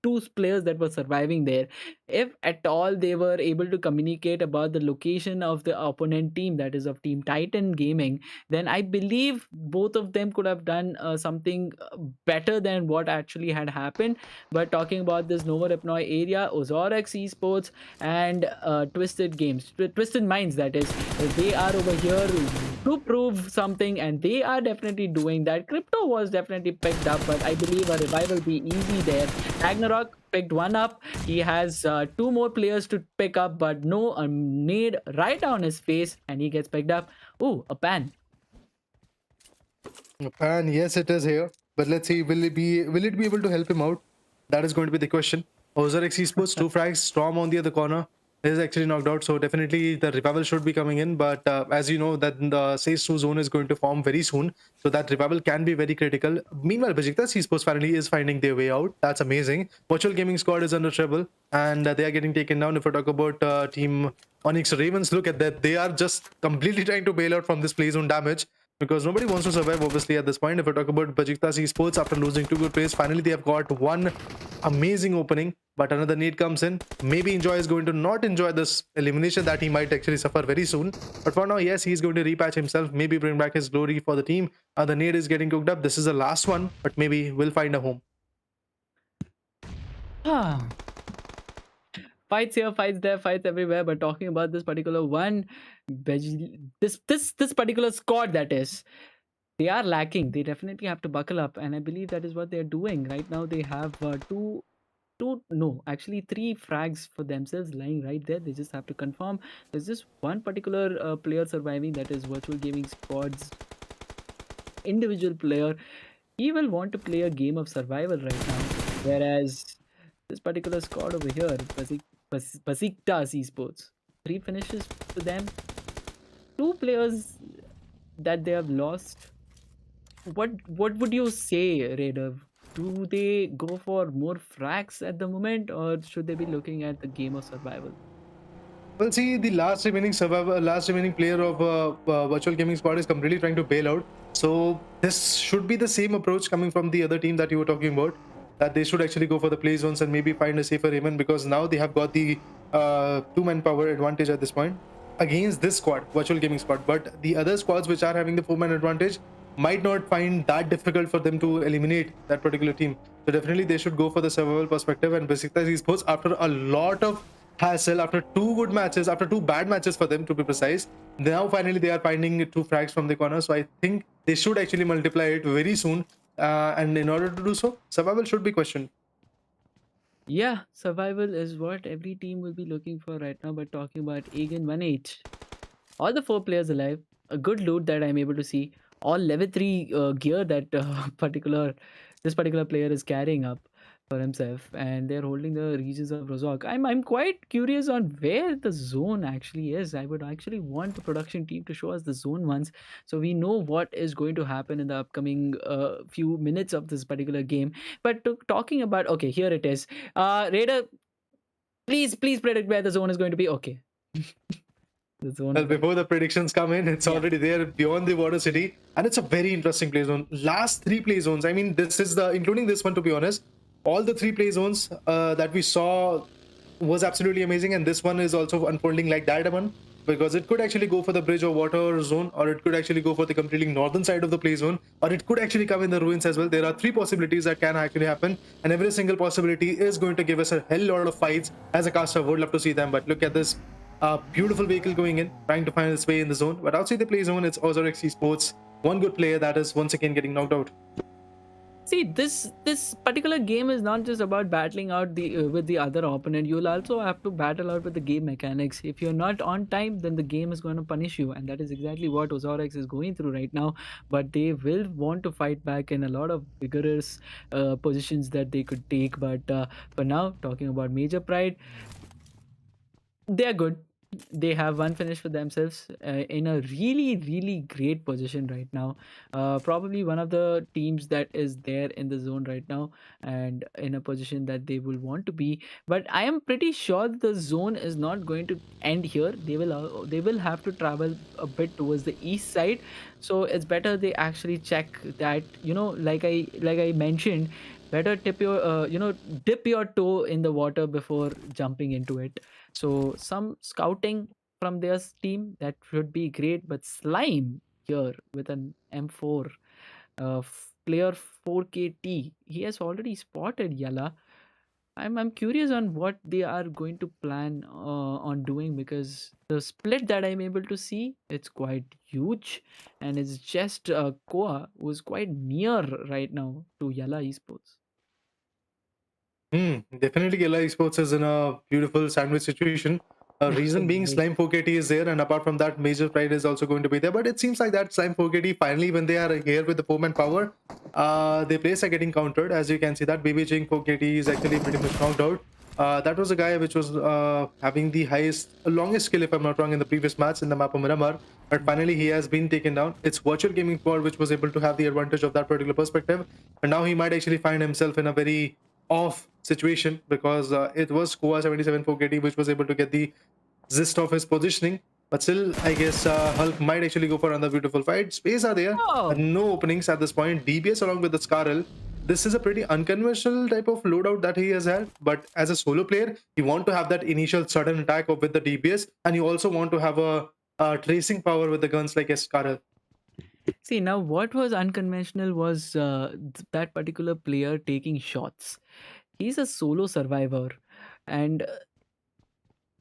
two players that were surviving there. If at all they were able to communicate about the location of the opponent team, that is of Team Titan Gaming, then I believe both of them could have done something better than what actually had happened. But talking about this Nova Repnoi area, Ozarox Esports and Twisted Minds, that is, they are over here to prove something, and they are definitely doing that. Crypto was definitely picked up, but I believe a revival will be easy there. Ragnarok picked one up. He has 2 more players to pick up, but no, a nade right on his face, and he gets picked up. Ooh, a pan. A pan, yes, it is here. But let's see, will it be able to help him out? That is going to be the question. Ozarox Esports, 2 frags, Storm on the other corner is actually knocked out, so definitely the revival should be coming in. But as you know, that the Sage 2 zone is going to form very soon, so that revival can be very critical. Meanwhile, Besiktas Esports finally is finding their way out. That's amazing. Virtual Gaming Squad is under trouble, and they are getting taken down. If I talk about team Onyx Ravens, look at that. They are just completely trying to bail out from this play zone damage, because nobody wants to survive, obviously, at this point. If I talk about Besiktas Esports, after losing 2 good plays, finally they have got one amazing opening, but another need comes in. Maybe Enjoy is going to not enjoy this elimination that he might actually suffer very soon. But for now, yes, he's going to repatch himself, maybe bring back his glory for the team. The nade is getting cooked up. This is the last one, but maybe we'll find a home. Fights here, fights there, fights everywhere. But talking about this particular one, this particular squad, that is, they are lacking. They definitely have to buckle up, and I believe that is what they're doing right now. They have actually 3 frags for themselves lying right there. They just have to confirm. There's just one particular player surviving, that is Virtual Gaming Squad's individual player. He will want to play a game of survival right now, whereas this particular squad over here, Besiktas Esports, 3 finishes to them, 2 players that they have lost. What would you say, Raider? Do they go for more frags at the moment, or should they be looking at the game of survival? Well, see, the last remaining player of Virtual Gaming Squad is completely trying to bail out. So this should be the same approach coming from the other team that you were talking about, that they should actually go for the play zones and maybe find a safer haven, because now they have got the 2 manpower advantage at this point against this squad, Virtual Gaming Squad. But the other squads which are having the 4-man advantage might not find that difficult for them to eliminate that particular team. So definitely they should go for the survival perspective. And Besiktas Esports, after a lot of hassle, after 2 good matches, after 2 bad matches for them to be precise, now finally they are finding 2 frags from the corner. So I think they should actually multiply it very soon. And in order to do so, survival should be questioned. Yeah, survival is what every team will be looking for right now. But talking about AGONxI8, all the 4 players alive, a good loot that I'm able to see. all level 3 gear that this particular player is carrying up for himself, and they're holding the regions of Rozok. I'm quite curious on where the zone actually is. I would actually want the production team to show us the zone once, so we know what is going to happen in the upcoming few minutes of this particular game. But talking about, okay, here it is. Raider, please predict where the zone is going to be. Okay. The Well, zone. before the predictions come in, it's Yeah. already there beyond the water city, and it's a very interesting play zone. Last three play zones, I mean, this is including this one, to be honest, all the three play zones that we saw was absolutely amazing, and this one is also unfolding like that one, because it could actually go for the bridge or water zone, or it could actually go for the completely northern side of the play zone, or it could actually come in the ruins as well. There are three possibilities that can actually happen, and every single possibility is going to give us a hell lot of fights. As a caster, would love to see them, but look at this beautiful vehicle going in, trying to find its way in the zone. But outside the play zone, it's Ozarox Esports, one good player that is once again getting knocked out. See, this particular game is not just about battling out the with the other opponent. You'll also have to battle out with the game mechanics. If you're not on time, then the game is going to punish you, and that is exactly what Ozarox is going through right now. But they will want to fight back in a lot of vigorous positions that they could take. But for now, talking about Major Pride, they're good. They have one finish for themselves in a really great position right now. Probably one of the teams that is there in the zone right now, and in a position that they will want to be. But I am pretty sure the zone is not going to end here. They will have to travel a bit towards the east side, so it's better they actually check that, like I mentioned, better dip your toe in the water before jumping into it. So some scouting from their team, that should be great. But Slime here with an M4 player 4KT, he has already spotted Yalla. I'm curious on what they are going to plan on doing, because the split that I'm able to see, it's quite huge, and it's just Koa who's quite near right now to Yalla Esports. Definitely, Yalla Esports is in a beautiful sandwich situation. Reason being, Right. Slime 4KT is there, and apart from that, Major Pride is also going to be there. But it seems like that Slime 4KT finally, when they are here with the 4-man power, their players are getting countered. As you can see, that Baby Jing 4KT is actually pretty much knocked out. That was a guy which was having the longest skill, if I'm not wrong, in the previous match in the map of Miramar. But finally, he has been taken down. It's Virtual Gaming Squad which was able to have the advantage of that particular perspective. And now he might actually find himself in a very off situation, because it was Koa 77 4KT which was able to get the gist of his positioning. But still, I guess Hulk might actually go for another beautiful fight. Space are there, Oh, no openings at this point. DBS along with the Scarl. This is a pretty unconventional type of loadout that he has had. But as a solo player, you want to have that initial sudden attack with the DBS, and you also want to have a tracing power with the guns like Scarl. see, now what was unconventional was that particular player taking shots. He's a solo survivor, and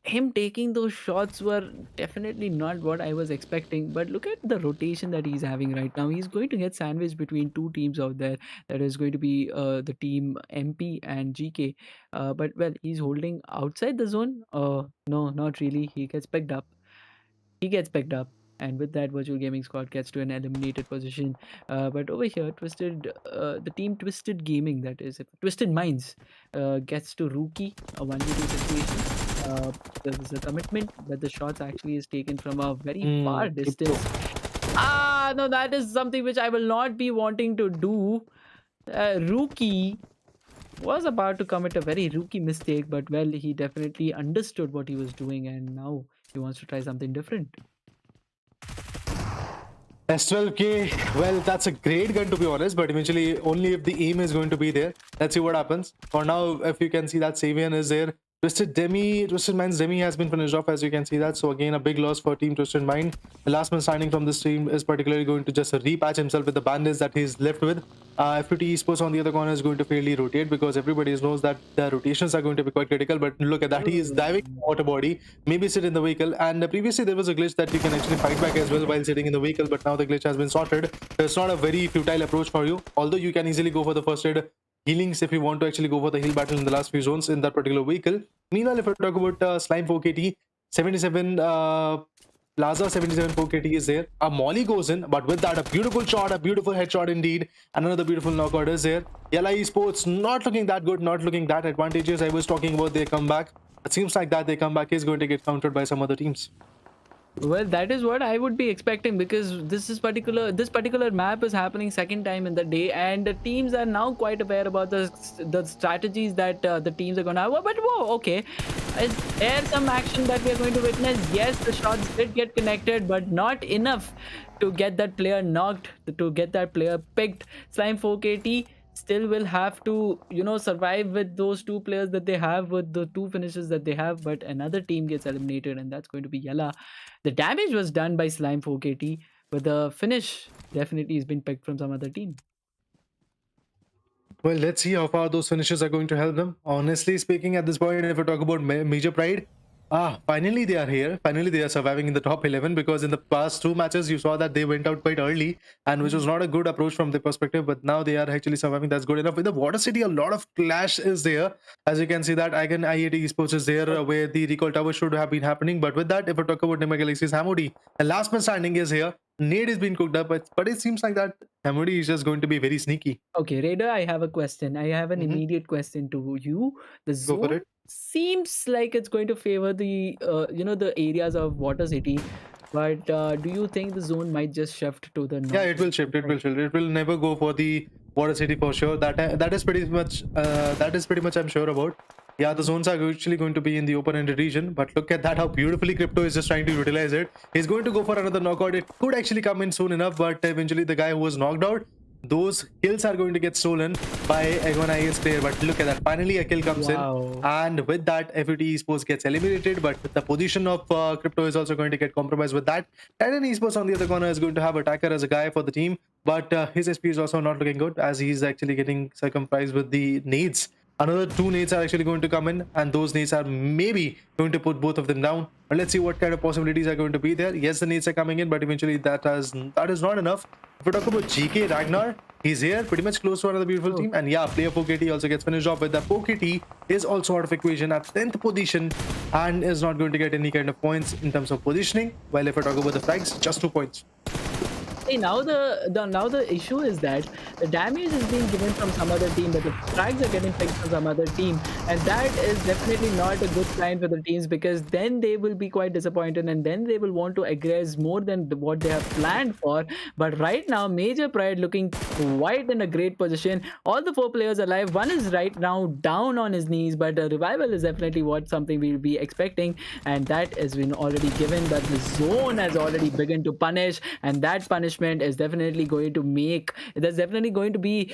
him taking those shots were definitely not what I was expecting. But look at the rotation that he's having right now. He's going to get sandwiched between two teams out there. That is going to be the team MP and GK. But well, he's holding outside the zone. No, not really. He gets picked up, and with that, Virtual Gaming Squad gets to an eliminated position. But over here, the team Twisted Gaming, that is Twisted Minds, gets to Rookie, a 1v2 situation. There is a commitment, but the shots actually is taken from a very far Keep distance. Ah, no, that is something which I will not be wanting to do. Rookie was about to commit a very rookie mistake, but well, he definitely understood what he was doing, and now he wants to try something different. S12K, well, that's a great gun to be honest, but eventually only if the aim is going to be there. Let's see what happens. For now, if you can see that Savian is there. Twisted Mind's Demi has been finished off, as you can see that. So again, a big loss for Team Twisted Mind. The last man standing from this team is particularly going to just repatch himself with the bandits that he's left with. F2T Esports on the other corner is going to fairly rotate, because everybody knows that the rotations are going to be quite critical. But look at that, he is diving in the water body, maybe sit in the vehicle. And previously there was a glitch that you can actually fight back as well while sitting in the vehicle, but now the glitch has been sorted. So it's not a very futile approach for you, although you can easily go for the first aid healings if you want to actually go for the heal battle in the last few zones in that particular vehicle. Meanwhile, if I talk about Slime 4KT, 77 Plaza 77 4KT is there. A Molly goes in, but with that, a beautiful shot, a beautiful headshot indeed. And another beautiful knockout is there. Yalla Esports not looking that good, not looking that advantageous. I was talking about their comeback. It seems like that their comeback is going to get countered by some other teams. Well, that is what I would be expecting, because this particular map is happening second time in the day, and the teams are now quite aware about the strategies that the teams are gonna have. But whoa, okay, is there some action that we are going to witness? Yes, the shots did get connected, but not enough to get that player knocked, to get that player picked. Slime 4KT still will have to, survive with those two players that they have, with the two finishes that they have, but another team gets eliminated, and that's going to be Yalla. The damage was done by Slime 4KT, but the finish definitely has been picked from some other team. Well, let's see how far those finishes are going to help them. Honestly speaking, at this point, if we talk about Major Pride, finally they are here. Finally, they are surviving in the top 11, because in the past two matches, you saw that they went out quite early, and which was not a good approach from their perspective. But now they are actually surviving. That's good enough. In the Water City, a lot of clash is there. As you can see, that AGONxI8 Esports is there, where the recall tower should have been happening. But with that, if we talk about Nigma Galaxy's Hamudi, the last man standing is here. Nade is being cooked up, but it seems like that Hamudi is just going to be very sneaky. Okay, Raider, I have a question. I have an Mhm. immediate question to you. The Go for zone it. seems like it's going to favor the the areas of Water City, but do you think the zone might just shift to the Yeah, north? it will shift. It will shift. It will never go for the Water City for sure. That is pretty much I'm sure about. Yeah, the zones are actually going to be in the open-ended region, but look at that, how beautifully Crypto is just trying to utilize it. He's going to go for another knockout. It could actually come in soon enough, but eventually the guy who was knocked out, those kills are going to get stolen by AGONxI8's player. But look at that, finally a kill comes in, Wow. and with that, FUT Esports gets eliminated, but the position of Crypto is also going to get compromised with that. Titan Esports on the other corner is going to have Attacker as a guy for the team, but his SP is also not looking good, as he's actually getting circumcised with the nades. Another two nades are actually going to come in, and those nades are maybe going to put both of them down. But let's see what kind of possibilities are going to be there. Yes, the nades are coming in, but eventually that is not enough. If we talk about GK Ragnar, he's here, pretty much close to another beautiful team. And yeah, player 4KT also gets finished off with the 4KT is also out of equation at 10th position and is not going to get any kind of points in terms of positioning. While if I talk about the flags, just 2 points. See, now the issue is that the damage is being given from some other team, but the frags are getting picked from some other team, and that is definitely not a good sign for the teams, because then they will be quite disappointed, and then they will want to aggress more than what they have planned for. But right now, Major Pride looking quite in a great position. All the 4 players alive. One is right now down on his knees, but a revival is definitely something we'll be expecting, and that has been already given. That the zone has already begun to punish, and that punishment is definitely going to be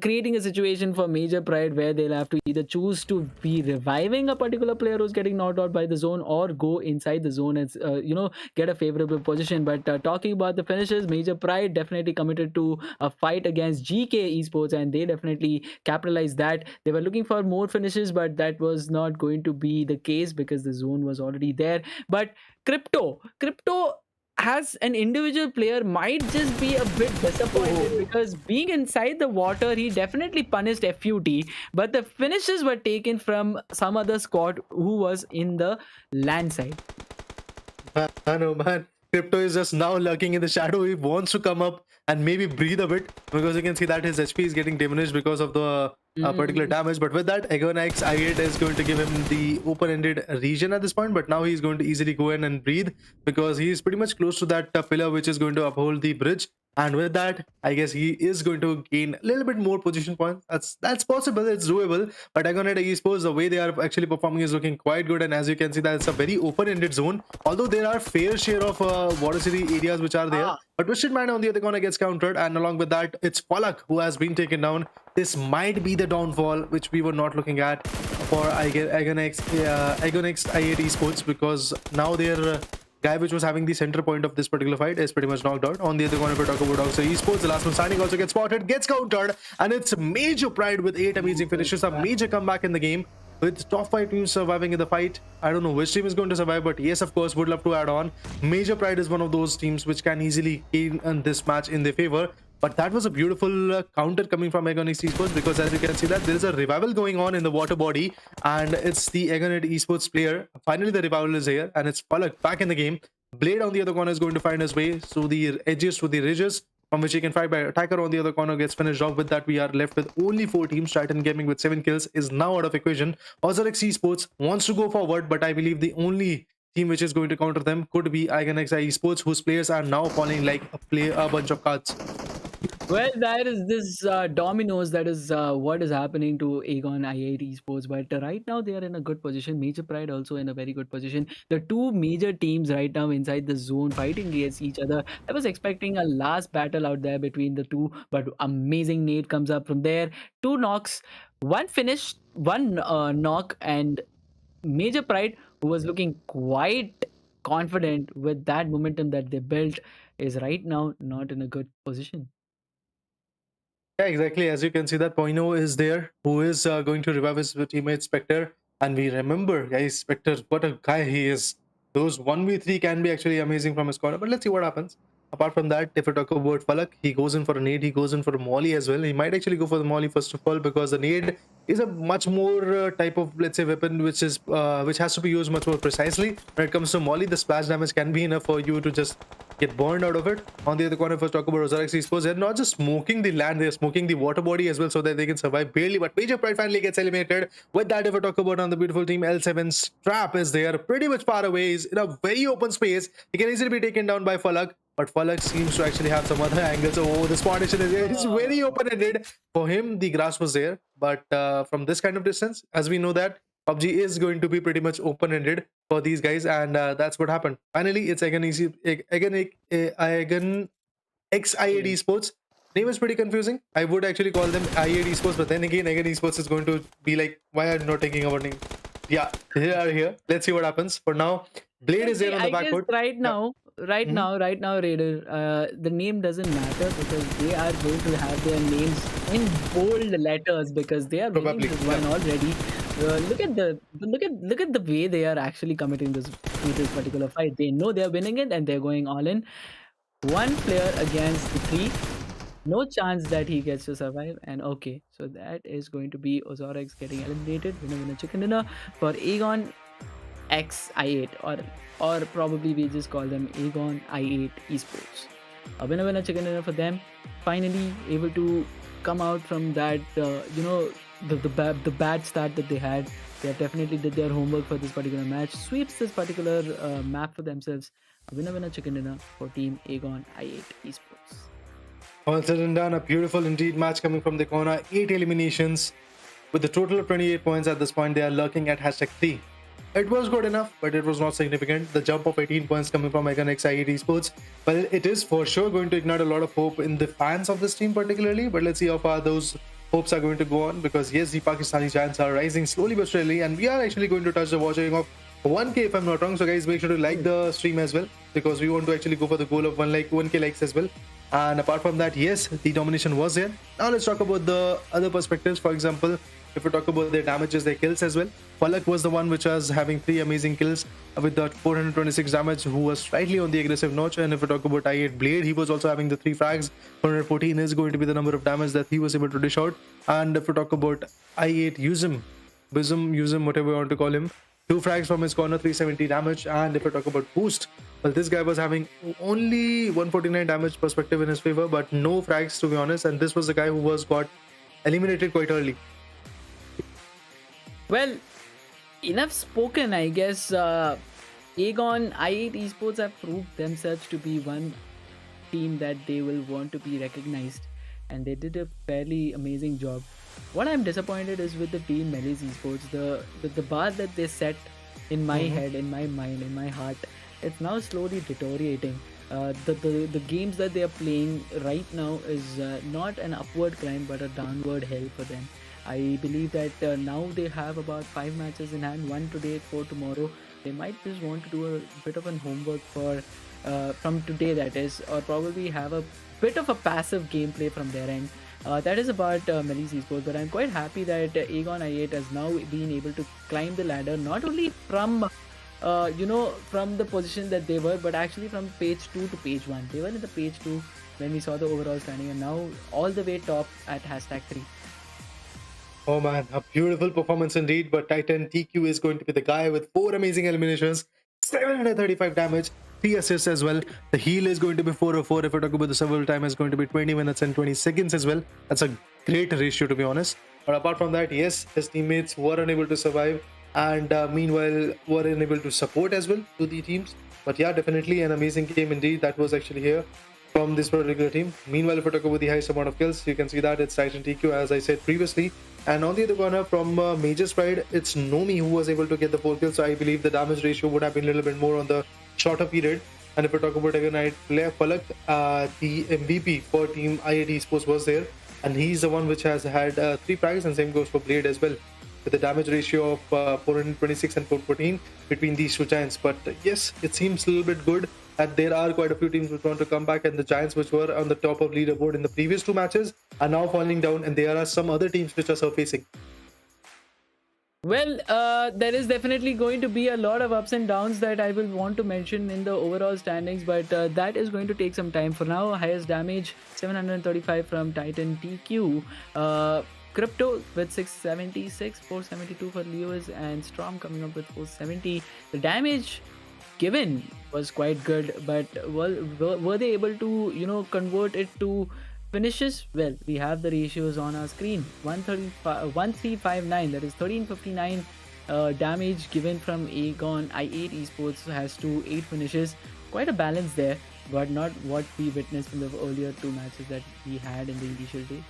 creating a situation for Major Pride, where they'll have to either choose to be reviving a particular player who's getting knocked out by the zone, or go inside the zone and get a favorable position. But talking about the finishes, Major Pride definitely committed to a fight against Geekay Esports, and they definitely capitalized that. They were looking for more finishes, but that was not going to be the case, because the zone was already there. But Crypto as an individual player might just be a bit disappointed, because being inside the water, he definitely punished FUT, but the finishes were taken from some other squad who was in the land side. I know, man. Crypto is just now lurking in the shadow. He wants to come up and maybe breathe a bit, because you can see that his HP is getting diminished because of the particular damage. But with that, AGONxI8 is going to give him the open-ended region at this point. But now he's going to easily go in and breathe, because he's pretty much close to that pillar which is going to uphold the bridge. And with that, I guess he is going to gain a little bit more position points. That's possible. It's doable. But AGONxI8 Esports, the way they are actually performing is looking quite good. And as you can see, that it's a very open-ended zone. Although there are fair share of Water City areas which are there. But Twisted Man on the other corner gets countered. And along with that, it's Pubg who has been taken down. This might be the downfall which we were not looking at for AGONxI8 Esports, because now they're guy which was having the center point of this particular fight is pretty much knocked out. On the other corner, if we talk about Ozarox Esports, the last one standing also gets spotted, gets countered, and it's Major Pride with 8 amazing finishes. A major comeback in the game, with top 5 teams surviving in the fight. I don't know which team is going to survive, but yes, of course, would love to add on. Major Pride is one of those teams which can easily gain this match in their favor. But that was a beautiful counter coming from AGONxI8 Esports, because as you can see that there is a revival going on in the water body, and it's the AGONxI8 Esports player. Finally, the revival is here, and it's Pubg back in the game. Blade on the other corner is going to find his way through the edges, to the ridges, from which he can fight by attacker on the other corner, gets finished off. With that, we are left with only 4 teams. Titan Gaming with 7 kills is now out of equation. Ozarox Esports wants to go forward, but I believe the only team which is going to counter them could be AGONxI8 Esports, whose players are now falling like a bunch of cards. Well, that is this dominoes. That is what is happening to AGONxI8 Esports. But right now they are in a good position. Major Pride also in a very good position. The two major teams right now inside the zone fighting against each other. I was expecting a last battle out there between the two, but amazing nade comes up from there. Two knocks, one finish, one knock, and Major Pride, who was looking quite confident with that momentum that they built, is right now not in a good position. Yeah, exactly. As you can see, that Poino is there, who is going to revive his teammate Spectre. And we remember, guys, Spectre, what a guy he is. Those 1v3 can be actually amazing from his corner, but let's see what happens. Apart from that, if we talk about Falak, he goes in for a nade, he goes in for a molly as well. He might actually go for the molly first of all, because the nade is a much more type of, let's say, weapon which has to be used much more precisely. When it comes to molly, the splash damage can be enough for you to just get burned out of it. On the other corner, if we talk about Ozarox Esports, they're not just smoking the land, they're smoking the water body as well, so that they can survive barely. But Major Pride finally gets eliminated. With that, if we talk about on the beautiful team, L7's trap is there, pretty much far away. He's in a very open space. He can easily be taken down by Falak. But Falak seems to actually have some other angles. Oh, the spawn is there. It's very open-ended. For him, the grass was there. But from this kind of distance, as we know that, Pubg is going to be pretty much open-ended for these guys, and that's what happened. Finally, it's AGONxI8 Esports. Name is pretty confusing. I would actually call them i8 Esports, but then again, AGON Esports is going to be like, why are you not taking our name? Yeah, they are here. Let's see what happens. For now, Blade is there on the I guess backcourt. right Yeah. now, right now, Raider, the name doesn't matter because they are going to have their names in bold letters because they are winning Probably. this one already. Look at the way they are actually committing this particular fight. They know they are winning it and they're going all in. One player against the three. No chance that he gets to survive. And okay, so that is going to be Ozarox getting eliminated. Winner chicken dinner for Aegon X-I8 or probably we just call them AGONxI8 Esports. A winner chicken dinner for them. Finally able to come out from that the bad start that they had. They have definitely did their homework for this particular match. Sweeps this particular map for themselves. A winner chicken dinner for team AGONxI8 Esports. All said and done, a beautiful indeed match coming from the corner. 8 eliminations with a total of 28 points at this point. They are lurking at #3. It was good enough, but it was not significant. The jump of 18 points coming from AGONxI8 Esports, well, it is for sure going to ignite a lot of hope in the fans of this team particularly. But let's see how far those hopes are going to go on, because yes, the Pakistani giants are rising slowly but surely, and we are actually going to touch the watching of 1k if I'm not wrong. So guys, make sure to like the stream as well, because we want to actually go for the goal of 1k likes as well. And apart from that, yes, the domination was there. Now let's talk about the other perspectives. For example, if we talk about their damages, their kills as well, Falak was the one which was having 3 amazing kills with that 426 damage, who was slightly on the aggressive notch. And if we talk about i8 Blade, he was also having the 3 frags. 414 is going to be the number of damage that he was able to dish out. And if we talk about i8 Yuzum, whatever you want to call him, 2 frags from his corner, 370 damage. And if we talk about Boost, well, this guy was having only 149 damage perspective in his favor, but no frags to be honest. And this was the guy who was got eliminated quite early. Well, enough spoken, I guess. AGONxI8 Esports have proved themselves to be one team that they will want to be recognized, and they did a fairly amazing job. What I'm disappointed is with the team Melise Esports, the bar that they set in my head, in my mind, in my heart, it's now slowly deteriorating. The games that they are playing right now is not an upward climb but a downward hell for them. I believe that now they have about 5 matches in hand, 1 today, 4 tomorrow. They might just want to do a bit of an homework for from today, that is, or probably have a bit of a passive gameplay from their end. That is about Melise Esports, but I'm quite happy that AGONxI8 has now been able to climb the ladder, not only from from the position that they were, but actually from page 2 to page 1. They were in the page 2 when we saw the overall standing, and now all the way top at #3. Oh man, a beautiful performance indeed. But Titan TQ is going to be the guy with 4 amazing eliminations, 735 damage. 3 assists as well. The heal is going to be 404. If we talk about the survival time, is going to be 20 minutes and 20 seconds as well. That's a great ratio, to be honest. But apart from that, yes, his teammates were unable to survive, and meanwhile were unable to support as well to the teams. But yeah, definitely an amazing game indeed that was actually here from this particular team. Meanwhile, if we talk about the highest amount of kills, you can see that it's Titan TQ, as I said previously. And on the other corner, from Major's Pride, it's Nomi who was able to get the 4 kills. So I believe the damage ratio would have been a little bit more on the shorter period. And if we talk about AGONxI8 player Palak, the MVP for Team i8 Esports was there. And he's the one which has had 3 frags, and same goes for Blade as well, with a damage ratio of 426 and 414 between these two giants. But yes, it seems a little bit good that there are quite a few teams which want to come back, and the giants which were on the top of leaderboard in the previous 2 matches are now falling down, and there are some other teams which are surfacing. Well, there is definitely going to be a lot of ups and downs that I will want to mention in the overall standings, but that is going to take some time. For now, highest damage 735 from Titan TQ. Crypto with 676, 472 for Lewis, and Storm coming up with 470. The damage given was quite good, but were they able to convert it to finishes? Well, we have the ratios on our screen. 1359, that is 1359 damage given from AGONxI8 Esports, has to 8 finishes. Quite a balance there, but not what we witnessed from the earlier 2 matches that we had in the initial day.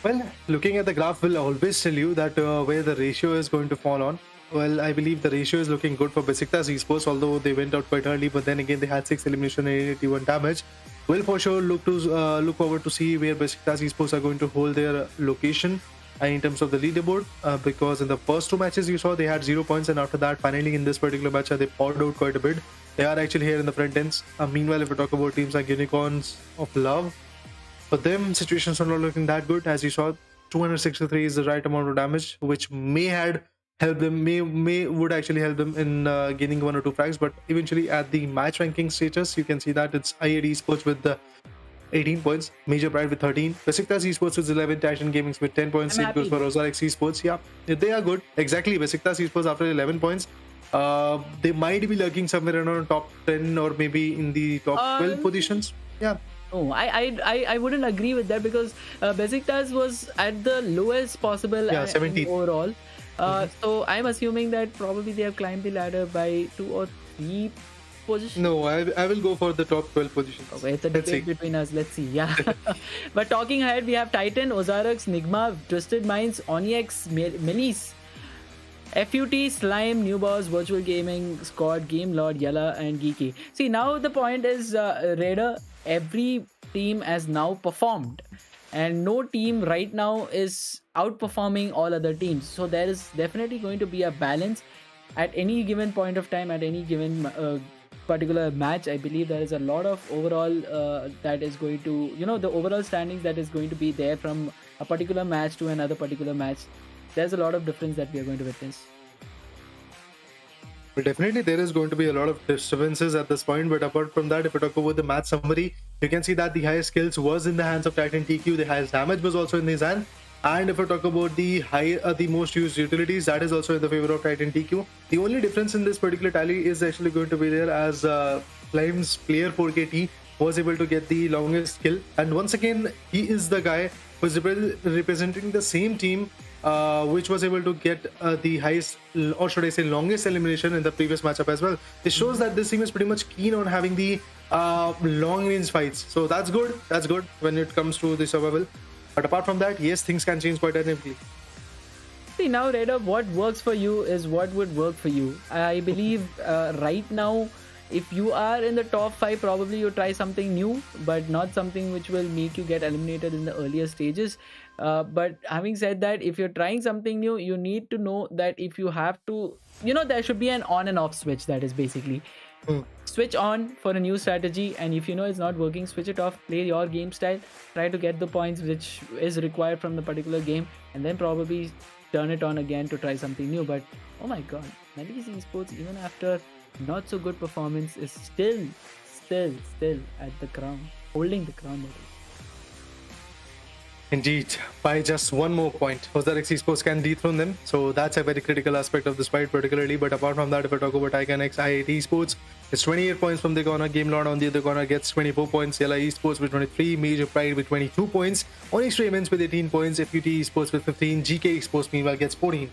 Well, looking at the graph will always tell you that where the ratio is going to fall on. Well, I believe the ratio is looking good for Besiktas Esports, although they went out quite early, but then again they had 6 elimination and 81 damage. We'll for sure look forward to see where Besiktas Esports are going to hold their location in terms of the leaderboard, because in the first 2 matches you saw they had 0 points, and after that finally in this particular match they poured out quite a bit. They are actually here in the front ends. Meanwhile, if we talk about teams like Unicorns of Love, for them situations are not looking that good. As you saw, 263 is the right amount of damage, which may had help them, would actually help them in gaining 1 or 2 frags. But eventually at the match ranking status, you can see that it's i8 Esports with the 18 points, Major Pride with 13, Besiktas Esports with 11, Titan Gaming with 10 points. Same goes for Ozarox Esports. Yeah, they are good. Exactly, Besiktas Esports after 11 points, they might be lurking somewhere around top 10 or maybe in the top 12 positions. Yeah. Oh, I wouldn't agree with that, because Besiktas was at the lowest possible 17th overall. So I'm assuming that probably they have climbed the ladder by 2 or 3 positions. No, I will go for the top 12 positions. Okay, it's a debate between us. Let's see. Yeah. But talking ahead, we have Titan, Ozarox, Nigma, Twisted Minds, Onyx, Melise, FUT, Slime, New Boss, Virtual Gaming, Squad, Game Lord, Yalla, and Geekay. See, now the point is, Raider, every team has now performed, and no team right now is outperforming all other teams. So there is definitely going to be a balance at any given point of time, at any given particular match. I believe there is a lot of overall that is going to, the overall standings that is going to be there from a particular match to another particular match. There's a lot of difference that we are going to witness. Well, definitely there is going to be a lot of disturbances at this point, but apart from that, if we talk about the match summary, you can see that the highest skills was in the hands of Titan TQ, the highest damage was also in his hand, and if we talk about the most used utilities, that is also in the favor of Titan TQ. The only difference in this particular tally is actually going to be there, as Slime's player 4KT was able to get the longest kill, and once again he is the guy who's representing the same team which was able to get the highest, or should I say longest elimination in the previous matchup as well. It shows that this team is pretty much keen on having the long range fights, so that's good when it comes to the survival. But apart from that, yes, things can change quite dynamically. See, now Raider, what works for you is what would work for you. I believe right now, if you are in the top 5, probably you try something new, but not something which will make you get eliminated in the earlier stages. But having said that, if you're trying something new, you need to know that if you have to, there should be an on and off switch. That is basically switch on for a new strategy, and if you know it's not working, switch it off, play your game style, try to get the points which is required from the particular game, and then probably turn it on again to try something new. But oh my god, Melise Esports, even after not so good performance, is still at the crown, holding the crown. Indeed, by just one more point, Ozarox Esports can dethrone them. So that's a very critical aspect of this fight, particularly. But apart from that, if I talk about AGONxI8 ESPORts, it's 28 points from the corner. Game Lord on the other corner gets 24 points. Yalla Esports with 23. Major Pride with 22 points. Onyx Ravens with 18 points. FUT Esports with 15. Geekay Esports meanwhile gets 14.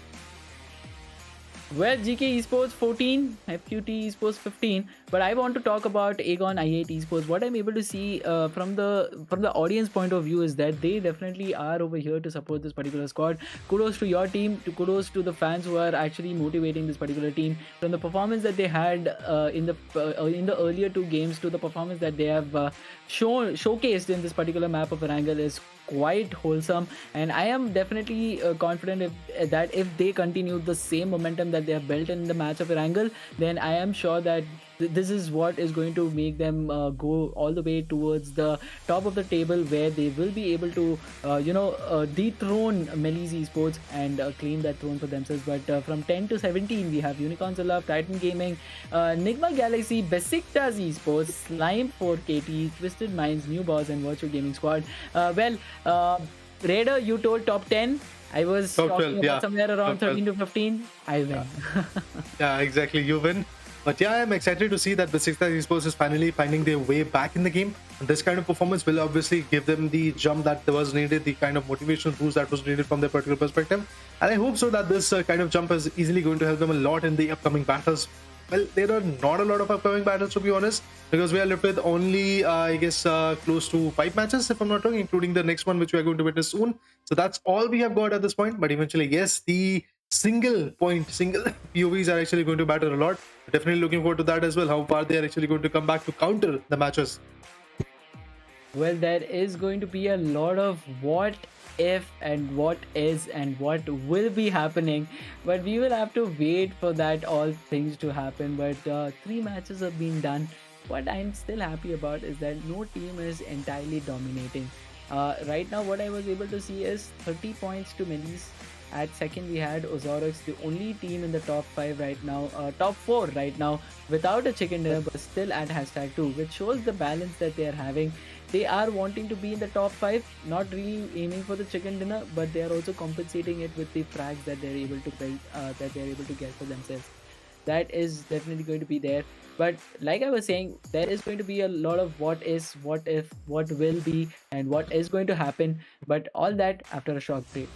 Well, Geekay Esports 14, FUT Esports 15, but I want to talk about AGONxI8 Esports. What I'm able to see from the audience point of view is that they definitely are over here to support this particular squad. Kudos to your team, kudos to the fans who are actually motivating this particular team. From the performance that they had in the earlier two games to the performance that they have showcased in this particular map of Erangel is quite wholesome, and I am definitely confident that if they continue the same momentum that they have built in the match of Erangel, then I am sure that this is what is going to make them go all the way towards the top of the table, where they will be able to dethrone Melise Esports and claim that throne for themselves. But from 10 to 17 we have Unicorns of Love, Titan Gaming, Nigma Galaxy, Besiktas Esports, Slime 4KT, Twisted Minds, New Boss and Virtual Gaming Squad. Raider, you told top 10. I was top talking 12, about yeah. somewhere around Top 13 to 15. I win. Yeah, exactly. You win. But yeah, I'm excited to see that Besiktas Esports is finally finding their way back in the game. And this kind of performance will obviously give them the jump that was needed, the kind of motivation boost that was needed from their particular perspective. And I hope so that this kind of jump is easily going to help them a lot in the upcoming battles. Well, there are not a lot of upcoming battles, to be honest, because we are left with only, close to 5 matches, if I'm not wrong, including the next one, which we are going to witness soon. So that's all we have got at this point. But eventually, yes, the single POVs are actually going to matter a lot. Definitely looking forward to that as well, how far they are actually going to come back to counter the matches. Well, there is going to be a lot of what if and what is and what will be happening, but we will have to wait for that all things to happen. But 3 matches have been done. What I'm still happy about is that no team is entirely dominating. Right now what I was able to see is 30 points to Melise. At second we had Ozarox, the only team in the top 5 right now, top 4 right now, without a chicken dinner, but still at #2, which shows the balance that they are having. They are wanting to be in the top 5, not really aiming for the chicken dinner, but they are also compensating it with the frags that they're able to build, that they're able to get for themselves. That is definitely going to be there. But like I was saying, there is going to be a lot of what is, what if, what will be, and what is going to happen. But all that after a short break.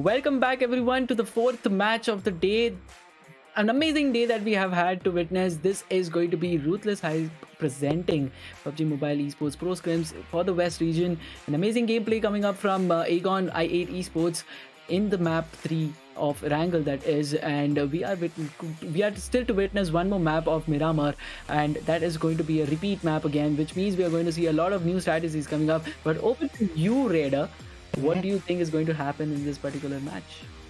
Welcome back, everyone, to the fourth match of the day. An amazing day that we have had to witness. This is going to be Ruthless Hype presenting PUBG Mobile Esports Pro Scrims for the West region. An amazing gameplay coming up from AGONxI8 Esports in the map 3 of Erangel, that is, and we are still to witness one more map of Miramar, and that is going to be a repeat map again, which means we are going to see a lot of new strategies coming up. But over to you, Raider. What do you think is going to happen in this particular match?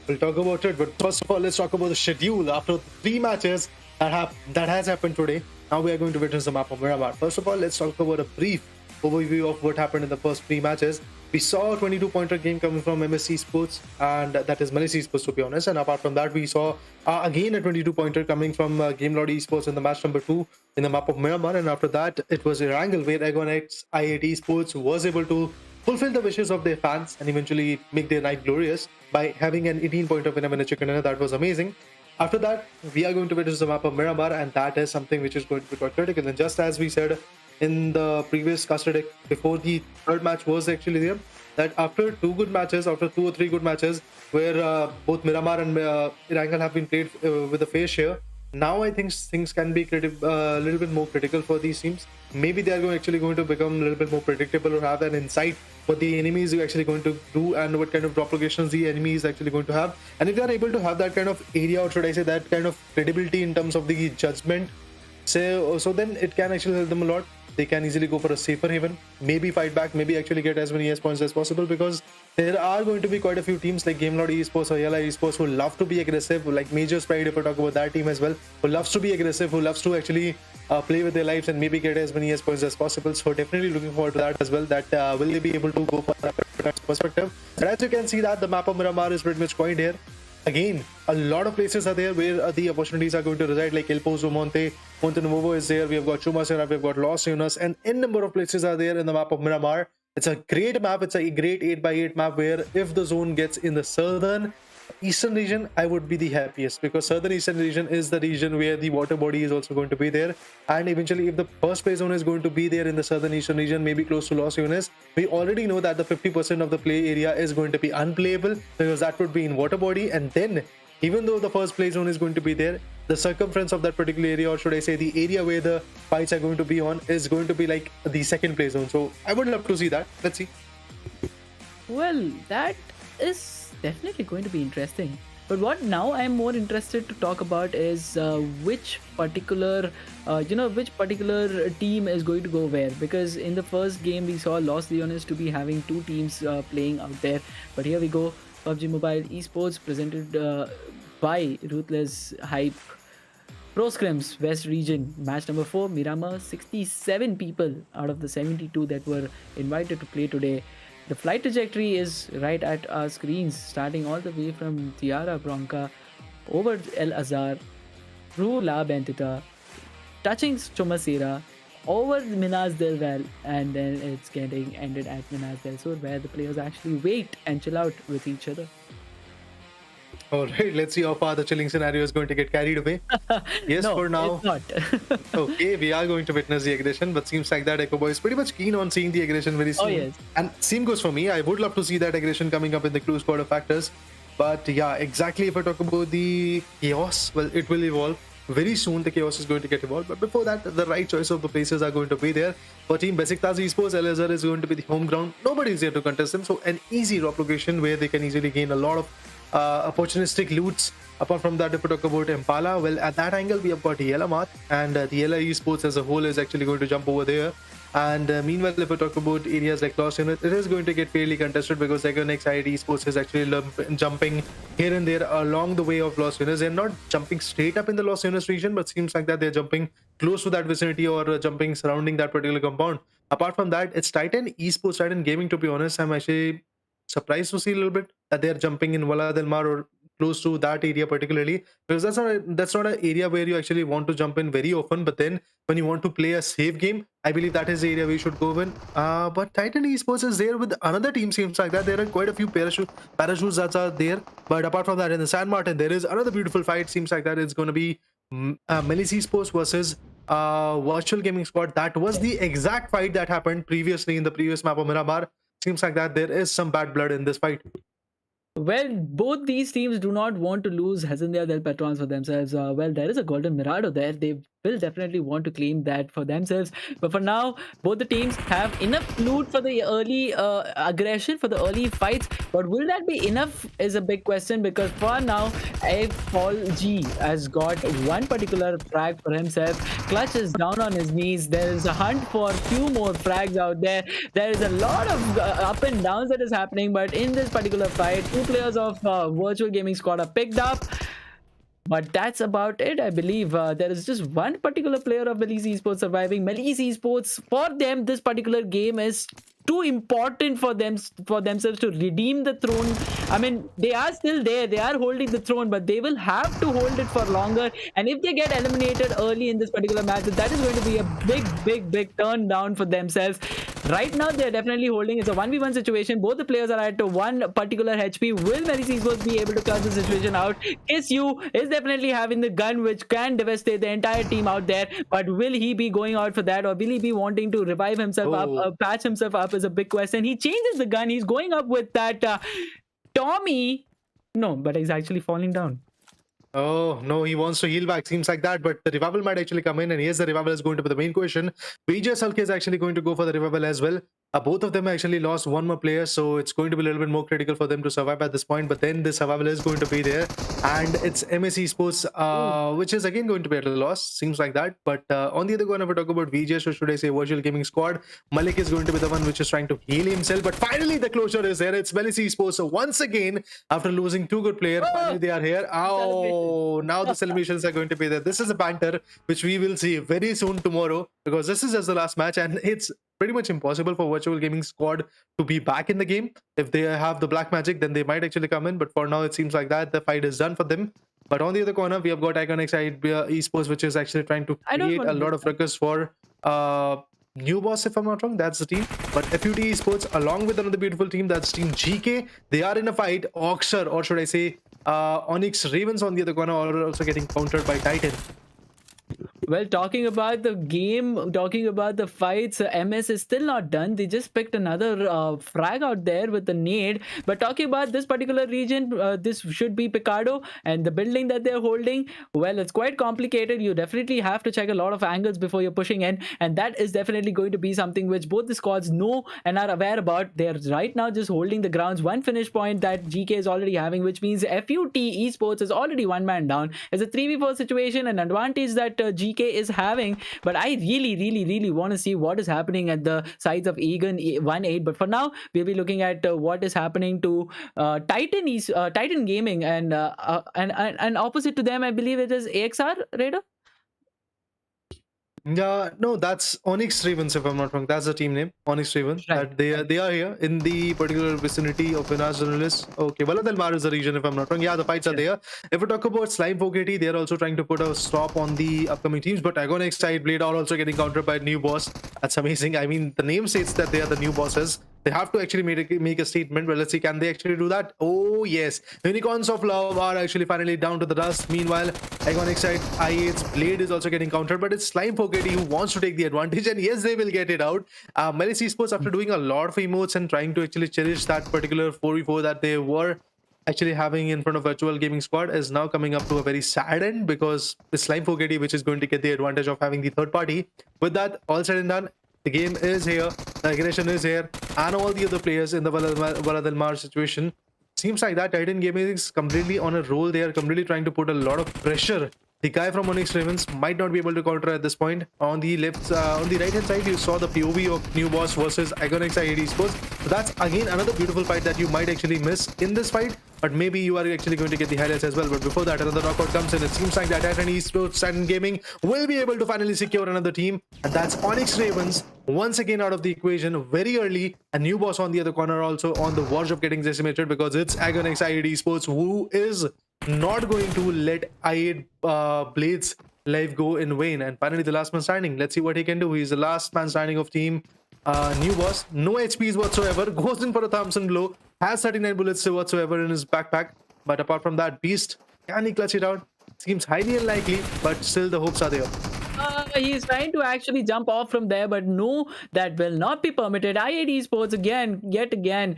We'll talk about it, but first of all, let's talk about the schedule. After 3 matches that has happened today, now we are going to witness the map of Miramar. First of all, let's talk about a brief overview of what happened in the first 3 matches. We saw a 22-pointer game coming from Melise Esports, and that is Melise Esports, to be honest. And apart from that, we saw again a 22-pointer coming from Yalla Esports in the match number 2 in the map of Miramar. And after that, it was Erangel, where AGONxI8 Esports was able to fulfill the wishes of their fans and eventually make their night glorious by having an 18-pointer winner in a chicken dinner. That was amazing. After that, we are going to witness the map of Miramar, and that is something which is going to be quite critical. And just as we said in the previous caster deck before the third match was actually there, that after 2 good matches, after 2 or 3 good matches where both Miramar and Erangel have been played with a fair share, now I think things can be a little bit more critical for these teams. Maybe they are actually going to become a little bit more predictable or have an insight what the enemy is actually going to do and what kind of drop locations the enemy is actually going to have. And if they are able to have that kind of area, or should I say that kind of credibility in terms of the judgment, so then it can actually help them a lot. They can easily go for a safer haven, maybe fight back, maybe actually get as many points as possible, because there are going to be quite a few teams like Geekay Esports or Yalla Esports who love to be aggressive, like Major Sprite, if I talk about that team as well, who loves to be aggressive, who loves to actually play with their lives and maybe get as many points as possible. So definitely looking forward to that as well, that will they be able to go for that perspective. And as you can see that the map of Miramar is pretty much coined here. Again, a lot of places are there where the opportunities are going to reside, like El Pozo, Monte Novo is there, we have got Chumacera, we have got Los Unas, and n number of places are there in the map of Miramar. It's a great map, it's a great 8x8 map where if the zone gets in the southern eastern region, I would be the happiest, because southern eastern region is the region where the water body is also going to be there. And eventually, if the first play zone is going to be there in the southern eastern region, maybe close to Los Unas, we already know that the 50% of the play area is going to be unplayable, because that would be in water body. And then even though the first play zone is going to be there, the circumference of that particular area, or should I say the area where the fights are going to be on, is going to be like the second play zone. So I would love to see that. Let's see. Well, that is definitely going to be interesting. But what now I am more interested to talk about is which particular team is going to go where, because in the first game we saw Los Leones to be having 2 teams playing out there, but here we go, PUBG Mobile Esports presented by Ruthless Hype Pro Scrims West region, match number 4, Miramar. 67 people out of the 72 that were invited to play today. The flight trajectory is right at our screens, starting all the way from Tiara Bronca over El Azhar, through La Bentita, touching Chomacera, over Minas del Val, and then it's getting ended at Minas del Sur, where the players actually wait and chill out with each other. Alright, let's see how far the chilling scenario is going to get carried away. Yes, No, for now. it's not. Okay, we are going to witness the aggression, but seems like that Echo Boy is pretty much keen on seeing the aggression very soon. Oh, yes. And same goes for me. I would love to see that aggression coming up in the close quarter factors. But yeah, exactly, if I talk about the chaos, well, it will evolve. Very soon the chaos is going to get evolved. But before that, the right choice of the places are going to be there. For team Besiktas Esports, El Azhar is going to be the home ground. Nobody is there to contest them. So an easy drop location where they can easily gain a lot of opportunistic loots. Apart from that, if we talk about Impala, well, at that angle we have got Yalla, and the Yalla Esports as a whole is actually going to jump over there. And meanwhile, if we talk about areas like Los Unas, it is going to get fairly contested, because AGONxI8 Esports is actually jumping here and there along the way of Los Unas. They're not jumping straight up in the Los Unas region, but seems like that they're jumping close to that vicinity, or jumping surrounding that particular compound. Apart from that, it's Titan Esports, Titan Gaming, to be honest. I'm actually surprised to see a little bit that they're jumping in Valla del Mar or close to that area particularly, because that's not an area where you actually want to jump in very often. But then when you want to play a safe game, I believe that is the area we should go in. But Titan Esports is there with another team, seems like that. There are quite a few parachutes that are there. But apart from that, in the San Martin, there is another beautiful fight. Seems like that it's going to be Melise Esports versus Virtual Gaming Squad. That was the exact fight that happened previously in the previous map of Miramar. Seems like that there is some bad blood in this fight. Well, both these teams do not want to lose Hazendia del Patrons for themselves. Well, there is a Golden Mirado there. They will definitely want to claim that for themselves. But for now, both the teams have enough loot for the early aggression, for the early fights. But will that be enough is a big question, because for now, Pubg has got one particular frag for himself. Clutch is down on his knees. There is a hunt for a few more frags out there. There is a lot of up and downs that is happening. But in this particular fight, two players of Virtual Gaming Squad are picked up. But that's about it, I believe. There is just one particular player of Melise Esports surviving. Melise Esports, for them, this particular game is too important for themselves to redeem the throne. I mean, they are still there. They are holding the throne, but they will have to hold it for longer. And if they get eliminated early in this particular match, that is going to be a big turn down for themselves. Right now, they're definitely holding. It's a 1v1 situation. Both the players are at one particular HP. Will Melise Esports be able to cut the situation out? KSU is definitely having the gun which can devastate the entire team out there. But will he be going out for that, or will he be wanting to revive himself up, patch himself up is a big question. He changes the gun. He's going up with that Tommy. No, but he's actually falling down. Oh, no, he wants to heal back. Seems like that, but the revival might actually come in, and yes, the revival is going to be the main question. VJ Sulk is actually going to go for the revival as well. Both of them actually lost one more player, so it's going to be a little bit more critical for them to survive at this point, but then the survival is going to be there, and it's MS Esports, which is again going to be at a loss. Seems like that, but on the other corner, if we talk about VJ, so should I say Virtual Gaming Squad, Malik is going to be the one which is trying to heal himself, but finally the closure is there. It's Melise Esports, so once again, after losing two good players, finally they are here. Oh, now the celebrations are going to be there. This is a banter which we will see very soon tomorrow, because this is just the last match, and it's pretty much impossible for Virtual Gaming Squad to be back in the game. If they have the black magic, then they might actually come in, but for now it seems like that the fight is done for them. But on the other corner, we have got AGONxI8 Esports, which is actually trying to create a lot of ruckus for New Boss, if I'm not wrong. That's the team. But FUT Esports, along with another beautiful team, that's Team GK, they are in a fight. Oxer, or should I say Onyx Ravens on the other corner, are also getting countered by Titan. Well, talking about the game, talking about the fights, MS is still not done. They just picked another frag out there with the nade. But talking about this particular region, this should be Picardo, and the building that they're holding, well, it's quite complicated. You definitely have to check a lot of angles before you're pushing in, and that is definitely going to be something which both the squads know and are aware about. They're right now just holding the grounds. One finish point that GK is already having, which means FUT Esports is already one man down. It's a 3v4 situation, an advantage that GK is having, but I really want to see what is happening at the sides of AGONxI8. But for now, we'll be looking at what is happening to Titan Gaming, and opposite to them, I believe it is AXR Raider. Yeah, no, that's Onyx Ravens, if I'm not wrong. That's the team name, Onyx Ravens. Right. They are here in the particular vicinity of Vinas journalists. Okay, Yalla Del Mar is the region, if I'm not wrong. Yeah, the fights are there. If we talk about Slime 4KT, they are also trying to put a stop on the upcoming teams. But AGONxI8 Blade are also getting countered by new boss. That's amazing. I mean, the name states that they are the new bosses. They have to actually make a statement. Well, let's see, can they actually do that? Oh, yes. Unicorns of Love are actually finally down to the dust. Meanwhile, AGONxI8's Blade is also getting countered, but it's Slime 4KT who wants to take the advantage, and yes, they will get it out. Melise Esports, after doing a lot of emotes and trying to actually cherish that particular 4v4 that they were actually having in front of Virtual Gaming Squad, is now coming up to a very sad end, because it's Slime 4KT which is going to get the advantage of having the third party. With that all said and done, the game is here, the aggression is here, and all the other players in the Yalla Del Mar situation. Seems like that Titan Gaming is completely on a roll. They are completely trying to put a lot of pressure. The guy from Onyx Ravens might not be able to counter at this point. On the left, on the right hand side, you saw the POV of New Boss versus AGONxI8 Esports. So that's again another beautiful fight that you might actually miss in this fight, but maybe you are actually going to get the highlights as well. But before that, another knockout comes in. It seems like that Titan Esports, Titan Gaming will be able to finally secure another team, and that's Onyx Ravens once again out of the equation very early. A new boss on the other corner also on the verge of getting decimated, because it's AGONxI8 Esports who is not going to let i8 Blades life go in vain. And finally, the last man standing. Let's see what he can do. He's the last man standing of team New Boss. No HPs whatsoever. Goes in for a Thompson blow. Has 39 bullets whatsoever in his backpack. But apart from that, Beast, can he clutch it out? Seems highly unlikely, but still the hopes are there. He's trying to actually jump off from there, but no, that will not be permitted. i8 Esports yet again,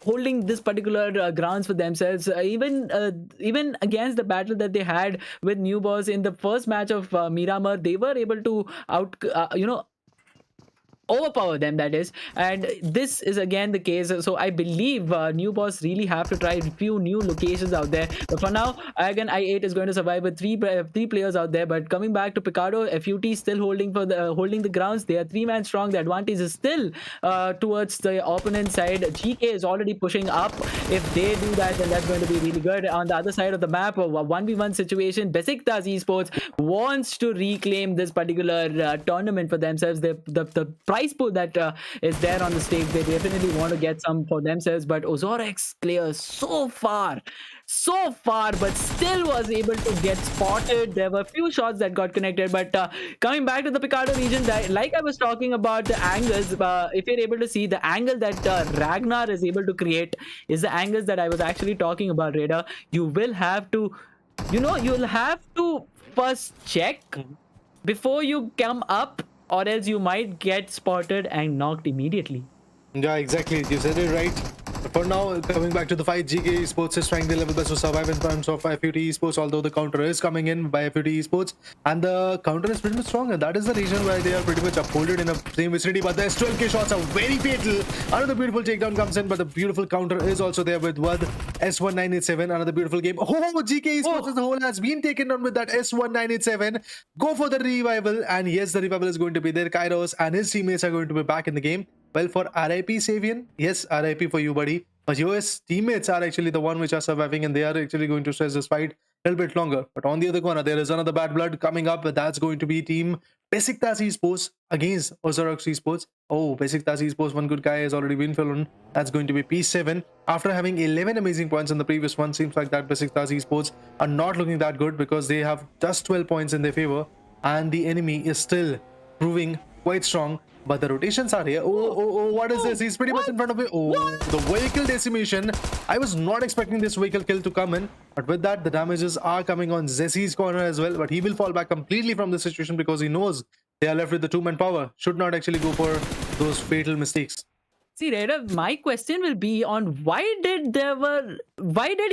holding this particular grounds for themselves. Even against the battle that they had with New Boss in the first match of Miramar, they were able to overpower them, that is. And this is again the case. So I believe New Boss really have to try a few new locations out there. But for now, AGONxI8 is going to survive with three players out there. But coming back to Picardo, FUT still holding the grounds. They are 3-man strong. The advantage is still towards the opponent side. Geekay is already pushing up. If they do that, then that's going to be really good. On the other side of the map, a 1v1 situation, Besiktas Esports wants to reclaim this particular tournament for themselves. The prize pool that is there on the stage, they definitely want to get some for themselves. But Ozarox clears so far, but still was able to get spotted. There were a few shots that got connected. But coming back to the Picardo region, like I was talking about the angles, if you're able to see the angle that Ragnar is able to create is the angles that I was actually talking about, Raider. You will have to, you'll have to first check before you come up, or else you might get spotted and knocked immediately. Yeah, exactly. You said it right. But for now, coming back to the fight, Geekay Esports is trying their level best to survive in terms of FUT Esports, although the counter is coming in by FUT Esports, and the counter is pretty much strong, and that is the reason why they are pretty much upholded in the same vicinity. But the S12K shots are very fatal. Another beautiful takedown comes in, but the beautiful counter is also there with what S1987. Another beautiful game. Oh, Geekay Esports as a whole has been taken down with that S1987. Go for the revival, and yes, the revival is going to be there. Kairos and his teammates are going to be back in the game. Well, for RIP Savian, yes, RIP for you, buddy. But US teammates are actually the one which are surviving, and they are actually going to stress this fight a little bit longer. But on the other corner, there is another bad blood coming up. That's going to be team Besiktas Esports against Ozarox Esports. Oh, Besiktas Esports, one good guy has already been fallen. That's going to be P7. After having 11 amazing points in the previous one, seems like that Besiktas Esports are not looking that good because they have just 12 points in their favor, and the enemy is still proving quite strong. But the rotations are here. Oh, what is this? He's pretty much in front of me. Oh, the vehicle decimation. I was not expecting this vehicle kill to come in. But with that, the damages are coming on Zessy's corner as well. But he will fall back completely from this situation because he knows they are left with the 2-man power. Should not actually go for those fatal mistakes. See, Raider, my question will be on why did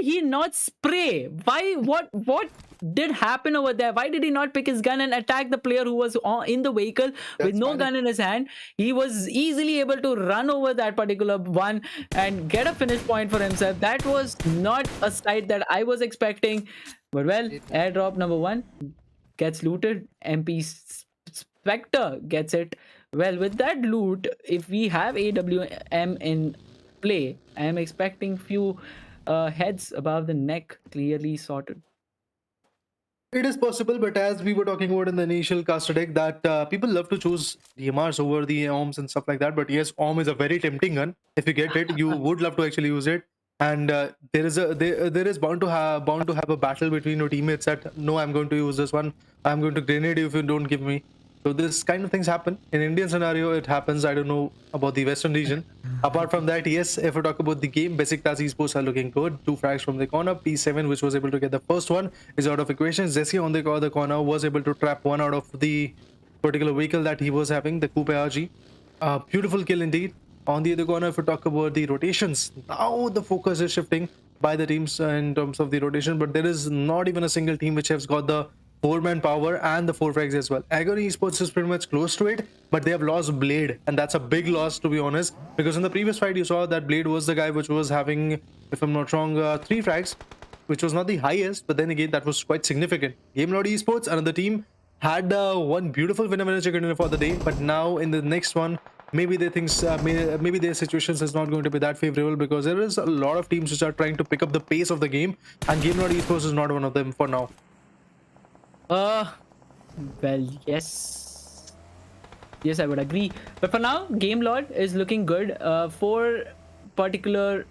he not spray? What did happen over there? Why did he not pick his gun and attack the player who was in the vehicle with no gun in his hand? He was easily able to run over that particular one and get a finish point for himself. That was not a sight that I was expecting. But well, airdrop number 1 gets looted. MP Spectre gets it. Well, with that loot, if we have AWM in play, I am expecting few heads above the neck clearly sorted. It is possible, but as we were talking about in the initial caster deck, that people love to choose DMRs over the OMs and stuff like that. But yes, OM is a very tempting gun. If you get it, you would love to actually use it. And there is bound to have a battle between your teammates that no, I'm going to use this one. I'm going to grenade you if you don't give me. So this kind of things happen. In Indian scenario, it happens. I don't know about the Western region. Apart from that, yes, if we talk about the game, Besiktas Esports are looking good. 2 frags from the corner. P7, which was able to get the first one, is out of equation. Zessi on the other corner was able to trap one out of the particular vehicle that he was having, the Coupe RG. Beautiful kill indeed. On the other corner, if we talk about the rotations, now the focus is shifting by the teams in terms of the rotation, but there is not even a single team which has got the 4-man power and the 4 frags as well. AGONxI8 Esports is pretty much close to it, but they have lost Blade, and that's a big loss, to be honest, because in the previous fight you saw that Blade was the guy which was having, if I'm not wrong, 3 frags, which was not the highest, but then again that was quite significant. Gamelord Esports, another team, had one beautiful winner chicken dinner for the day, but now in the next one, maybe they think maybe their situations is not going to be that favorable, because there is a lot of teams which are trying to pick up the pace of the game, and Gamelord Esports is not one of them for now. Well, yes, I would agree. But for now, Gamelord is looking good. 4 particular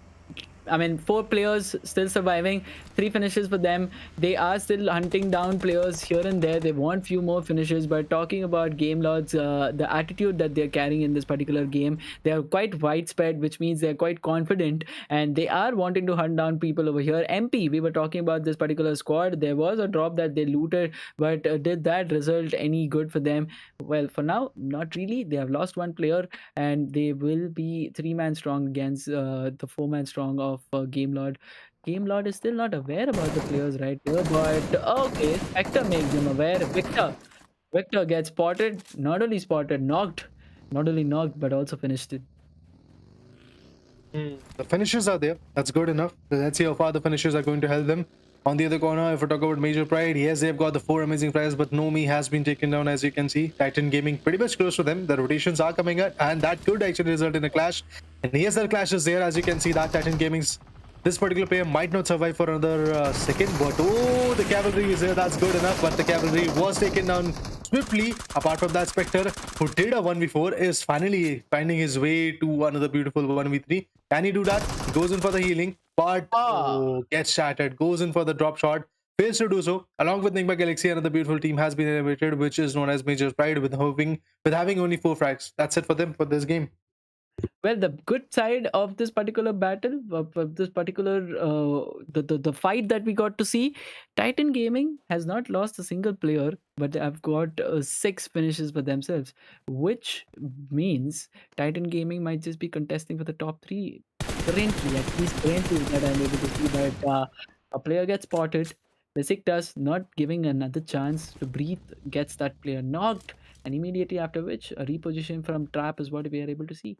I mean, 4 players still surviving, 3 finishes for them. They are still hunting down players here and there. They want few more finishes. But talking about game lords, the attitude that they're carrying in this particular game, they are quite widespread, which means they're quite confident and they are wanting to hunt down people over here. MP, we were talking about this particular squad. There was a drop that they looted, but did that result any good for them? Well, for now, not really. They have lost 1 player and they will be 3-man strong against the 4-man strong of Game Lord. Game Lord is still not aware about the players right here, but okay, Spectre makes them aware. Victor gets spotted, not only spotted, knocked, not only knocked, but also finished it. The finishes are there. That's good enough. Let's see how far the finishes are going to help them. On the other corner, if we talk about Major Pride, yes, they've got the 4 amazing players, but Nomi has been taken down, as you can see. Titan Gaming pretty much close to them. The rotations are coming out, and that could actually result in a clash. And yes, the clash is there, as you can see. That Titan Gaming's this particular player might not survive for another second, but oh, the cavalry is there. That's good enough, but the cavalry was taken down swiftly. Apart from that, Spectre, who did a 1v4, is finally finding his way to another beautiful 1v3. Can he do that? He goes in for the healing, but gets shattered. Goes in for the drop shot. Fails to do so. Along with Nigma Galaxy, another beautiful team has been elevated, which is known as Major Pride, with having only 4 frags. That's it for them for this game. Well, the good side of this particular battle, of this particular the fight that we got to see, Titan Gaming has not lost a single player, but they have got 6 finishes for themselves, which means Titan Gaming might just be contesting for the top 3 currently, at least currently that I'm able to see. But a player gets spotted, Besiktas not giving another chance to breathe, gets that player knocked, and immediately after which a reposition from trap is what we are able to see.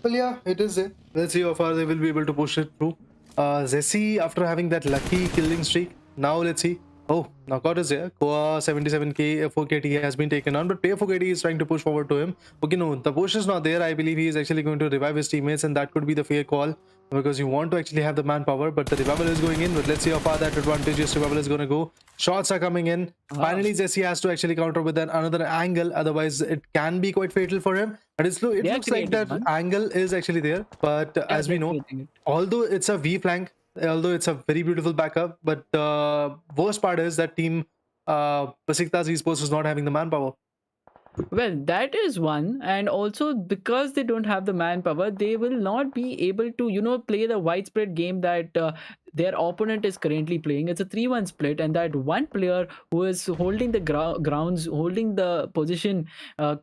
Well, yeah, it is there. Let's see how far they will be able to push it through. Zessi, after having that lucky killing streak, now let's see. Oh, knockout is there. Koa 77k 4KT has been taken on, but player 4KT is trying to push forward to him. Okay, no, the push is not there. I believe he is actually going to revive his teammates, and that could be the fair call because you want to actually have the manpower, but the revival is going in. But let's see how far that advantageous revival is going to go. Shots are coming in. Finally, Zessi has to actually counter with another angle. Otherwise, it can be quite fatal for him. But it looks like that angle is actually there. But as we know, although it's a V flank, although it's a very beautiful backup, but the worst part is that team Besiktas Esports is not having the manpower. Well, that is one, and also because they don't have the manpower, they will not be able to, play the widespread game that their opponent is currently playing. It's a 3-1 split, and that one player who is holding the grounds, holding the position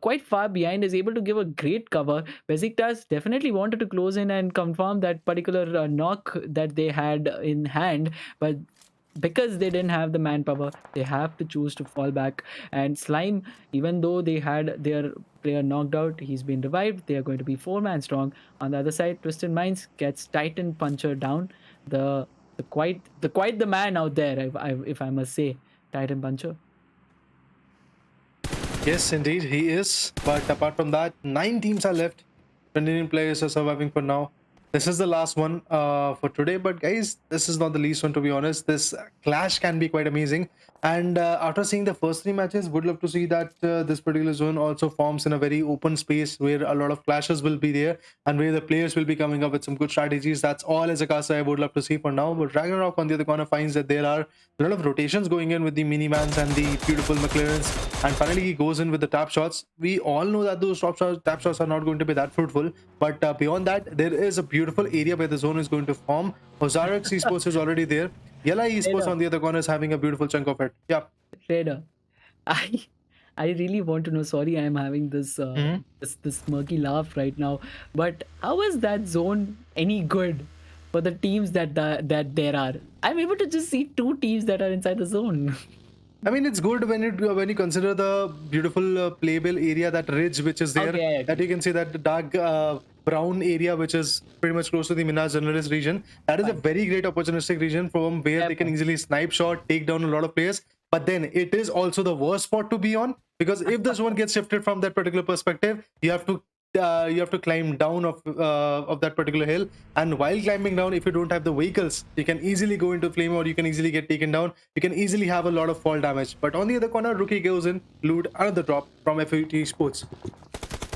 quite far behind, is able to give a great cover. Besiktas definitely wanted to close in and confirm that particular knock that they had in hand, but because they didn't have the manpower, they have to choose to fall back. And Slime, even though they had their player knocked out, he's been revived. They are going to be 4-man strong. On the other side, Twisted Minds gets Titan Puncher down. The quite the man out there, if I must say, Titan Puncher. Yes, indeed, he is. But apart from that, 9 teams are left. 29 players are surviving for now. This is the last one for today, but guys, this is not the least one, to be honest. This clash can be quite amazing, and after seeing the first 3 matches, would love to see that this particular zone also forms in a very open space where a lot of clashes will be there and where the players will be coming up with some good strategies. That's all as a caster I would love to see for now. But Ragnarok on the other corner finds that there are a lot of rotations going in with the minimans and the beautiful McLarens, and finally he goes in with the tap shots. We all know that those tap shots are not going to be that fruitful, but beyond that, there is a beautiful area where the zone is going to form. Ozarox Esports is already there. Yalla Esports on the other corner is having a beautiful chunk of it. Yeah. Trader, I really want to know. Sorry, I am having this this smirky laugh right now. But how is that zone any good for the teams that there are? I'm able to just see 2 teams that are inside the zone. I mean, it's good when you consider the beautiful playable area, that ridge which is there. Okay. That you can see that the dark brown area which is pretty much close to the Minas Generalist region. That is a very great opportunistic region from where they can easily snipe shot, take down a lot of players. But then it is also the worst spot to be on, because if the zone gets shifted from that particular perspective, you have to climb down of that particular hill, and while climbing down, if you don't have the vehicles, you can easily go into flame, or you can easily get taken down. You can easily have a lot of fall damage. But on the other corner, Rookie goes in, loot another drop from FAT Esports.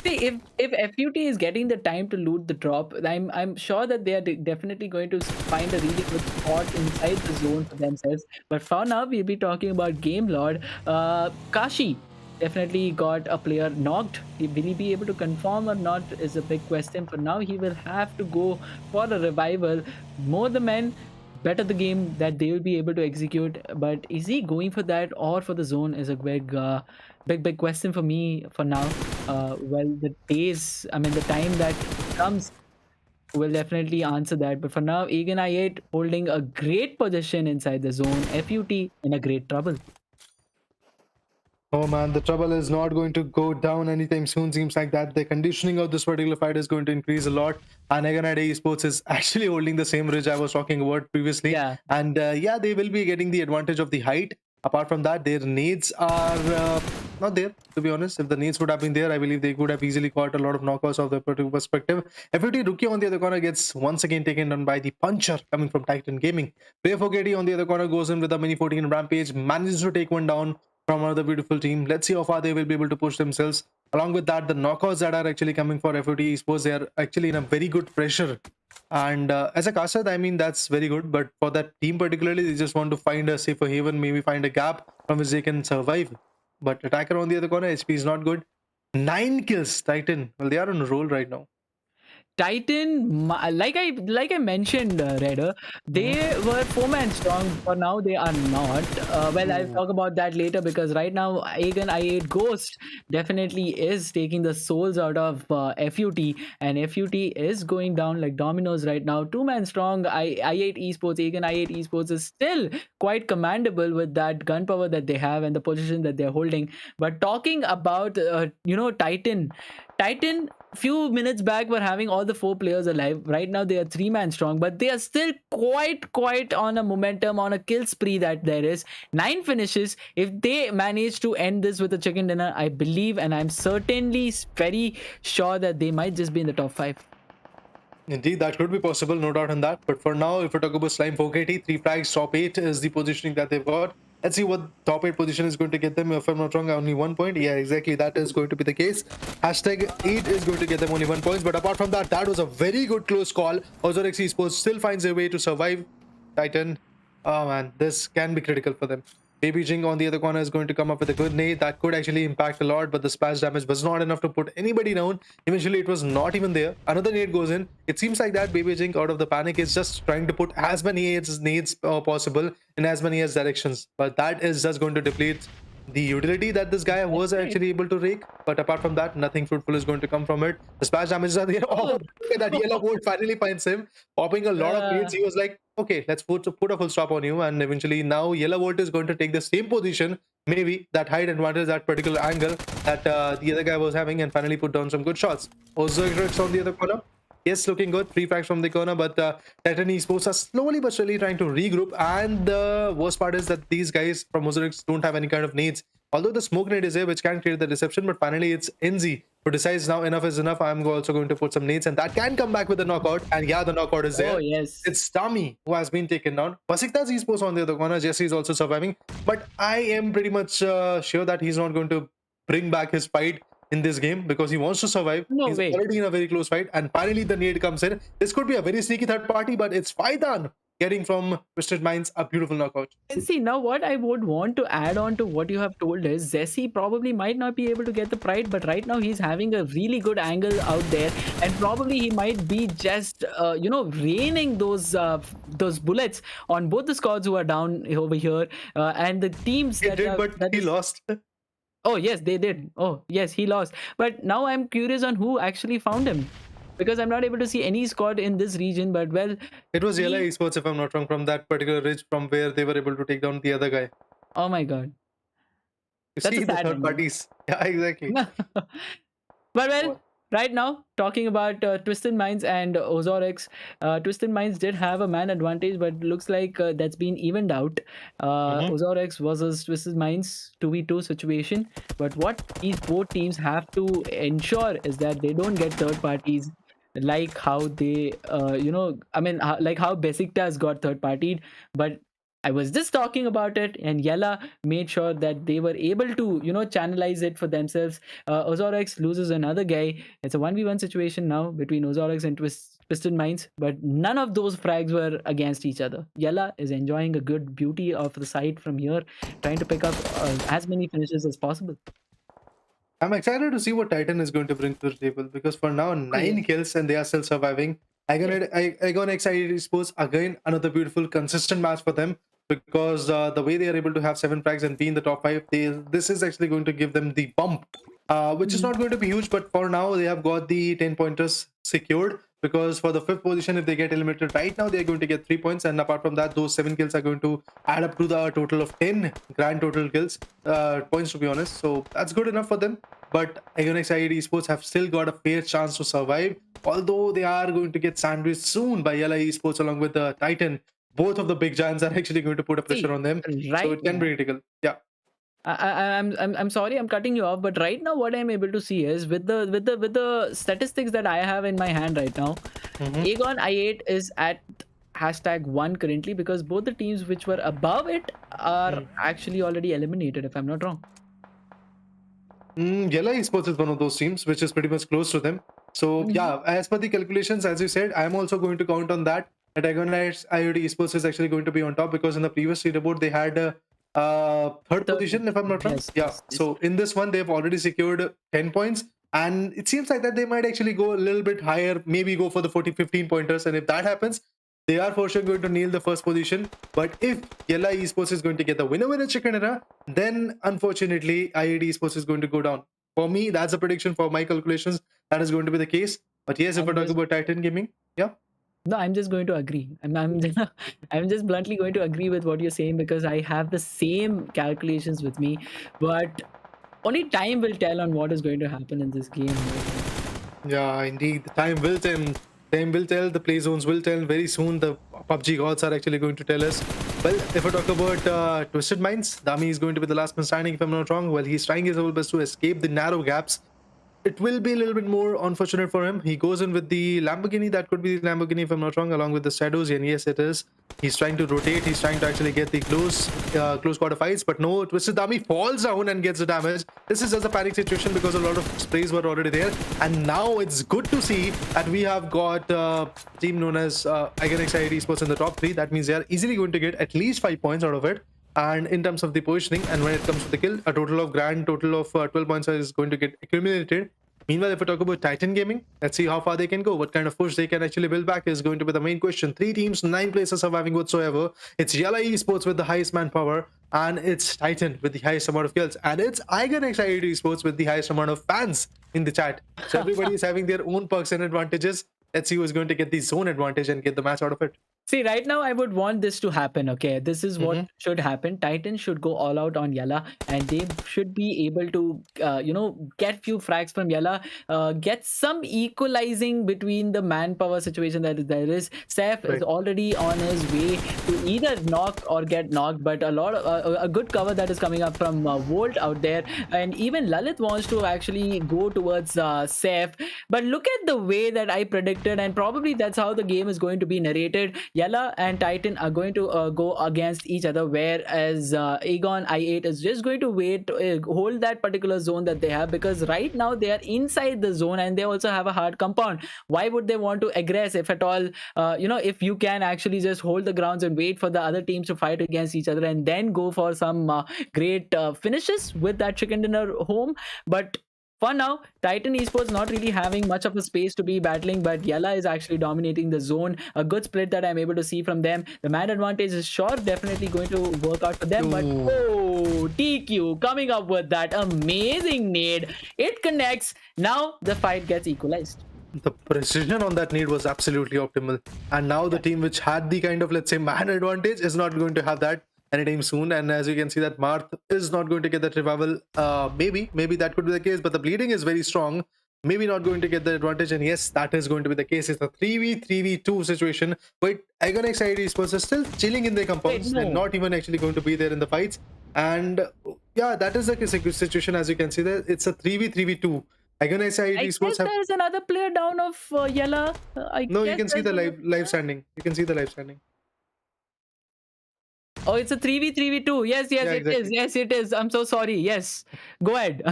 See, if FUT is getting the time to loot the drop, I'm sure that they are definitely going to find a really good spot inside the zone for themselves. But for now, we'll be talking about Game Lord. Kashi definitely got a player knocked. Will he be able to confirm or not is a big question. For now, he will have to go for a revival. More the men, better the game that they will be able to execute. But is he going for that or for the zone is a big question for me for now. Well, the days, I mean, the time that comes will definitely answer that. But for now, AGONxI8 holding a great position inside the zone. FUT in a great trouble. Oh man, the trouble is not going to go down anytime soon. Seems like that the conditioning of this particular fight is going to increase a lot. And AGONxI8 Esports is actually holding the same ridge I was talking about previously. Yeah. And yeah, they will be getting the advantage of the height. Apart from that, their needs are not there, to be honest. If the needs would have been there, I believe they could have easily caught a lot of knockouts of their particular perspective. FUT Rookie on the other corner gets once again taken down by the puncher coming from Titan Gaming. Player Fogeti on the other corner goes in with a mini 14 rampage, manages to take one down from another beautiful team. Let's see how far they will be able to push themselves. Along with that, the knockouts that are actually coming for FOT Esports, they are actually in a very good pressure. And as a caster, I mean, that's very good. But for that team particularly, they just want to find a safer haven, maybe find a gap from which they can survive. But attacker on the other corner, HP is not good. 9 kills, Titan. Well, they are on a roll right now. Titan, like I mentioned, Raider, they were 4-man strong. For now, they are not. Well, I'll talk about that later because right now, AGONxI8 Ghost definitely is taking the souls out of FUT, and FUT is going down like dominoes right now. 2-man strong. I8 Esports, AGONxI8 Esports is still quite commendable with that gunpowder that they have and the position that they're holding. But talking about Titan few minutes back were having all the 4 players alive. Right now they are 3-man strong, but they are still quite on a momentum, on a kill spree that there is. 9 finishes. If they manage to end this with a chicken dinner, I believe and I'm certainly very sure that they might just be in the top 5. Indeed, that could be possible, no doubt on that. But for now, if we talk about Slime 480, 3 flags, top 8 is the positioning that they've got. Let's see what top 8 position is going to get them. If I'm not wrong, only 1 point. Yeah, exactly. That is going to be the case. Hashtag 8 is going to get them only 1 point. But apart from that, that was a very good close call. Ozarox Esports still finds a way to survive. Titan, oh man, this can be critical for them. Baby Jing on the other corner is going to come up with a good nade. That could actually impact a lot, but the splash damage was not enough to put anybody down. Eventually, it was not even there. Another nade goes in. It seems like that Baby Jing, out of the panic, is just trying to put as many nades possible in as many as directions. But that is just going to deplete the utility that this guy was actually able to rake. But apart from that, nothing fruitful is going to come from it. The splash damages are there. Oh, look at that. Yellow Bolt finally finds him, popping a lot of nades. He was like, okay, let's put a full stop on you. And eventually now Yellow Bolt is going to take the same position, maybe that height advantage, that particular angle that the other guy was having, and finally put down some good shots. Ozarox on the other corner. Yes, looking good. 3 frags from the corner, but Titan Esports are slowly but surely trying to regroup. And the worst part is that these guys from Ozarox don't have any kind of needs. Although the smoke nade is there, which can create the deception, but finally it's NZ who decides now enough is enough. I'm also going to put some nades, and that can come back with a knockout. And yeah, the knockout is there. Oh, yes. It's Tami who has been taken down. Besiktas Esports on the other corner. Jesse is also surviving, but I am pretty much sure that he's not going to bring back his fight in this game because he wants to survive. No He's way. already in a very close fight, and finally the nade comes in. This could be a very sneaky third party, but it's Faidan getting from Twisted Minds a beautiful knockout. See, now what I would want to add on to what you have told is Zessi probably might not be able to get the pride, but right now he's having a really good angle out there, and probably he might be just raining those bullets on both the squads who are down over here, and the teams He did, but he lost. Oh yes, they did. Oh yes, he lost. But now I'm curious on who actually found him, because I'm not able to see any squad in this region. But well, It was Yalla Esports, if I'm not wrong, from that particular ridge from where they were able to take down the other guy. oh my god, You that's see a the sad third ending. parties. Yeah, exactly. But well, right now talking about Twisted Minds and Ozarox, Twisted Minds did have a man advantage, but looks like that's been evened out. Ozarox versus Twisted Minds 2v2 situation. But what these both teams have to ensure is that they don't get third parties, like how they like how Besiktas got third partied. But I was just talking about it, and Yalla made sure that they were able to, channelize it for themselves. Ozarox loses another guy. It's a 1v1 situation now between Ozarox and Twisted Minds, but none of those frags were against each other. Yalla is enjoying a good beauty of the side from here, trying to pick up as many finishes as possible. I'm excited to see what Titan is going to bring to the table because for now, Oh, yeah. 9 kills and they are still surviving. AGONxI8 Esports, again, another beautiful, consistent match for them because the way they are able to have 7 frags and be in the top 5, this is actually going to give them the bump, which is not going to be huge, but for now, they have got the 10 pointers secured because for the 5th position, if they get eliminated right now, they're going to get 3 points. And apart from that, those 7 kills are going to add up to the total of 10 grand total kills, points to be honest. So that's good enough for them. But AGONxI8 Esports have still got a fair chance to survive, although they are going to get sandwiched soon by Yalla Esports along with the Titan. Both of the big giants are actually going to put a pressure See, on them, so right it can now, be critical. Yeah. I'm sorry I'm cutting you off, but right now what I'm able to see is with the statistics that I have in my hand right now, Mhm. AGONxI8 is at #1 currently because both the teams which were above it are actually already eliminated, if I'm not wrong. Yalla Esports is one of those teams which is pretty much close to them. So yeah, as per the calculations, as you said, I'm also going to count on that. That AGONxI8 Esports is actually going to be on top because in the previous leaderboard they had third Third, position, if I'm not wrong. yes, Yeah. yes, yes. So in this one, they've already secured 10 points. And it seems like that they might actually go a little bit higher, maybe go for the 15 pointers. And if that happens, they are for sure going to nail the first position. But if Yalla Esports is going to get the winner chicken dinner, then unfortunately IIT Esports is going to go down. For me, that's a prediction for my calculations. That is going to be the case. But yes, if we're I'm talking just about Titan Gaming, yeah. No, I'm just going to agree. I'm I'm just bluntly going to agree with what you're saying because I have the same calculations with me, but only time will tell on what is going to happen in this game right now. Yeah, indeed. The time will tell. Time will tell. The play zones will tell. Very soon, the PUBG gods are actually going to tell us. Well, if I talk about Twisted Minds, Dami is going to be the last man standing, if I'm not wrong. Well, he's trying his level best to escape the narrow gaps. It will be a little bit more unfortunate for him. He goes in with the Lamborghini. That could be the Lamborghini, if I'm not wrong, along with the shadows. And yes, it is. He's trying to rotate. He's trying to actually get the close quarter fights. But no, Twisted Dami falls down and gets the damage. This is just a panic situation because a lot of sprays were already there. And now it's good to see that we have got a team known as AGONxI8 Esports in the top 3. That means they are easily going to get at least 5 points out of it. And in terms of the positioning, and when it comes to the kill, a total of 12 points is going to get accumulated. Meanwhile, if we talk about Titan Gaming, let's see how far they can go. What kind of push they can actually build back is going to be the main question. 3 teams, 9 places surviving whatsoever. It's Yalla Esports with the highest manpower, and it's Titan with the highest amount of kills, and it's AGONxI8 Esports with the highest amount of fans in the chat. So everybody is having their own perks and advantages. Let's see who's going to get the zone advantage and get the match out of it. See, right now I would want this to happen. Okay, this is what Mhm. should happen. Titan should go all out on Yalla, and they should be able to, get few frags from Yalla, get some equalizing between the manpower situation that there is. Seth is Right. already on his way to either knock or get knocked, but a good cover that is coming up from Volt out there, and even Lalit wants to actually go towards Seth. But look at the way that I predicted, and probably that's how the game is going to be narrated. Yalla and Titan are going to go against each other, whereas AGONxI8 is just going to wait, hold that particular zone that they have, because right now they are inside the zone and they also have a hard compound. Why would they want to aggress if at all? If you can actually just hold the grounds and wait for the other teams to fight against each other and then go for some great finishes with that chicken dinner home. But for now, Titan Esports not really having much of a space to be battling, but Yalla is actually dominating the zone. A good split that I'm able to see from them. The man advantage is sure definitely going to work out for them, but Ooh. oh, TQ coming up with that amazing nade. It connects. Now the fight gets equalized. The precision on that need was absolutely optimal. And now the team which had the kind of, let's say, man advantage is not going to have that anytime soon. And as you can see, that Marth is not going to get that revival. Maybe that could be the case, but the bleeding is very strong. Maybe not going to get the advantage. And yes, that is going to be the case. It's a 3v2 situation. But AGONxI8 Esports is still chilling in their compounds. Wait, They're no. not even actually going to be there in the fights. And yeah, that is like a good situation. As you can see there, it's a 3v2. AGONxI8 I Esports guess have there's another player down of Yalla. I no, you guess can see there's the another live standing. You can see the live standing. Oh, it's a 3v2. Yes, yes, Yeah, it is. exactly. Yes, it is. I'm so sorry. Yes. Go ahead.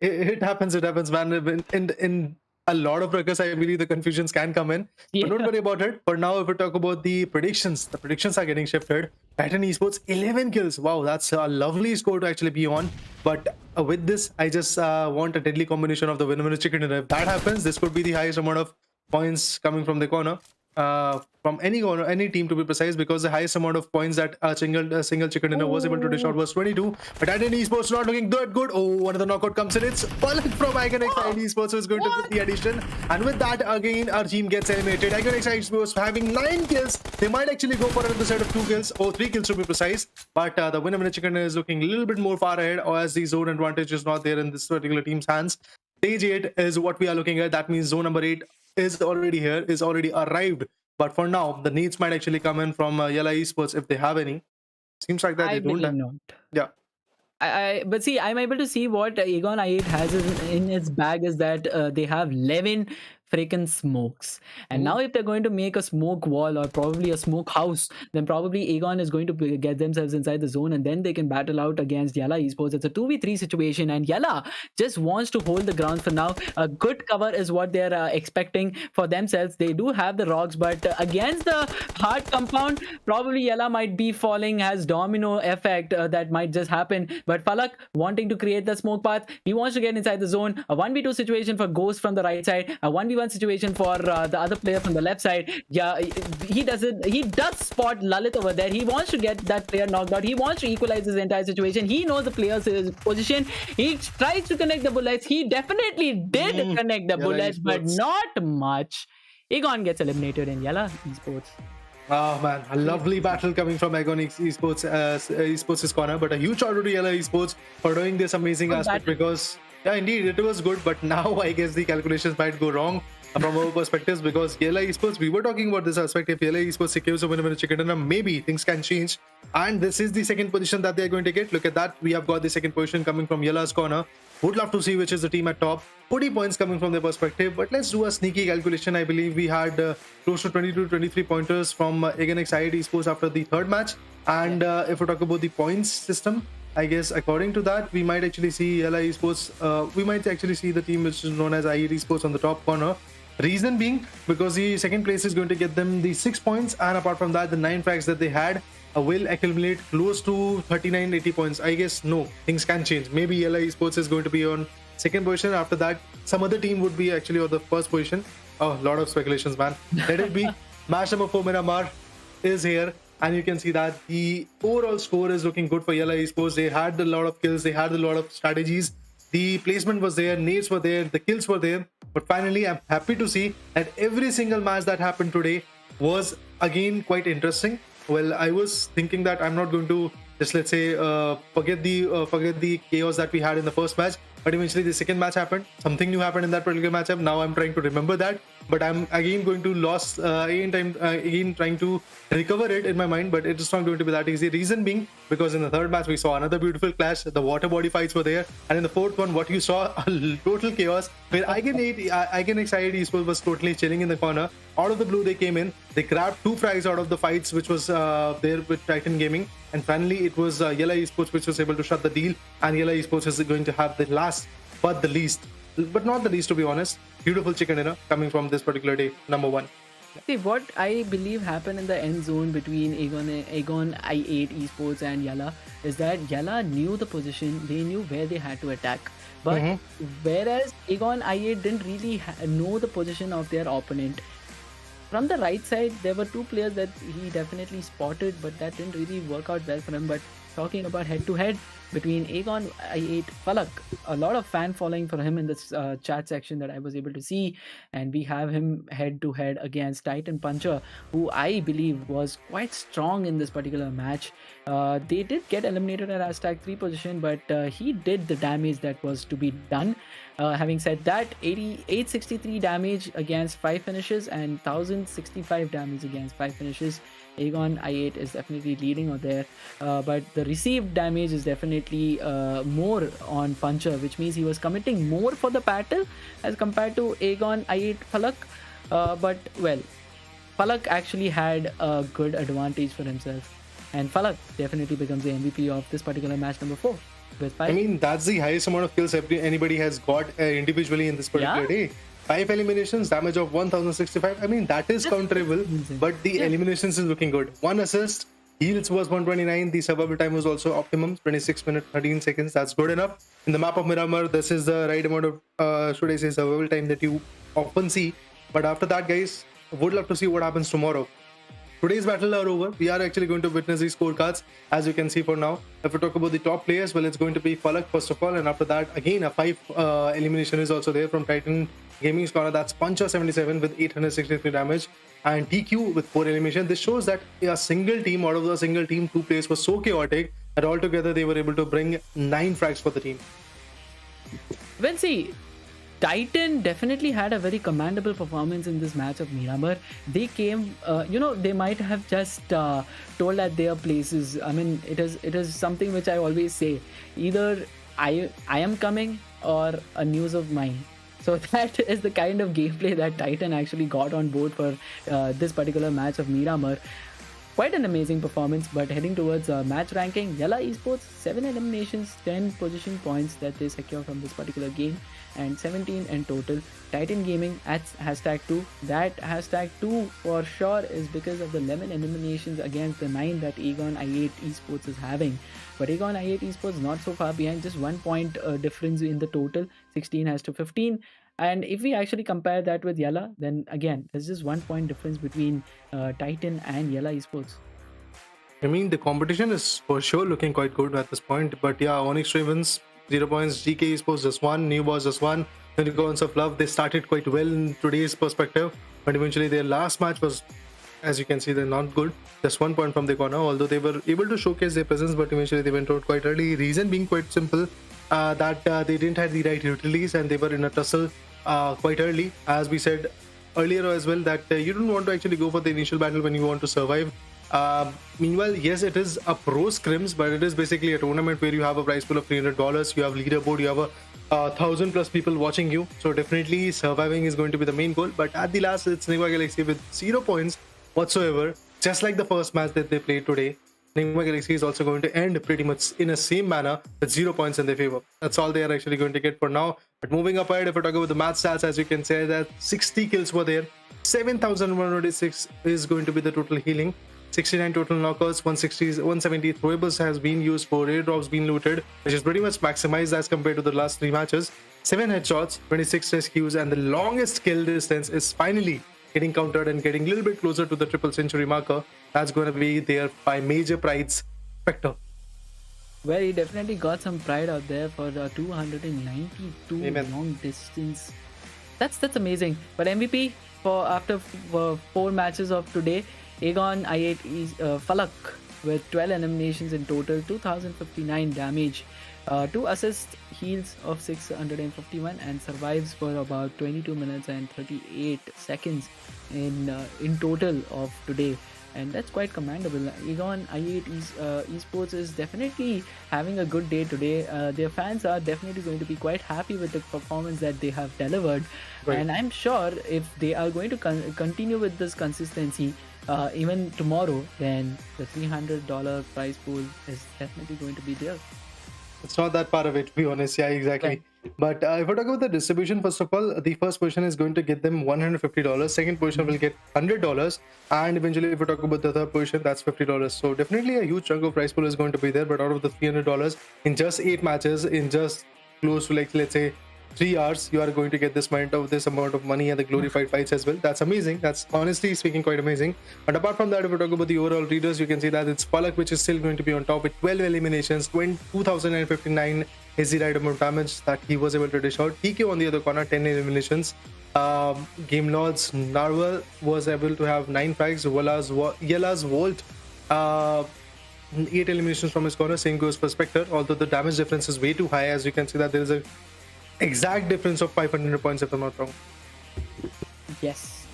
It happens. It happens, man. In a lot of records, I believe the confusions can come in, but don't Yeah. worry about it. For now, if we talk about the predictions are getting shifted. Titan Esports 11 kills. Wow, that's a lovely score to actually be on. But with this, I just want a deadly combination of the winner chicken dinner. If that happens, this could be the highest amount of points coming from the corner. From any corner, any team to be precise, because the highest amount of points that a single chicken dinner was able to dish out was 22. But Titan Esports not looking that good. Oh, another knockout comes in. It's Pubg from AGONxI8 Esports who is going to get the addition. And with that, again, our team gets eliminated. AGONxI8 Esports having 9 kills. They might actually go for another set of 2 kills, or 3 kills to be precise. But the winner chicken dinner is looking a little bit more far ahead, or as the zone advantage is not there in this particular team's hands. Stage 8 is what we are looking at. That means zone number 8 is already here, is already arrived. But for now, the needs might actually come in from Yalla Esports if they have any. Seems like that I they don't believe have. not. Yeah. But see, I'm able to see what AGONxI8 has in its bag is that they have 11 freaking smokes. And now if they're going to make a smoke wall or probably a smoke house, then probably Agon is going to get themselves inside the zone and then they can battle out against Yalla Esports. It's a 2v3 situation and Yalla just wants to hold the ground for now. A good cover is what they're expecting for themselves. They do have the rocks, but against the hard compound, probably Yalla might be falling, has domino effect that might just happen. But Falak wanting to create the smoke path, he wants to get inside the zone. A 1v2 situation for Ghost from the right side, a 1v1 situation for the other player from the left side. Yeah, he does spot Lalit over there. He wants to get that player knocked out. He wants to equalize his entire situation. He knows the player's position. He tries to connect the bullets. He definitely did connect the Yalla bullets, but Esports. not much. Agon gets eliminated in Yalla Esports. Oh man, a lovely battle coming from Onyx Esports, Esports' corner. But a huge shout out to Yalla Esports for doing this amazing Good aspect, battle. because yeah, indeed, it was good. But now I guess the calculations might go wrong from our perspectives, because Yalla Esports, we were talking about this aspect. If Yalla Esports secures a winner chicken dinner, maybe things can change. And this is the second position that they're going to get. Look at that. We have got the second position coming from Yalla's corner. Would love to see which is the team at top. 40 points coming from their perspective. But let's do a sneaky calculation. I believe we had close to 22 23 pointers from AGONxI8 Esports after the third match. And if we talk about the points system, I guess according to that, we might actually see Yalla Esports. We might actually see the team which is known as i8 Esports on the top corner. Reason being, because the second place is going to get them the 6 points, and apart from that, the 9 frags that they had will accumulate close to 39-80 points. I guess no, things can change. Maybe Yalla Esports is going to be on second position. After that, some other team would be actually on the first position. Oh, a lot of speculations, man. Let it be. Match number 4 Miramar is here, and you can see that the overall score is looking good for Yalla Esports. They had a lot of kills, they had a lot of strategies. The placement was there, nades were there, the kills were there. But finally, I'm happy to see that every single match that happened today was again quite interesting. Well, I was thinking that I'm not going to just, let's say, forget the chaos that we had in the first match. But eventually the second match happened. Something new happened in that particular matchup. Now I'm trying to remember that. But I'm again going to again trying to recover it in my mind. But it's not going to be that easy. Reason being, because in the third match we saw another beautiful clash. The water body fights were there. And in the fourth one, what you saw, a total chaos. Where AGONxI8 Esports was totally chilling in the corner. Out of the blue, they came in. They grabbed 2 frags out of the fights, which was there with Titan Gaming. And finally, it was Yalla Esports which was able to shut the deal. And Yalla Esports is going to have the last, but the least, but not the least, to be honest, beautiful chicken dinner coming from this particular day, number 1. See, what I believe happened in the end zone between AGONxI8 Esports and Yalla is that Yalla knew the position, they knew where they had to attack. But whereas AGONxI8 didn't really know the position of their opponent. From the right side, there were 2 players that he definitely spotted, but that didn't really work out well for him. But talking about head-to-head between AGONxI8 Falak, a lot of fan following for him in this chat section that I was able to see, and we have him head-to-head against Titan Puncher, who I believe was quite strong in this particular match. They did get eliminated at #3 position, but he did the damage that was to be done. Having said that, 863 damage against 5 finishes and 1065 damage against 5 finishes. AGONxI8 is definitely leading on there, but the received damage is definitely more on Puncher, which means he was committing more for the battle as compared to AGONxI8 Falak. But well, Falak actually had a good advantage for himself. and Falak definitely becomes the MVP of this particular match number 4 with 5. I mean, that's the highest amount of kills anybody has got individually in this particular day. 5 eliminations, damage of 1065. I mean, that is counterable, but the eliminations is looking good. 1 assist, heals was 129. The survival time was also optimum, 26 minutes 13 seconds. That's good enough. In the map of Miramar, this is the right amount of, should I say, survival time that you often see. But after that, guys, would love to see what happens tomorrow. Today's battle are over. We are actually going to witness these scorecards, as you can see for now. If we talk about the top players, well, it's going to be Falak first of all, and after that, again, a 5 elimination is also there from Titan Gaming's corner. That's Puncher 77 with 863 damage, and TQ with 4 elimination. This shows that a single team, out of the single team, 2 players were so chaotic that altogether they were able to bring 9 frags for the team. Well, see, Titan definitely had a very commendable performance in this match of Miramar. They came, they might have just told at their places. I mean, it is something which I always say. Either I am coming or a news of mine. So that is the kind of gameplay that Titan actually got on board for this particular match of Miramar. Quite an amazing performance, but heading towards match ranking, Yalla Esports, 7 eliminations, 10 position points that they secure from this particular game, and 17 in total. Titan Gaming at #2. That #2 for sure is because of the 11 eliminations against the 9 that AGONxI8 Esports is having. But AGONxI8 Esports not so far behind, just 1 point difference in the total, 16-15. And if we actually compare that with Yalla, then again, there's just 1 point difference between Titan and Yalla Esports. I mean, the competition is for sure looking quite good at this point. But yeah, Onyx Ravens, 0 points. Geekay Esports just 1. New Boss just 1. Unicorns of Love, they started quite well in today's perspective. But eventually their last match was, as you can see, they're not good. Just 1 point from the corner. Although they were able to showcase their presence, but eventually they went out quite early. Reason being quite simple, that they didn't have the right utilities and they were in a tussle quite early. As we said earlier as well, that you don't want to actually go for the initial battle when you want to survive. Meanwhile, yes, it is a pro scrims, but it is basically a tournament where you have a prize pool of $300, you have leaderboard, you have a 1,000+ people watching you, so definitely surviving is going to be the main goal. But at the last, it's Nigma Galaxy with 0 points whatsoever, just like the first match that they played today. Nigma Galaxy is also going to end pretty much in a same manner with 0 points in their favor. That's all they are actually going to get for now. But moving up ahead, if we talk about the match stats, as you can say that 60 kills were there, 7,186 is going to be the total healing, 69 total knockouts, 170 throwables has been used, for airdrops being looted, which is pretty much maximized as compared to the last 3 matches, 7 headshots, 26 rescues, and the longest kill distance is finally getting countered and getting a little bit closer to the triple century marker. That's going to be there by Major Pride's Spectre. Well, he definitely got some pride out there for the 292 Amen. long distance. That's amazing. But MVP for after 4 matches of today, AGONxI8 is Falak with 12 eliminations in total, 2,059 damage, 2 assists, heals of 651, and survives for about 22 minutes and 38 seconds in total of today. And that's quite commendable. AGONxI8 Esports is definitely having a good day today. Their fans are definitely going to be quite happy with the performance that they have delivered. Right. And I'm sure if they are going to continue with this consistency, even tomorrow, then the $300 prize pool is definitely going to be there. It's not that far away, to be honest. Yeah, exactly. Right. But if we talk about the distribution, first of all, the first position is going to get them $150. Second position will get $100. And eventually, if we talk about the third position, that's $50. So definitely a huge chunk of prize pool is going to be there. But out of the $300, in just 8 matches, in just close to, like, let's say, 3 hours, you are going to get this amount of money and the glorified fights as well. That's amazing. That's honestly speaking quite amazing. But apart from that, if we talk about the overall readers, you can see that it's Falak which is still going to be on top with 12 eliminations, 2,059 is the right amount of damage that he was able to dish out. TQ on the other corner, 10 eliminations. Game Lords Narwhal was able to have 9 frags. Yalla's Volt, 8 eliminations from his corner. Same goes for Spectre, although the damage difference is way too high. As you can see that there is a exact difference of 500 points if I'm not wrong. Yes.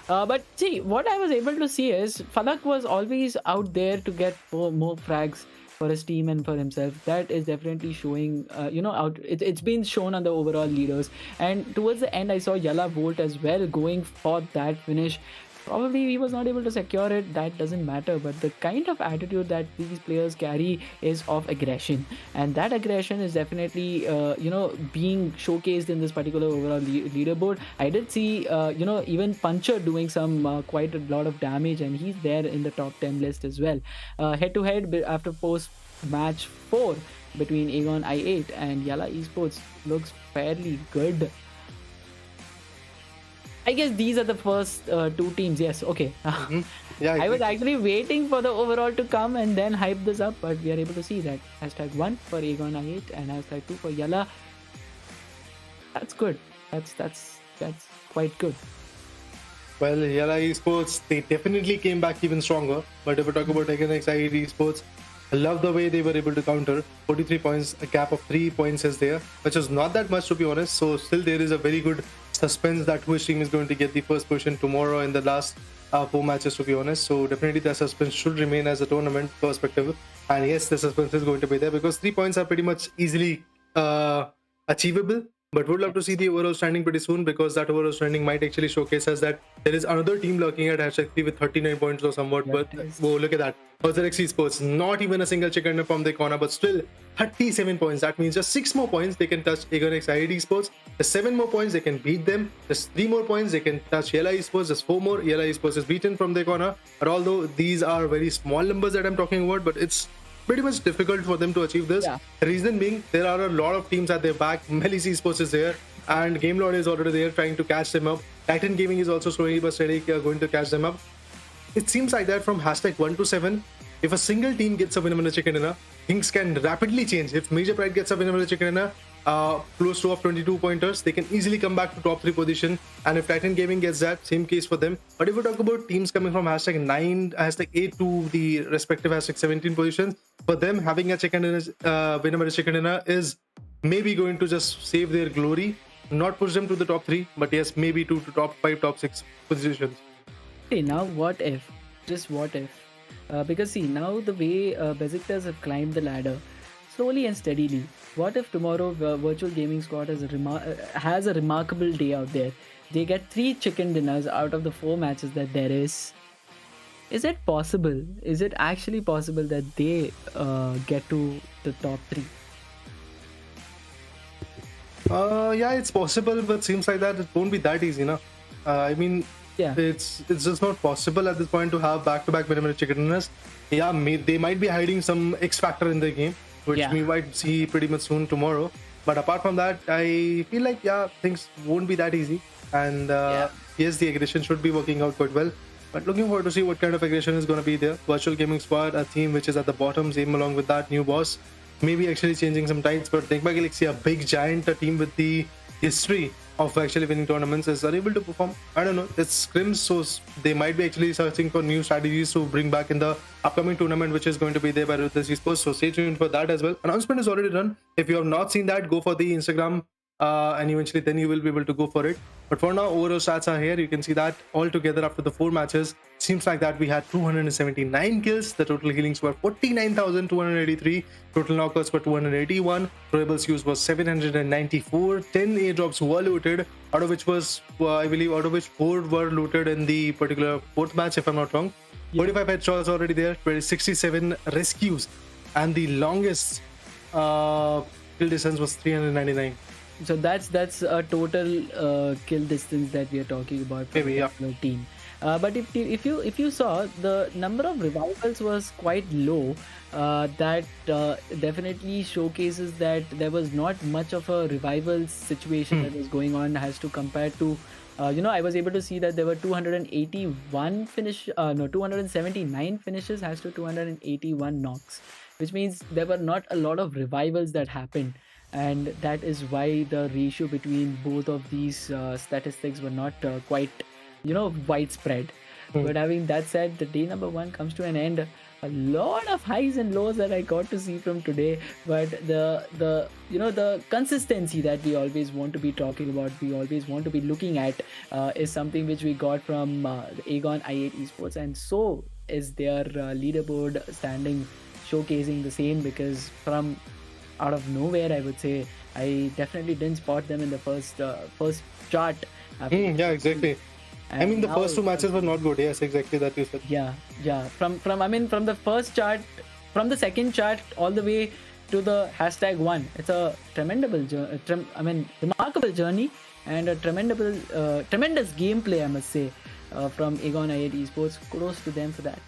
But see, what I was able to see is Falak was always out there to get more frags for his team and for himself. That is definitely showing, it's been shown on the overall leaders. And towards the end, I saw Yalla Volt as well going for that finish. Probably he was not able to secure it. That doesn't matter. But the kind of attitude that these players carry is of aggression, and that aggression is definitely, being showcased in this particular overall leaderboard. I did see, even Puncher doing some quite a lot of damage, and he's there in the top 10 list as well. Head to head after post match 4 between AGONxI8 and Yalla Esports looks fairly good. I guess these are the first two teams. Yes, okay. Yeah, I was exactly. actually waiting for the overall to come and then hype this up, but we are able to see that. #1 for AGONxI8 and #2 for Yalla. That's good. That's quite good. Well, Yalla Esports, they definitely came back even stronger. But if we talk about AGONxI8 Esports, I love the way they were able to counter. 43 points, a gap of 3 points is there, which is not that much to be honest. So still there is a very good suspense that which team is going to get the first position tomorrow in the last 4 matches, to be honest. So definitely the suspense should remain as a tournament perspective. And yes, the suspense is going to be there because 3 points are pretty much easily achievable. But would love to see the overall standing pretty soon, because that overall standing might actually showcase us that there is another team lurking at #3 with 39 points or somewhat. Yeah, But whoa, look at that. Ozarox Esports, not even a single chicken from the corner, but still 37 points. That means just 6 more points they can touch AGONxI8 Esports. Just 7 more points they can beat them. Just 3 more points they can touch Yalla Esports. Just 4 more, Yalla Esports is beaten from the corner. But although these are very small numbers that I'm talking about, but it's pretty much difficult for them to achieve this. Yeah. The reason being, there are a lot of teams at their back. Melise Esports is there, and GameLord is already there trying to catch them up. Titan Gaming is also slowly but steadily going to catch them up. It seems like that from #1 to 7, if a single team gets a winner in a chicken dinner, things can rapidly change. If Major Pride gets a winner in a chicken dinner, close to 22 pointers, they can easily come back to top 3 position. And if Titan Gaming gets that, same case for them. But if we talk about teams coming from #9, #8 to the respective #17 positions, for them having a chicken dinner, winner in a chicken dinner is maybe going to just save their glory, not push them to the top 3, but yes, maybe to top 5, top 6 positions. Okay, now what if? Just what if? Because see, now the way Besiktas have climbed the ladder, slowly and steadily. What if tomorrow Virtual Gaming Squad has a remarkable day out there? They get 3 chicken dinners out of the 4 matches that there is. Is it possible? Is it actually possible that they get to the top 3? Yeah, it's possible, but seems like that it won't be that easy, no? I mean, Yeah. it's just not possible at this point to have back-to-back minimum chicken dinners. Yeah, they might be hiding some X factor in the game, which Yeah. we might see pretty much soon tomorrow. But apart from that, I feel like things won't be that easy. And yes, the aggression should be working out quite well. But looking forward to see what kind of aggression is going to be there. Virtual Gaming Squad, a team which is at the bottom, same along with that new boss. Maybe actually changing some tides, but Nigma Galaxy, a big giant, a team with the history of actually winning tournaments, is unable to perform. I don't know. It's Scrims, so they might be actually searching for new strategies to bring back in the upcoming tournament, which is going to be there by Prizepool Esports. So stay tuned for that as well. Announcement is already done. If you have not seen that, go for the Instagram, and eventually then you will be able to go for it. But for now, overall stats are here. You can see that all together after the 4 matches, seems like that we had 279 kills. The total healings were 49,283. Total knockouts were 281. Throwables used was 794. 10 airdrops were looted, out of which was, I believe, 4 were looted in the particular 4th match, if I'm not wrong. 45 headshots already there. 67 rescues, and the longest kill distance was 399. So that's a total kill distance that we are talking about for Maybe, the particular team. But if you saw, the number of revivals was quite low. That definitely showcases that there was not much of a revival situation that was going on as to compare to. I was able to see that there were 279 finishes as to 281 knocks, which means there were not a lot of revivals that happened. And that is why the ratio between both of these statistics were not quite, widespread. But having that said, the day number 1 comes to an end. A lot of highs and lows that I got to see from today, but the consistency that we always want to be talking about, we always want to be looking at, is something which we got from AGONxI8 Esports, and so is their leaderboard standing showcasing the same, because from out of nowhere, I would say, I definitely didn't spot them in the first chart. Yeah, exactly. I mean, the now first two matches were not good. Yes, exactly that you said. yeah. From the first chart, from the second chart all the way to the #1. It's a remarkable journey and a tremendous gameplay, I must say, from AGONxI8 Esports. Kudos to them for that.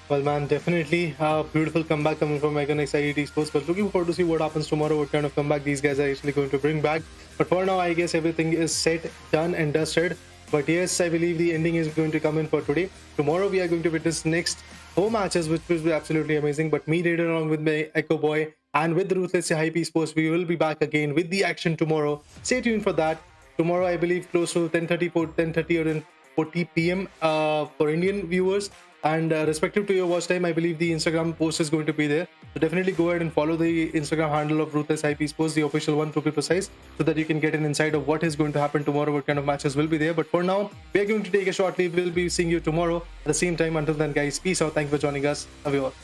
Well, man, definitely a beautiful comeback coming from AGONxI8 Esports. But looking forward to see what happens tomorrow, what kind of comeback these guys are actually going to bring back. But for now, I guess everything is set, done and dusted. But yes, I believe the ending is going to come in for today. Tomorrow, we are going to witness next 4 matches, which will be absolutely amazing. But me, Raider, along with my Echo Boy and with the Ruthless Hype Esports, we will be back again with the action tomorrow. Stay tuned for that. Tomorrow, I believe, close to 10:30 or 40 p.m. For Indian viewers. And respective to your watch time, I believe the Instagram post is going to be there. So definitely go ahead and follow the Instagram handle of Ruthless Hype Esports, the official one to be precise, so that you can get an insight of what is going to happen tomorrow, what kind of matches will be there. But for now, we are going to take a short leave. We'll be seeing you tomorrow at the same time. Until then, guys, peace out. Thank you for joining us. Love you all.